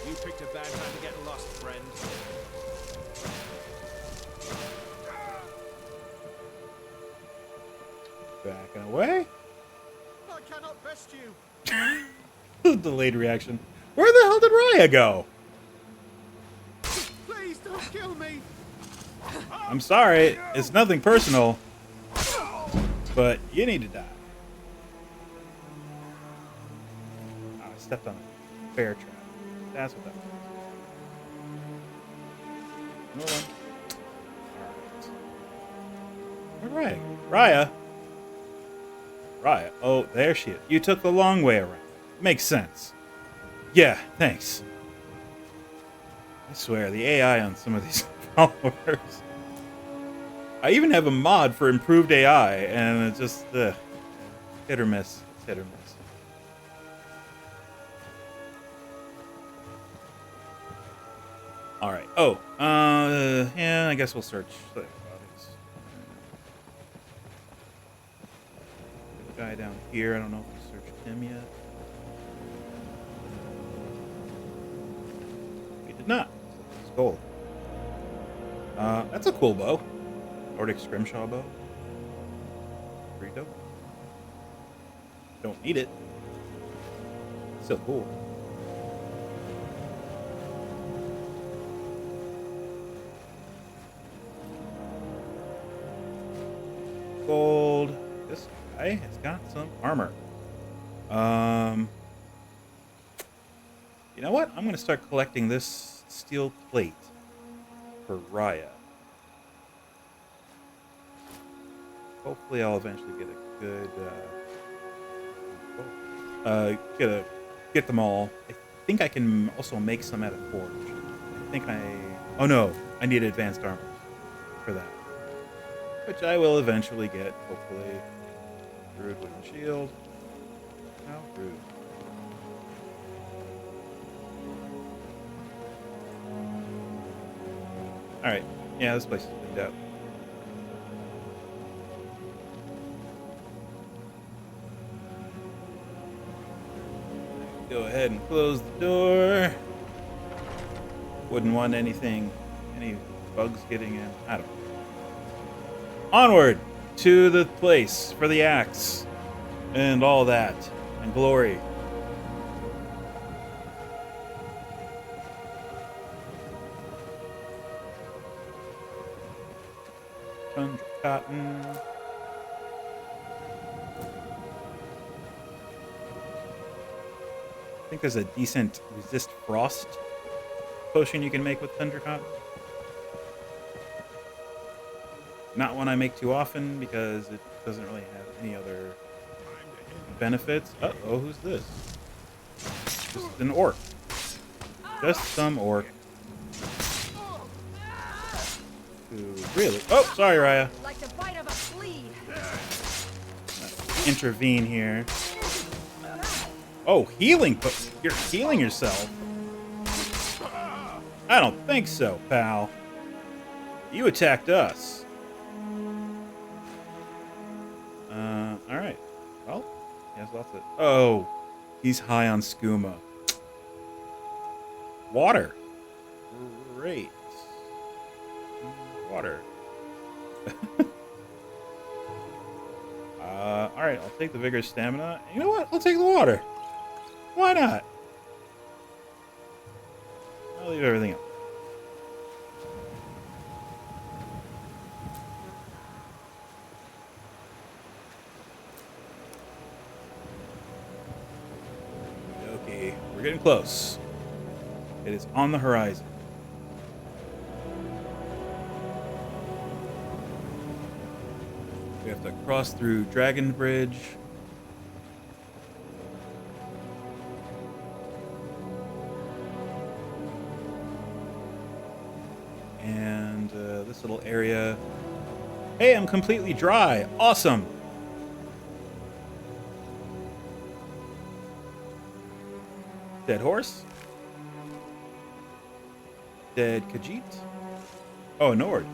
You picked a bad time to get lost, friend. Backing away. I cannot best you. Delayed reaction. Where the hell did Raya go? Please don't kill me. I'm sorry. It's nothing personal. But you need to die. Oh, I stepped on a bear trap. That's what that was. Hold on. Alright. Raya. Raya. Oh, there she is. You took the long way around. Makes sense. Yeah, thanks. I swear, the AI on some of these followers. I even have a mod for improved AI, and it's just hit or miss. It's hit or miss. All right. Oh, yeah. I guess we'll search the guy down here. I don't know if we searched him yet. We did not. It's gold. That's a cool bow. Nordic Scrimshaw bow. Pretty dope. Don't need it. Still cool. Gold. This guy has got some armor. You know what? I'm going to start collecting this steel plate for Raya. Hopefully I'll eventually get a good, get them all. I think I can also make some at a forge. Oh no, I need advanced armor for that. Which I will eventually get, hopefully. Rude wooden shield. How rude. Alright, yeah, this place is cleaned up. Go ahead and close the door. Wouldn't want any bugs getting in. I don't know. Onward to the place for the axe and all that and glory. Tundra cotton. I think there's a decent resist frost potion you can make with Thunderhawk. Not one I make too often because it doesn't really have any other benefits. Uh-oh, who's this? Just an orc. Just some orc. Who really? Oh, sorry, Raya. Like the bite of a flea. Intervene here. Oh, healing! You're healing yourself. I don't think so, pal. You attacked us. Alright. Well, he has lots of... Oh, he's high on skooma. Water. Great. Water. Alright, I'll take the vigorous stamina. You know what? I'll take the water. Why not? I'll leave everything else. Okay, we're getting close. It is on the horizon. We have to cross through Dragon Bridge. And this little area. Hey, I'm completely dry. Awesome. Dead horse. Dead Khajiit. Oh, Nord.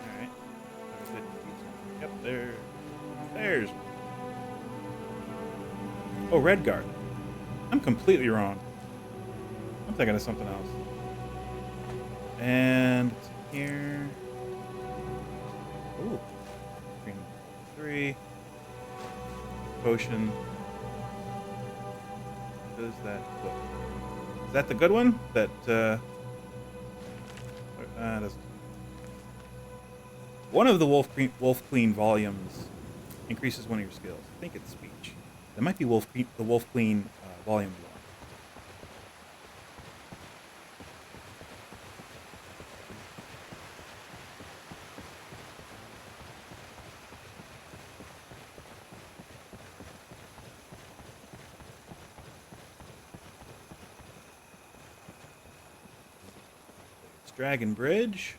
Alright. Yep, there's. Oh, Redguard. I'm completely wrong. I'm thinking of something else. And it's here. Ooh. Green 3. Potion. What does that look? Is that the good one? That, doesn't. One of the Wolf Queen volumes increases one of your skills. I think it's speech. That might be the Wolf Queen volume 1. Dragon Bridge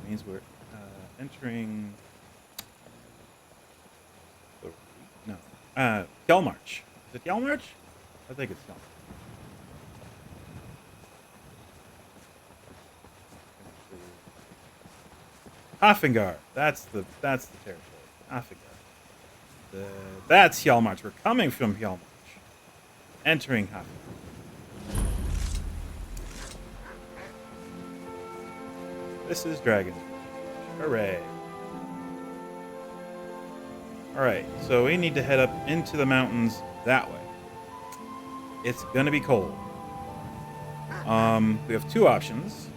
means we're entering. No, Kelmarch. Is it Kelmarch? I think it's Kelmarch. Hafengar. That's the territory. Hafengar. That's Hjalmarch. We're coming from Hjalmarch. Entering Hafengar. This is Dragon. Hooray. Alright, so we need to head up into the mountains that way. It's gonna be cold. We have two options.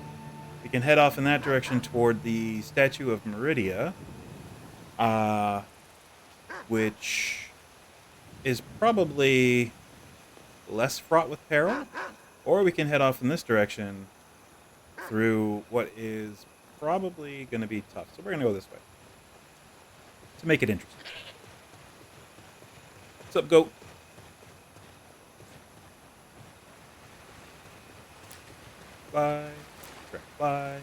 We can head off in that direction toward the statue of Meridia, which is probably less fraught with peril, or we can head off in this direction through what is probably going to be tough. So we're going to go this way to make it interesting. What's up, goat? Fly. Track fly.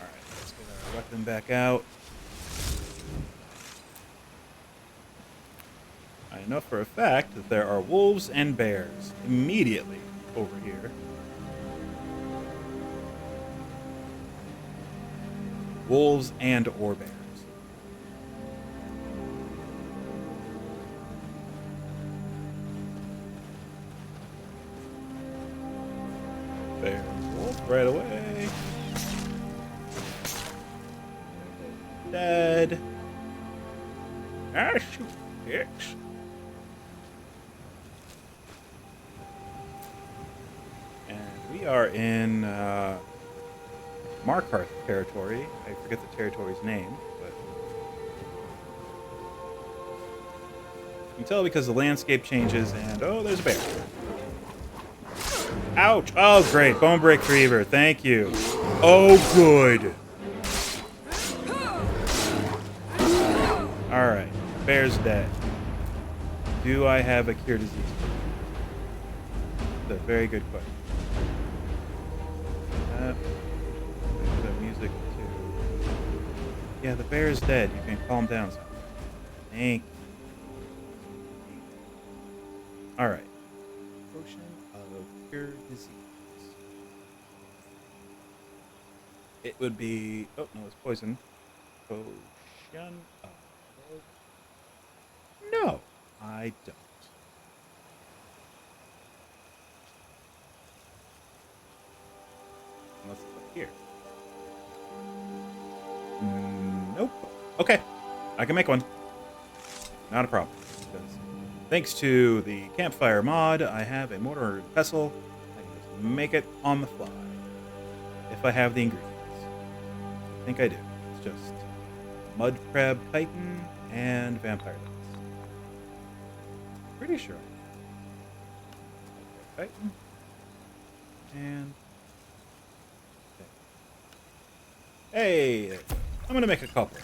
Alright, let's get our weapon back out. I know for a fact that there are wolves and bears immediately over here. Wolves and or bears. Bear and wolf right away. Dead. Ah, shoot, dicks. And we are in Markarth territory. I forget the territory's name, but You can tell because the landscape changes and oh, there's a bear. Ouch! Oh, great. Bone break fever. Thank you. Oh, good. All right. Bear's dead. Do I have a cure disease? That's a very good question. The music too. Yeah, the bear is dead. You can calm down some. Thank you. All right. Potion of cure disease. It would be. Oh no, it's poison. Potion of. No, I don't. Unless it's up here. Nope. Okay, I can make one. Not a problem. Because thanks to the campfire mod, I have a mortar and pestle. I can just make it on the fly. If I have the ingredients. I think I do. It's just mud crab chitin and vampire dust. Pretty sure. Okay. And hey, I'm gonna make a couple.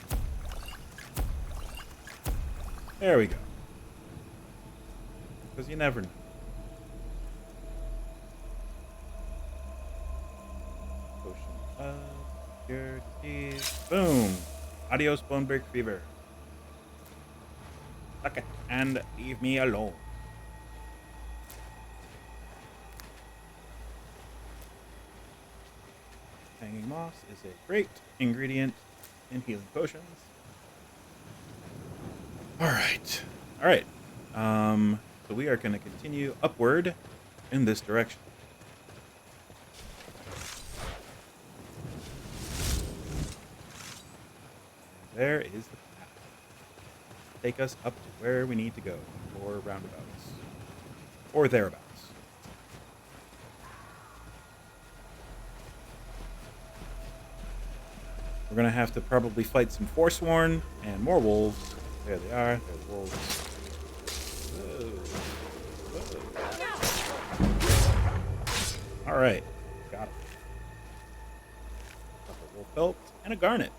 There we go. Because you never know. Potion of cure disease. Boom. Adios, bone break fever. Okay, and leave me alone. Hanging moss is a great ingredient in healing potions. All right. So we are going to continue upward in this direction. There is the path. Take us up to where we need to go, or roundabouts, or thereabouts. We're going to have to probably fight some Forsworn and more wolves. There they are. There's the wolves. Whoa. Whoa. All right. Got it. A wolf pelt and a garnet.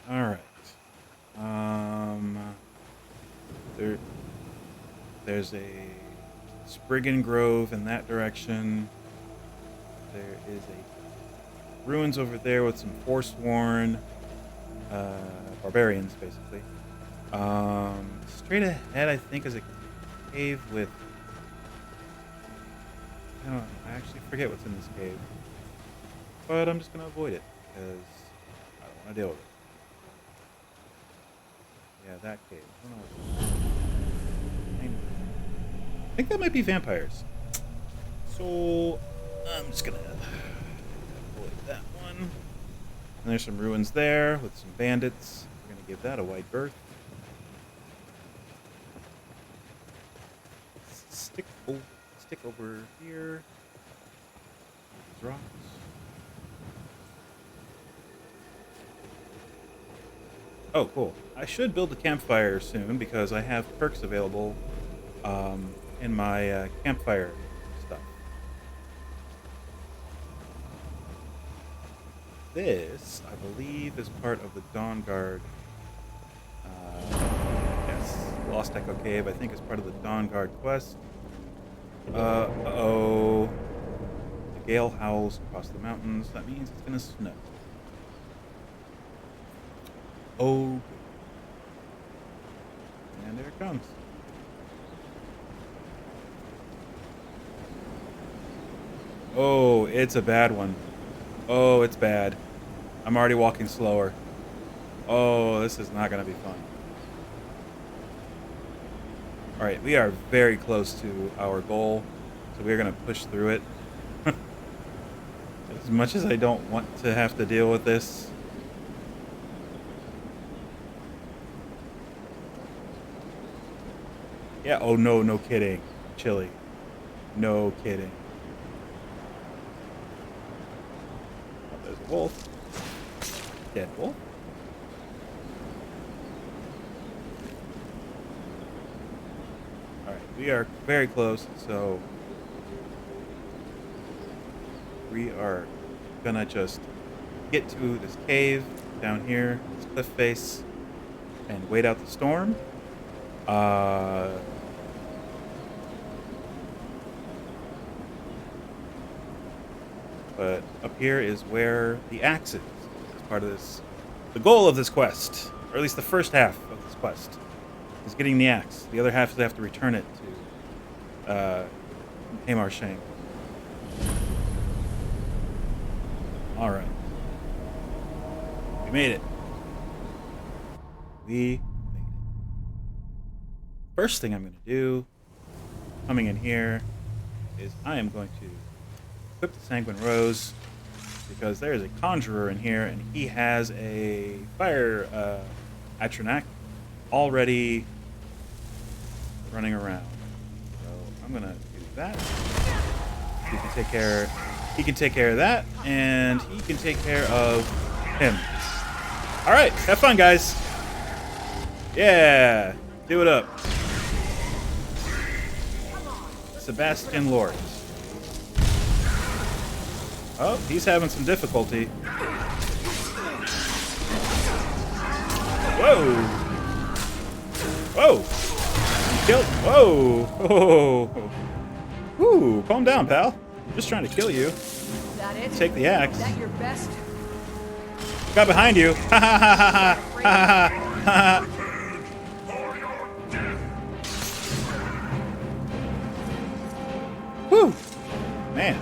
All right. There's a Spriggan Grove in that direction. There is a ruins over there with some Forsworn barbarians, basically. Straight ahead, I think, is a cave with. I actually forget what's in this cave, but I'm just gonna avoid it because I don't want to deal with it. Yeah, that cave. I don't know what I think that might be vampires. So I'm just gonna avoid that one. And there's some ruins there with some bandits. We're gonna give that a wide berth. Stick over here. These rocks. Oh, cool. I should build a campfire soon because I have perks available in my campfire stuff. This, I believe, is part of the Dawn Guard. Yes, Lost Echo Cave, I think, is part of the Dawn Guard quest. Uh-oh. The gale howls across the mountains. That means it's gonna snow. Oh, and there it comes. Oh, it's a bad one. Oh, it's bad. I'm already walking slower. Oh, this is not going to be fun. All right, we are very close to our goal, so we're going to push through it. As much as I don't want to have to deal with this. Yeah, oh no, no kidding. Chili. No kidding. Oh, there's wolf. Dead wolf. Alright, we are very close, so we are gonna just get to this cave down here, this cliff face, and wait out the storm. But up here is where the axe is. As part of this, the goal of this quest, or at least the first half of this quest, is getting the axe. The other half is they have to return it to Hamar Shank. All right, we made it. We made it. First thing I'm going to do, coming in here, is I am going to equip the Sanguine Rose, because there is a conjurer in here, and he has a fire Atronak already running around. So I'm gonna do that. He can take care. He can take care of that, and he can take care of him. All right, have fun, guys. Yeah, do it up. Sebastian Lords. Oh, he's having some difficulty. Whoa! Whoa! Kill! Whoa! Oh! Ooh, calm down, pal. I'm just trying to kill you. Is that it? Take the axe. Is that your best? Got behind you. Ha ha ha ha ha ha ha. Whew! Man.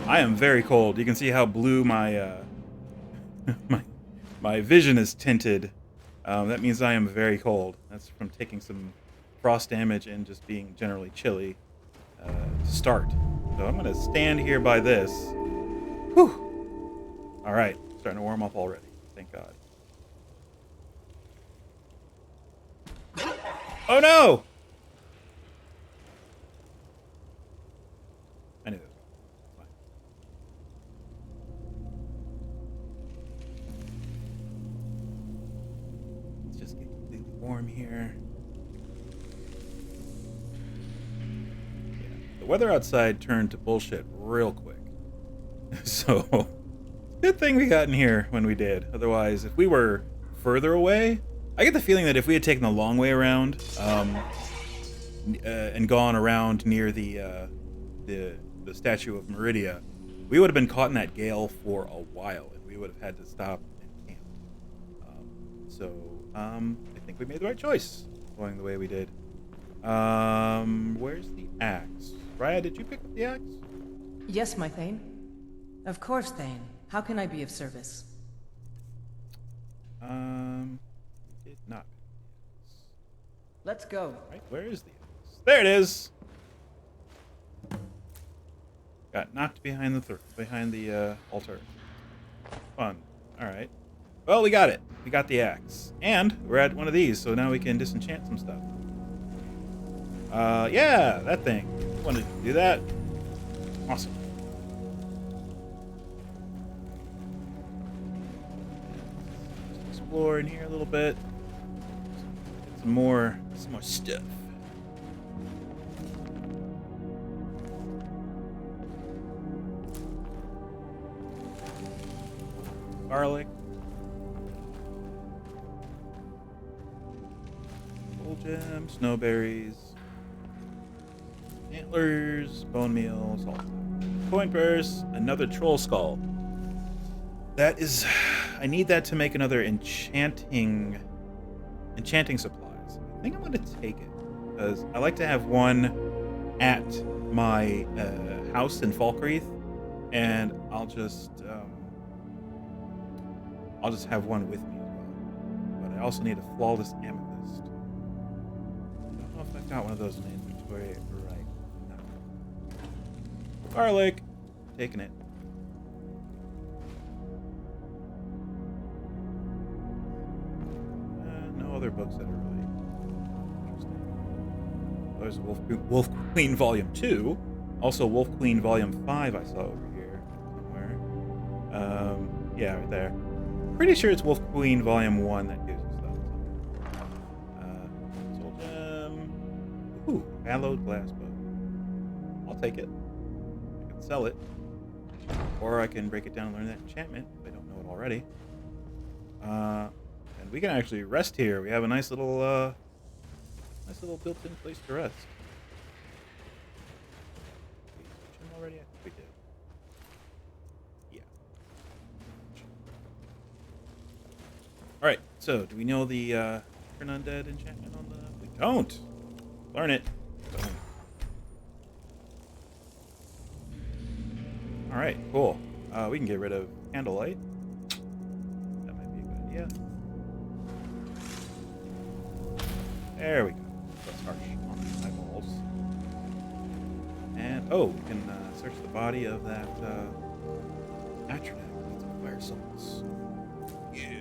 I am very cold. You can see how blue my my vision is tinted. That means I am very cold. That's from taking some frost damage and just being generally chilly to start. So I'm gonna stand here by this. Whew. All right, starting to warm up already. Thank God. Oh no! I knew that. Let's just get completely warm here. Yeah. The weather outside turned to bullshit real quick. So, good thing we got in here when we did. Otherwise, if we were further away, I get the feeling that if we had taken the long way around and gone around near the statue of Meridia, we would have been caught in that gale for a while, and we would have had to stop and camp. So I think we made the right choice going the way we did. Where's the axe? Raya, did you pick up the axe? Yes, my Thane. Of course, Thane. How can I be of service? Did not. Let's go. Right, where is the axe? There it is. Got knocked behind the altar. Fun. All right. Well, we got it. We got the axe, and we're at one of these, so now we can disenchant some stuff. Yeah, that thing. Wanted to do that. Awesome. Just explore in here a little bit. Get some more stuff. Garlic. Gold gem, snowberries, antlers, bone meal, salt. Coin purse, another troll skull. That is, I need that to make another enchanting supplies. I think I'm going to take it because I like to have one at my house in Falkreath, and I'll just have one with me as well. But I also need a flawless amethyst. I don't know if I've got one of those in the inventory right now. Garlic. Taking it. No other books that are really interesting. There's Wolf Queen Volume 2. Also Wolf Queen Volume 5 I saw over here somewhere. Yeah, right there. Pretty sure it's Wolf Queen Volume 1 that gives you stuff. Soul Gem. Ooh, hallowed glass bow. I'll take it. I can sell it. Or I can break it down and learn that enchantment if I don't know it already. And we can actually rest here. We have a nice little built-in place to rest. Did we switch him already? I think we did. Yeah. All right. So, do we know the Turn Undead enchantment on the? We don't. Learn it. Boom. All right. Cool. We can get rid of Candlelight. That might be a good idea. There we go. Less harsh on the eyeballs. And oh, we can search the body of that Atronac. That's a fire souls. Yeah.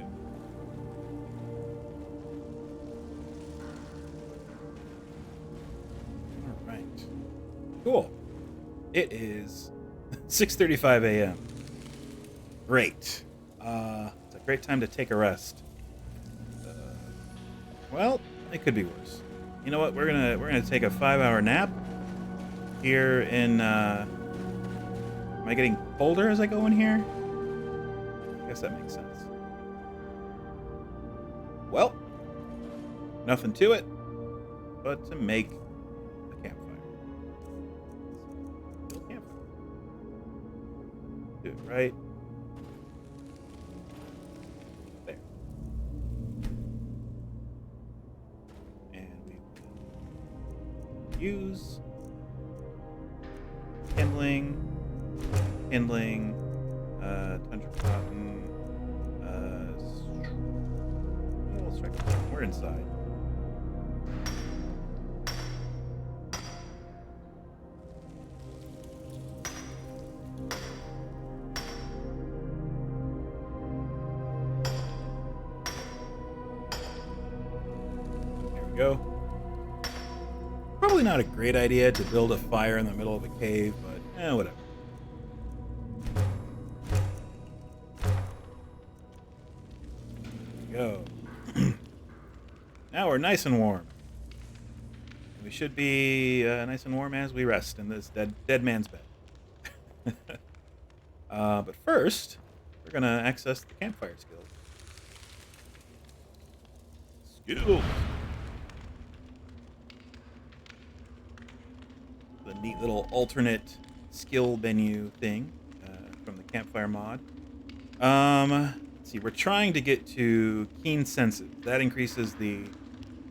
All right. Cool. It is 6:35 a.m. Great. It's a great time to take a rest. Well, it could be worse. You know what? We're gonna take a 5-hour nap here in. Am I getting colder as I go in here? I guess that makes sense. Well, nothing to it but to make a campfire. Build a campfire. Do it right. There. And we will use kindling, tundra cotton, we'll strike it. We're inside. There we go. Probably not a great idea to build a fire in the middle of a cave, but whatever. There we go. Now we're nice and warm. We should be nice and warm as we rest in this dead man's bed. But first, we're gonna access the campfire skills. Skills. The neat little alternate skill menu thing from the campfire mod. Let's see, we're trying to get to Keen Senses. That increases the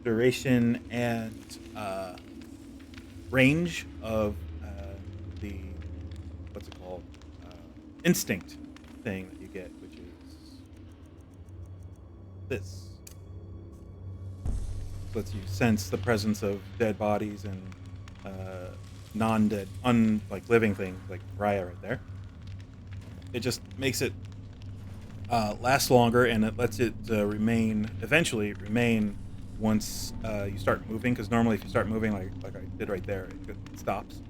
duration and range of the, what's it called? Instinct thing that you get, which is this. So lets you sense the presence of dead bodies and non-dead, like living things, like Raya right there. It just makes it last longer, and it lets it eventually remain once you start moving, because normally if you start moving like I did right there, it stops.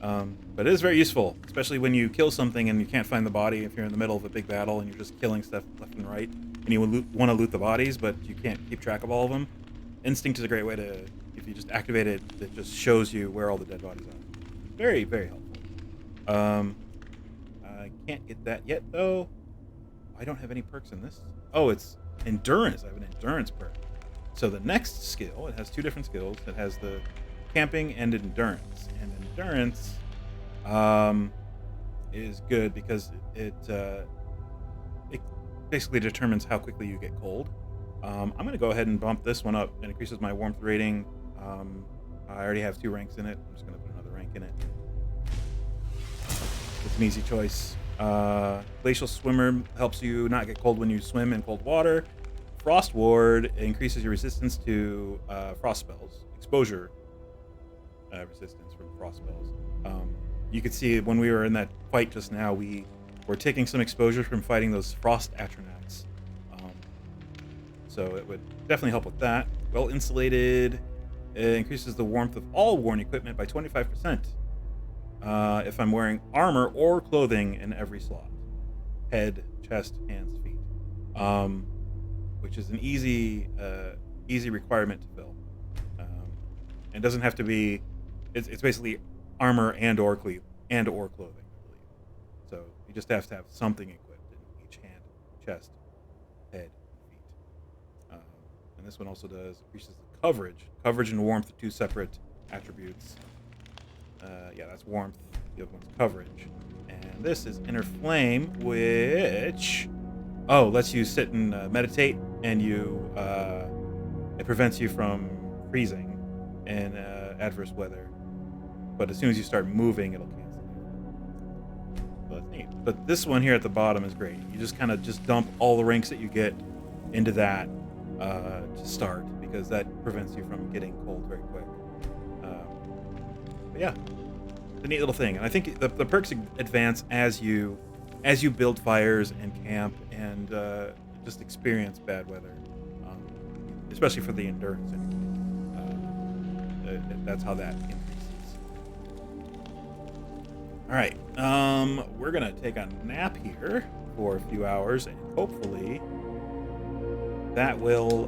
But it is very useful, especially when you kill something and you can't find the body, if you're in the middle of a big battle and you're just killing stuff left and right, and you want to loot the bodies, but you can't keep track of all of them. Instinct is a great way to, if you just activate it, it just shows you where all the dead bodies are. Very, very helpful. I can't get that yet, though. I don't have any perks in this. Oh, it's endurance. I have an endurance perk. So the next skill, it has two different skills. It has the camping and endurance. And endurance is good because it basically determines how quickly you get cold. I'm going to go ahead and bump this one up. It increases my warmth rating. I already have 2 ranks in it. I'm just going to put another rank in it. It's an easy choice. Glacial Swimmer helps you not get cold when you swim in cold water. Frost Ward increases your resistance to frost spells. Exposure resistance from frost spells. You could see when we were in that fight just now, we were taking some exposure from fighting those frost Atronacs. So it would definitely help with that. Well insulated. It increases the warmth of all worn equipment by 25%. If I'm wearing armor or clothing in every slot. head, chest, hands, feet, which is an easy requirement to fill. It doesn't have to be. It's basically armor and/or clothing, I believe. So you just have to have something equipped in each hand, chest, head, feet. And this one also increases the coverage. Coverage and warmth are two separate attributes. Yeah, that's warmth. The other one's coverage. And this is Inner Flame, which lets you sit and meditate, and it prevents you from freezing in adverse weather. But as soon as you start moving, it'll cancel it. So that's neat. But this one here at the bottom is great. You just kind of dump all the ranks that you get into that to start, because that prevents you from getting cold very quick. But yeah, it's a neat little thing. And I think the perks advance as you build fires and camp and just experience bad weather, especially for the endurance. That's how that increases. All right, we're gonna take a nap here for a few hours, and hopefully that will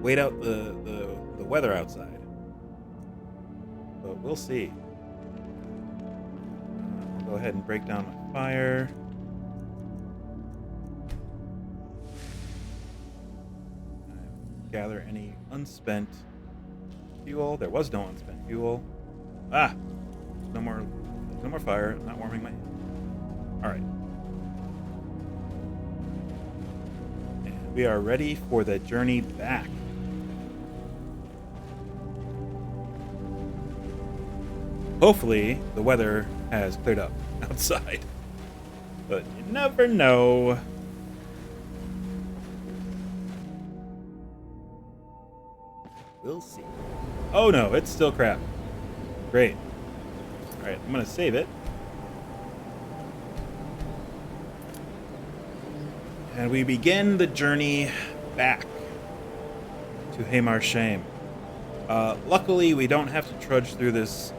wait out the weather outside. But we'll see. I'll go ahead and break down my fire. Gather any unspent fuel. There was no unspent fuel. No more fire. I'm not warming my hand. All right. And we are ready for the journey back. Hopefully, the weather has cleared up outside. But you never know. We'll see. Oh no, it's still crap. Great. Alright, I'm gonna save it. And we begin the journey back to Haymar Shame. Luckily, we don't have to trudge through this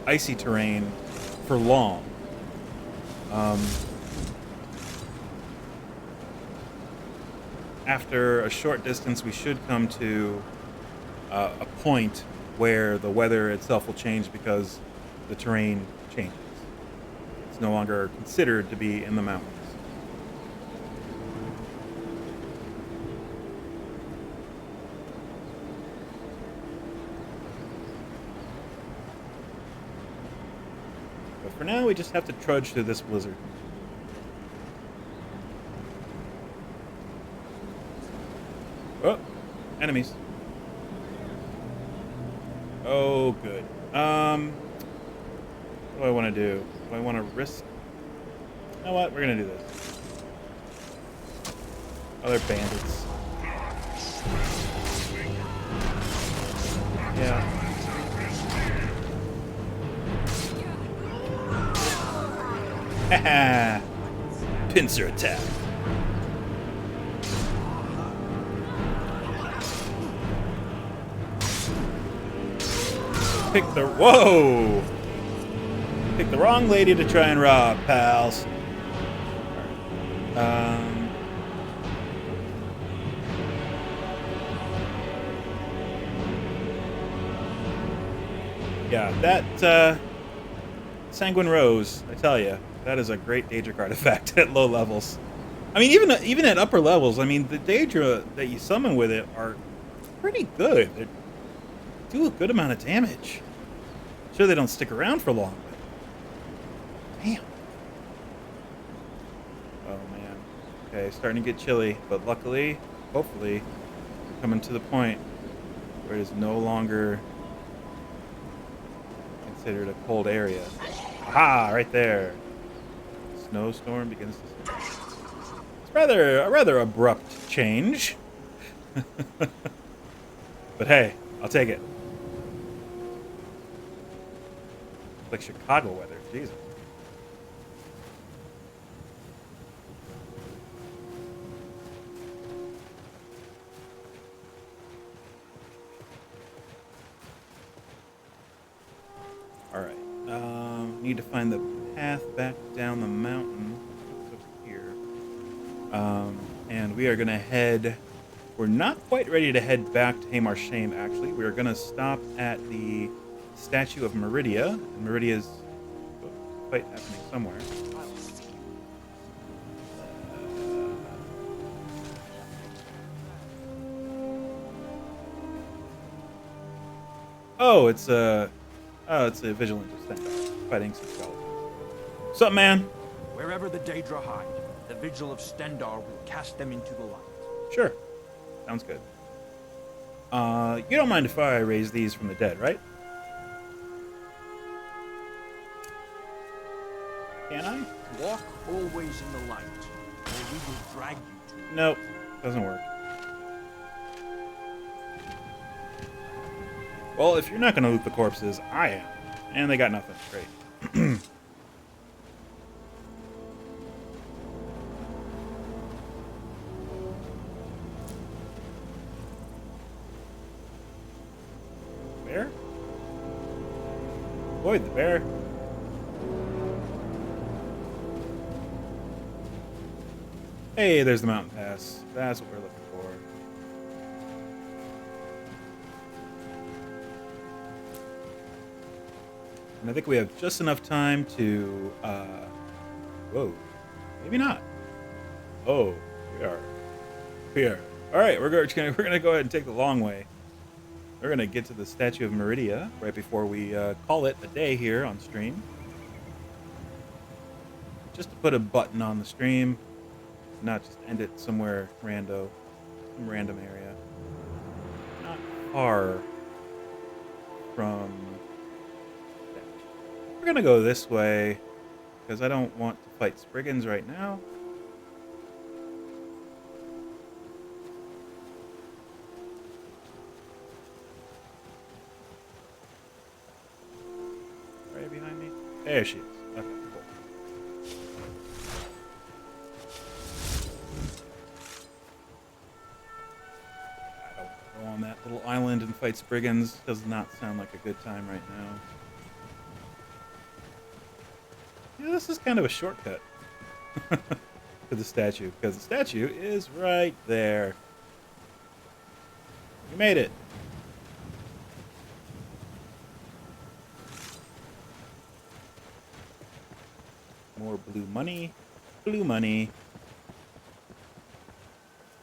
icy terrain for long. After a short distance, we should come to a point where the weather itself will change because the terrain changes. It's no longer considered to be in the mountains. But for now, we just have to trudge through this blizzard. Oh, enemies. Oh, good. What do I want to do? Do I want to risk? You know what? We're going to do this. Oh, they're bandits. Yeah. Haha! Pincer attack. Pick the wrong lady to try and rob, pals. Yeah, that Sanguine Rose, I tell you, that is a great Daedric artifact at low levels. I mean, even at upper levels, I mean, the Daedra that you summon with it are pretty good. They do a good amount of damage. Sure, they don't stick around for long, but damn. Oh man. Okay, starting to get chilly, but luckily, hopefully, we're coming to the point where it is no longer considered a cold area. Aha! Right there. Snowstorm begins to. It's a rather abrupt change. But hey, I'll take it. Like Chicago weather, Jesus. All right. need to find the path back down the mountain. It's over here. And we are going to head... We're not quite ready to head back to Hamar Shame, actually. We're going to stop at the statue of Meridia. And Meridia's fight happening somewhere. Oh, it's a vigilant defender fighting some skeletons. What's up, man? Wherever the Daedra hide, the Vigil of Stendarr will cast them into the light. Sure. Sounds good. You don't mind if I raise these from the dead, right? Can I? Walk always in the light, or we will drag you to it. Nope. Doesn't work. Well, if you're not going to loot the corpses, I am. And they got nothing. Great. Bear? Avoid the bear. Hey, there's the mountain pass. That's what we're looking for. And I think we have just enough time to, whoa, maybe not. Oh, we are. All right, we're gonna go ahead and take the long way. We're gonna get to the statue of Meridia right before we call it a day here on stream. Just to put a button on the stream, not just end it somewhere some random area. Not far from. We're gonna go this way because I don't want to fight Spriggans right now. Right behind me. There she is. Okay, cool. I don't go on that little island and fight Spriggans. Does not sound like a good time right now. Yeah, this is kind of a shortcut to the statue, because the statue is right there. You made it. More blue money. Blue money.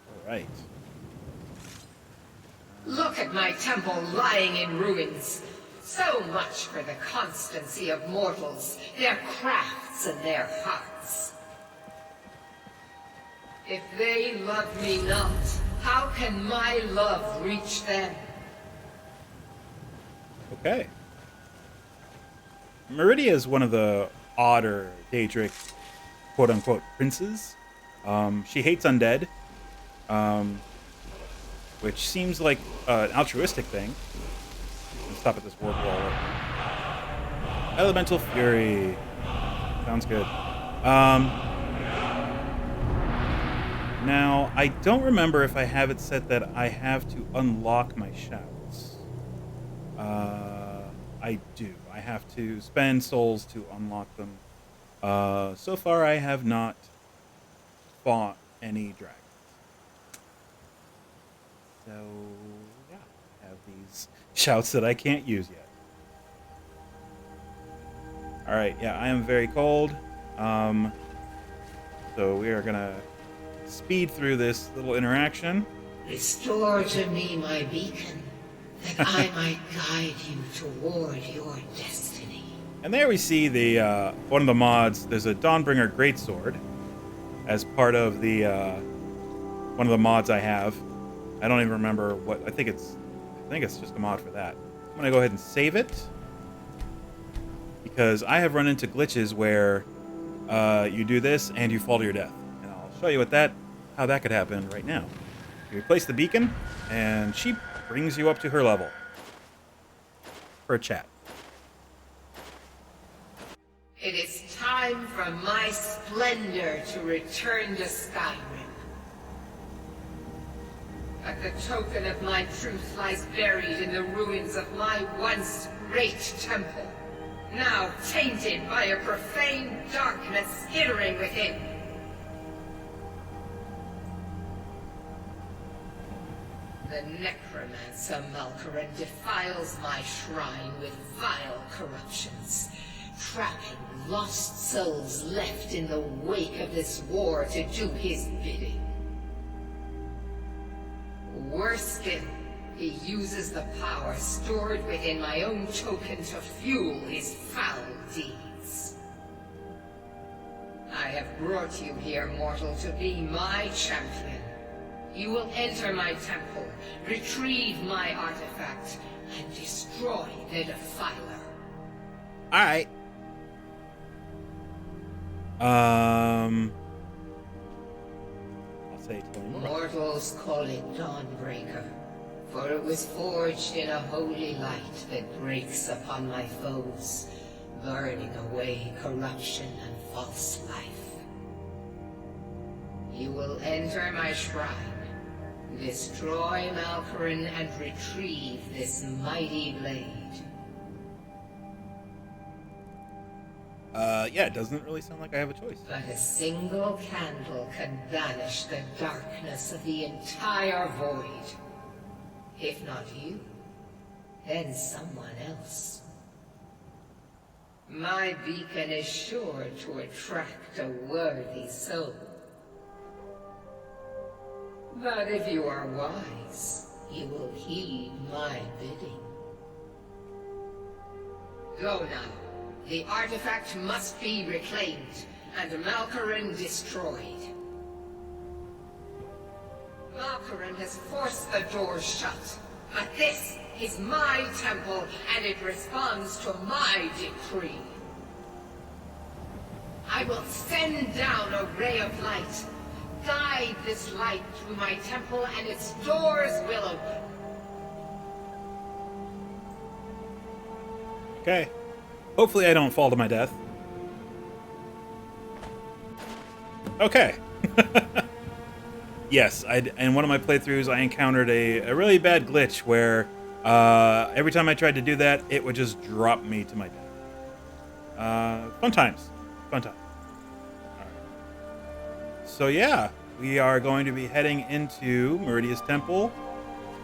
All right. Look at my temple lying in ruins. So much for the constancy of mortals, their crafts and their hearts. If they love me not, how can my love reach them? Okay. Meridia is one of the odder Daedric quote-unquote princes. She hates undead, which seems like an altruistic thing. Let's stop at this warp wall. Elemental Fury. Sounds good. Now, I don't remember if I have it set that I have to unlock my shouts. I do. I have to spend souls to unlock them. So far, I have not fought any dragons. So, yeah, I have these shouts that I can't use yet. Alright, yeah, I am very cold. So we are going to speed through this little interaction. Restore to me my beacon, that I might guide you toward your destiny. And there we see the one of the mods. There's a Dawnbringer Greatsword as part of the one of the mods I have. I don't even remember what. I think it's just a mod for that. I'm gonna go ahead and save it because I have run into glitches where you do this and you fall to your death, and I'll show you how that could happen right now. You replace the beacon, and she brings you up to her level for a chat. It is time for my splendor to return to Skyrim. But the token of my truth lies buried in the ruins of my once great temple. now tainted by a profane darkness skittering within. The necromancer Malkaran defiles my shrine with vile corruptions, trapping lost souls left in the wake of this war to do his bidding. Worse still, he uses the power stored within my own token to fuel his foul deeds. I have brought you here, mortal, to be my champion. You will enter my temple, retrieve my artifact, and destroy the Defiler. Alright. I'll say it to him. Mortals call it Dawnbreaker, for it was forged in a holy light that breaks upon my foes, burning away corruption and false life. You will enter my shrine, destroy Malkaran, and retrieve this mighty blade. Yeah, it doesn't really sound like I have a choice. But a single candle can banish the darkness of the entire void. If not you, then someone else. My beacon is sure to attract a worthy soul. But if you are wise, you will heed my bidding. Go now. The artifact must be reclaimed, and Malkaran destroyed. Malkaran has forced the doors shut, but this is my temple, and it responds to my decree. I will send down a ray of light. Guide this light through my temple, and its doors will open. Okay. Hopefully I don't fall to my death. Okay. Yes, in one of my playthroughs, I encountered a really bad glitch where every time I tried to do that, it would just drop me to my death. Fun times. Fun times. All right. So yeah, we are going to be heading into Meridia's temple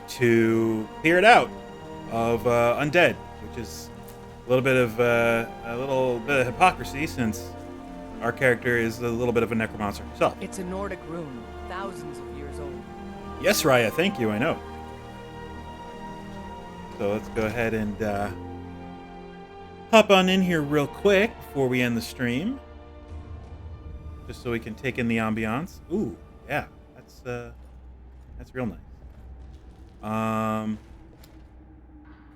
to clear it out of undead, which is a little bit of hypocrisy since our character is a little bit of a necromancer himself. It's a Nordic rune, thousands of years old. Yes, Raya, thank you, I know. So let's go ahead and hop on in here real quick before we end the stream. Just so we can take in the ambiance. Ooh, yeah, that's real nice.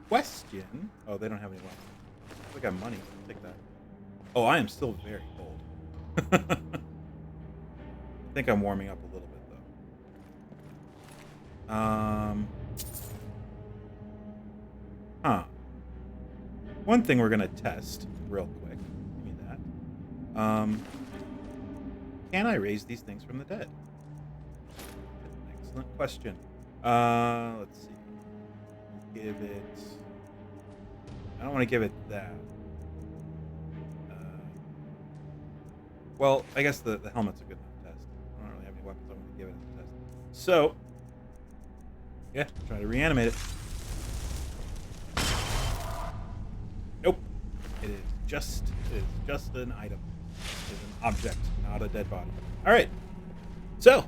Question. Oh, they don't have any weapons. We got money. I'll take that. Oh, I am still very cold. I think I'm warming up a little bit though. One thing we're gonna test real quick. Give me that. Can I raise these things from the dead? Excellent question. Let's see. Give it. I don't want to give it that. Well, I guess the helmet's a good enough test. I don't really have any weapons I want to give it a test. So, yeah, try to reanimate it. Nope. It is just an item. It is an object, not a dead body. All right. So,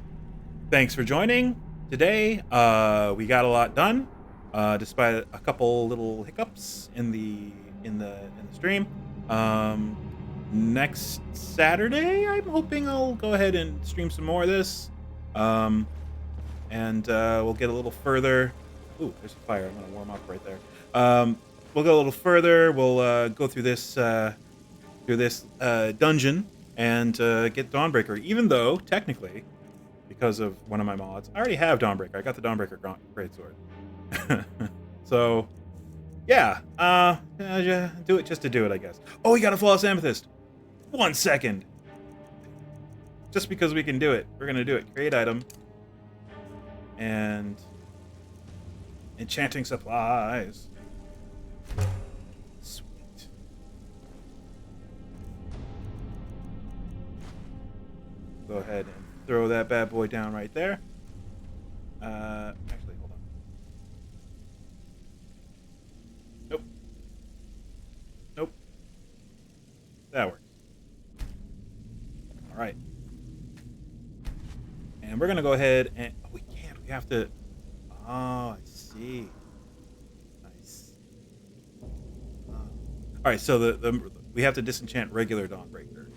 thanks for joining today. We got a lot done. Despite a couple little hiccups in the stream. Next Saturday, I'm hoping I'll go ahead and stream some more of this. And we'll get a little further. Ooh, there's a fire. I'm gonna warm up right there. We'll go a little further. We'll go through this dungeon and get Dawnbreaker. Even though technically, because of one of my mods, I already have Dawnbreaker. I got the Dawnbreaker greatsword. So, yeah, do it just to do it, I guess. Oh, we got a flawless amethyst. 1 second. Just because we can do it, we're gonna do it. Create item and enchanting supplies. Sweet. Go ahead and throw that bad boy down right there. Actually, hold on. Nope. Nope. That works. All right. And we're going to go ahead and... Oh, we can't. We have to... Oh, I see. Nice. All right, so the we have to disenchant regular Dawnbreaker,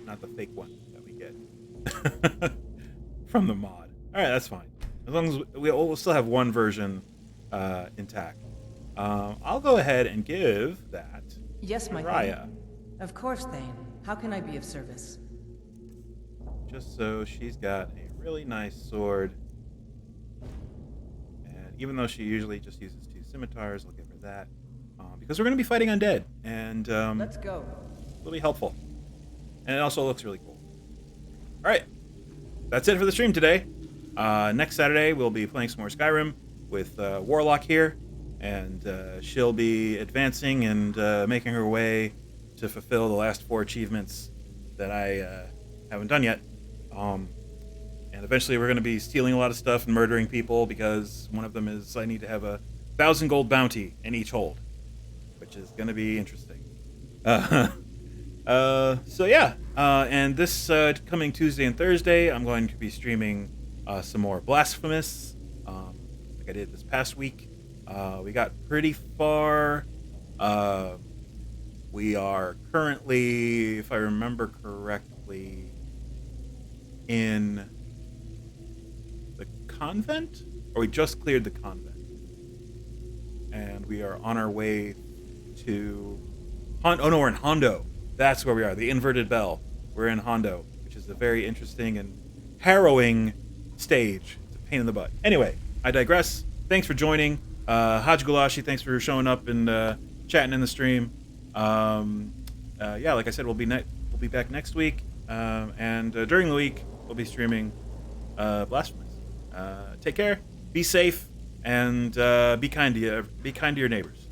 not the fake one that we get from the mod. All right, that's fine. As long as we'll still have one version intact. I'll go ahead and give that Yes, my Raya. queen. Of course, Thane. How can I be of service? Just so she's got a really nice sword. And even though she usually just uses 2 scimitars, I'll give her that. Because we're going to be fighting undead. And Let's go. it'll be helpful. And it also looks really cool. Alright. That's it for the stream today. Next Saturday, we'll be playing some more Skyrim with Warlock here. And she'll be advancing and making her way to fulfill the last 4 achievements that I haven't done yet. And eventually we're going to be stealing a lot of stuff and murdering people because one of them is I need to have a 1,000 gold bounty in each hold, which is going to be interesting. So yeah, and this coming Tuesday and Thursday, I'm going to be streaming some more Blasphemous, like I did this past week. We got pretty far. We are currently, if I remember correctly, in the convent, or we just cleared the convent, and we are on our way to we're in Hondo. That's where we are, the Inverted Bell. We're in Hondo, which is a very interesting and harrowing stage. It's a pain in the butt. Anyway, I digress. Thanks for joining. Haj Gulashi, thanks for showing up and chatting in the stream. Yeah, like I said, we'll be back next week, and during the week we'll be streaming Blasphemous. Take care, be safe, and be kind to your neighbors.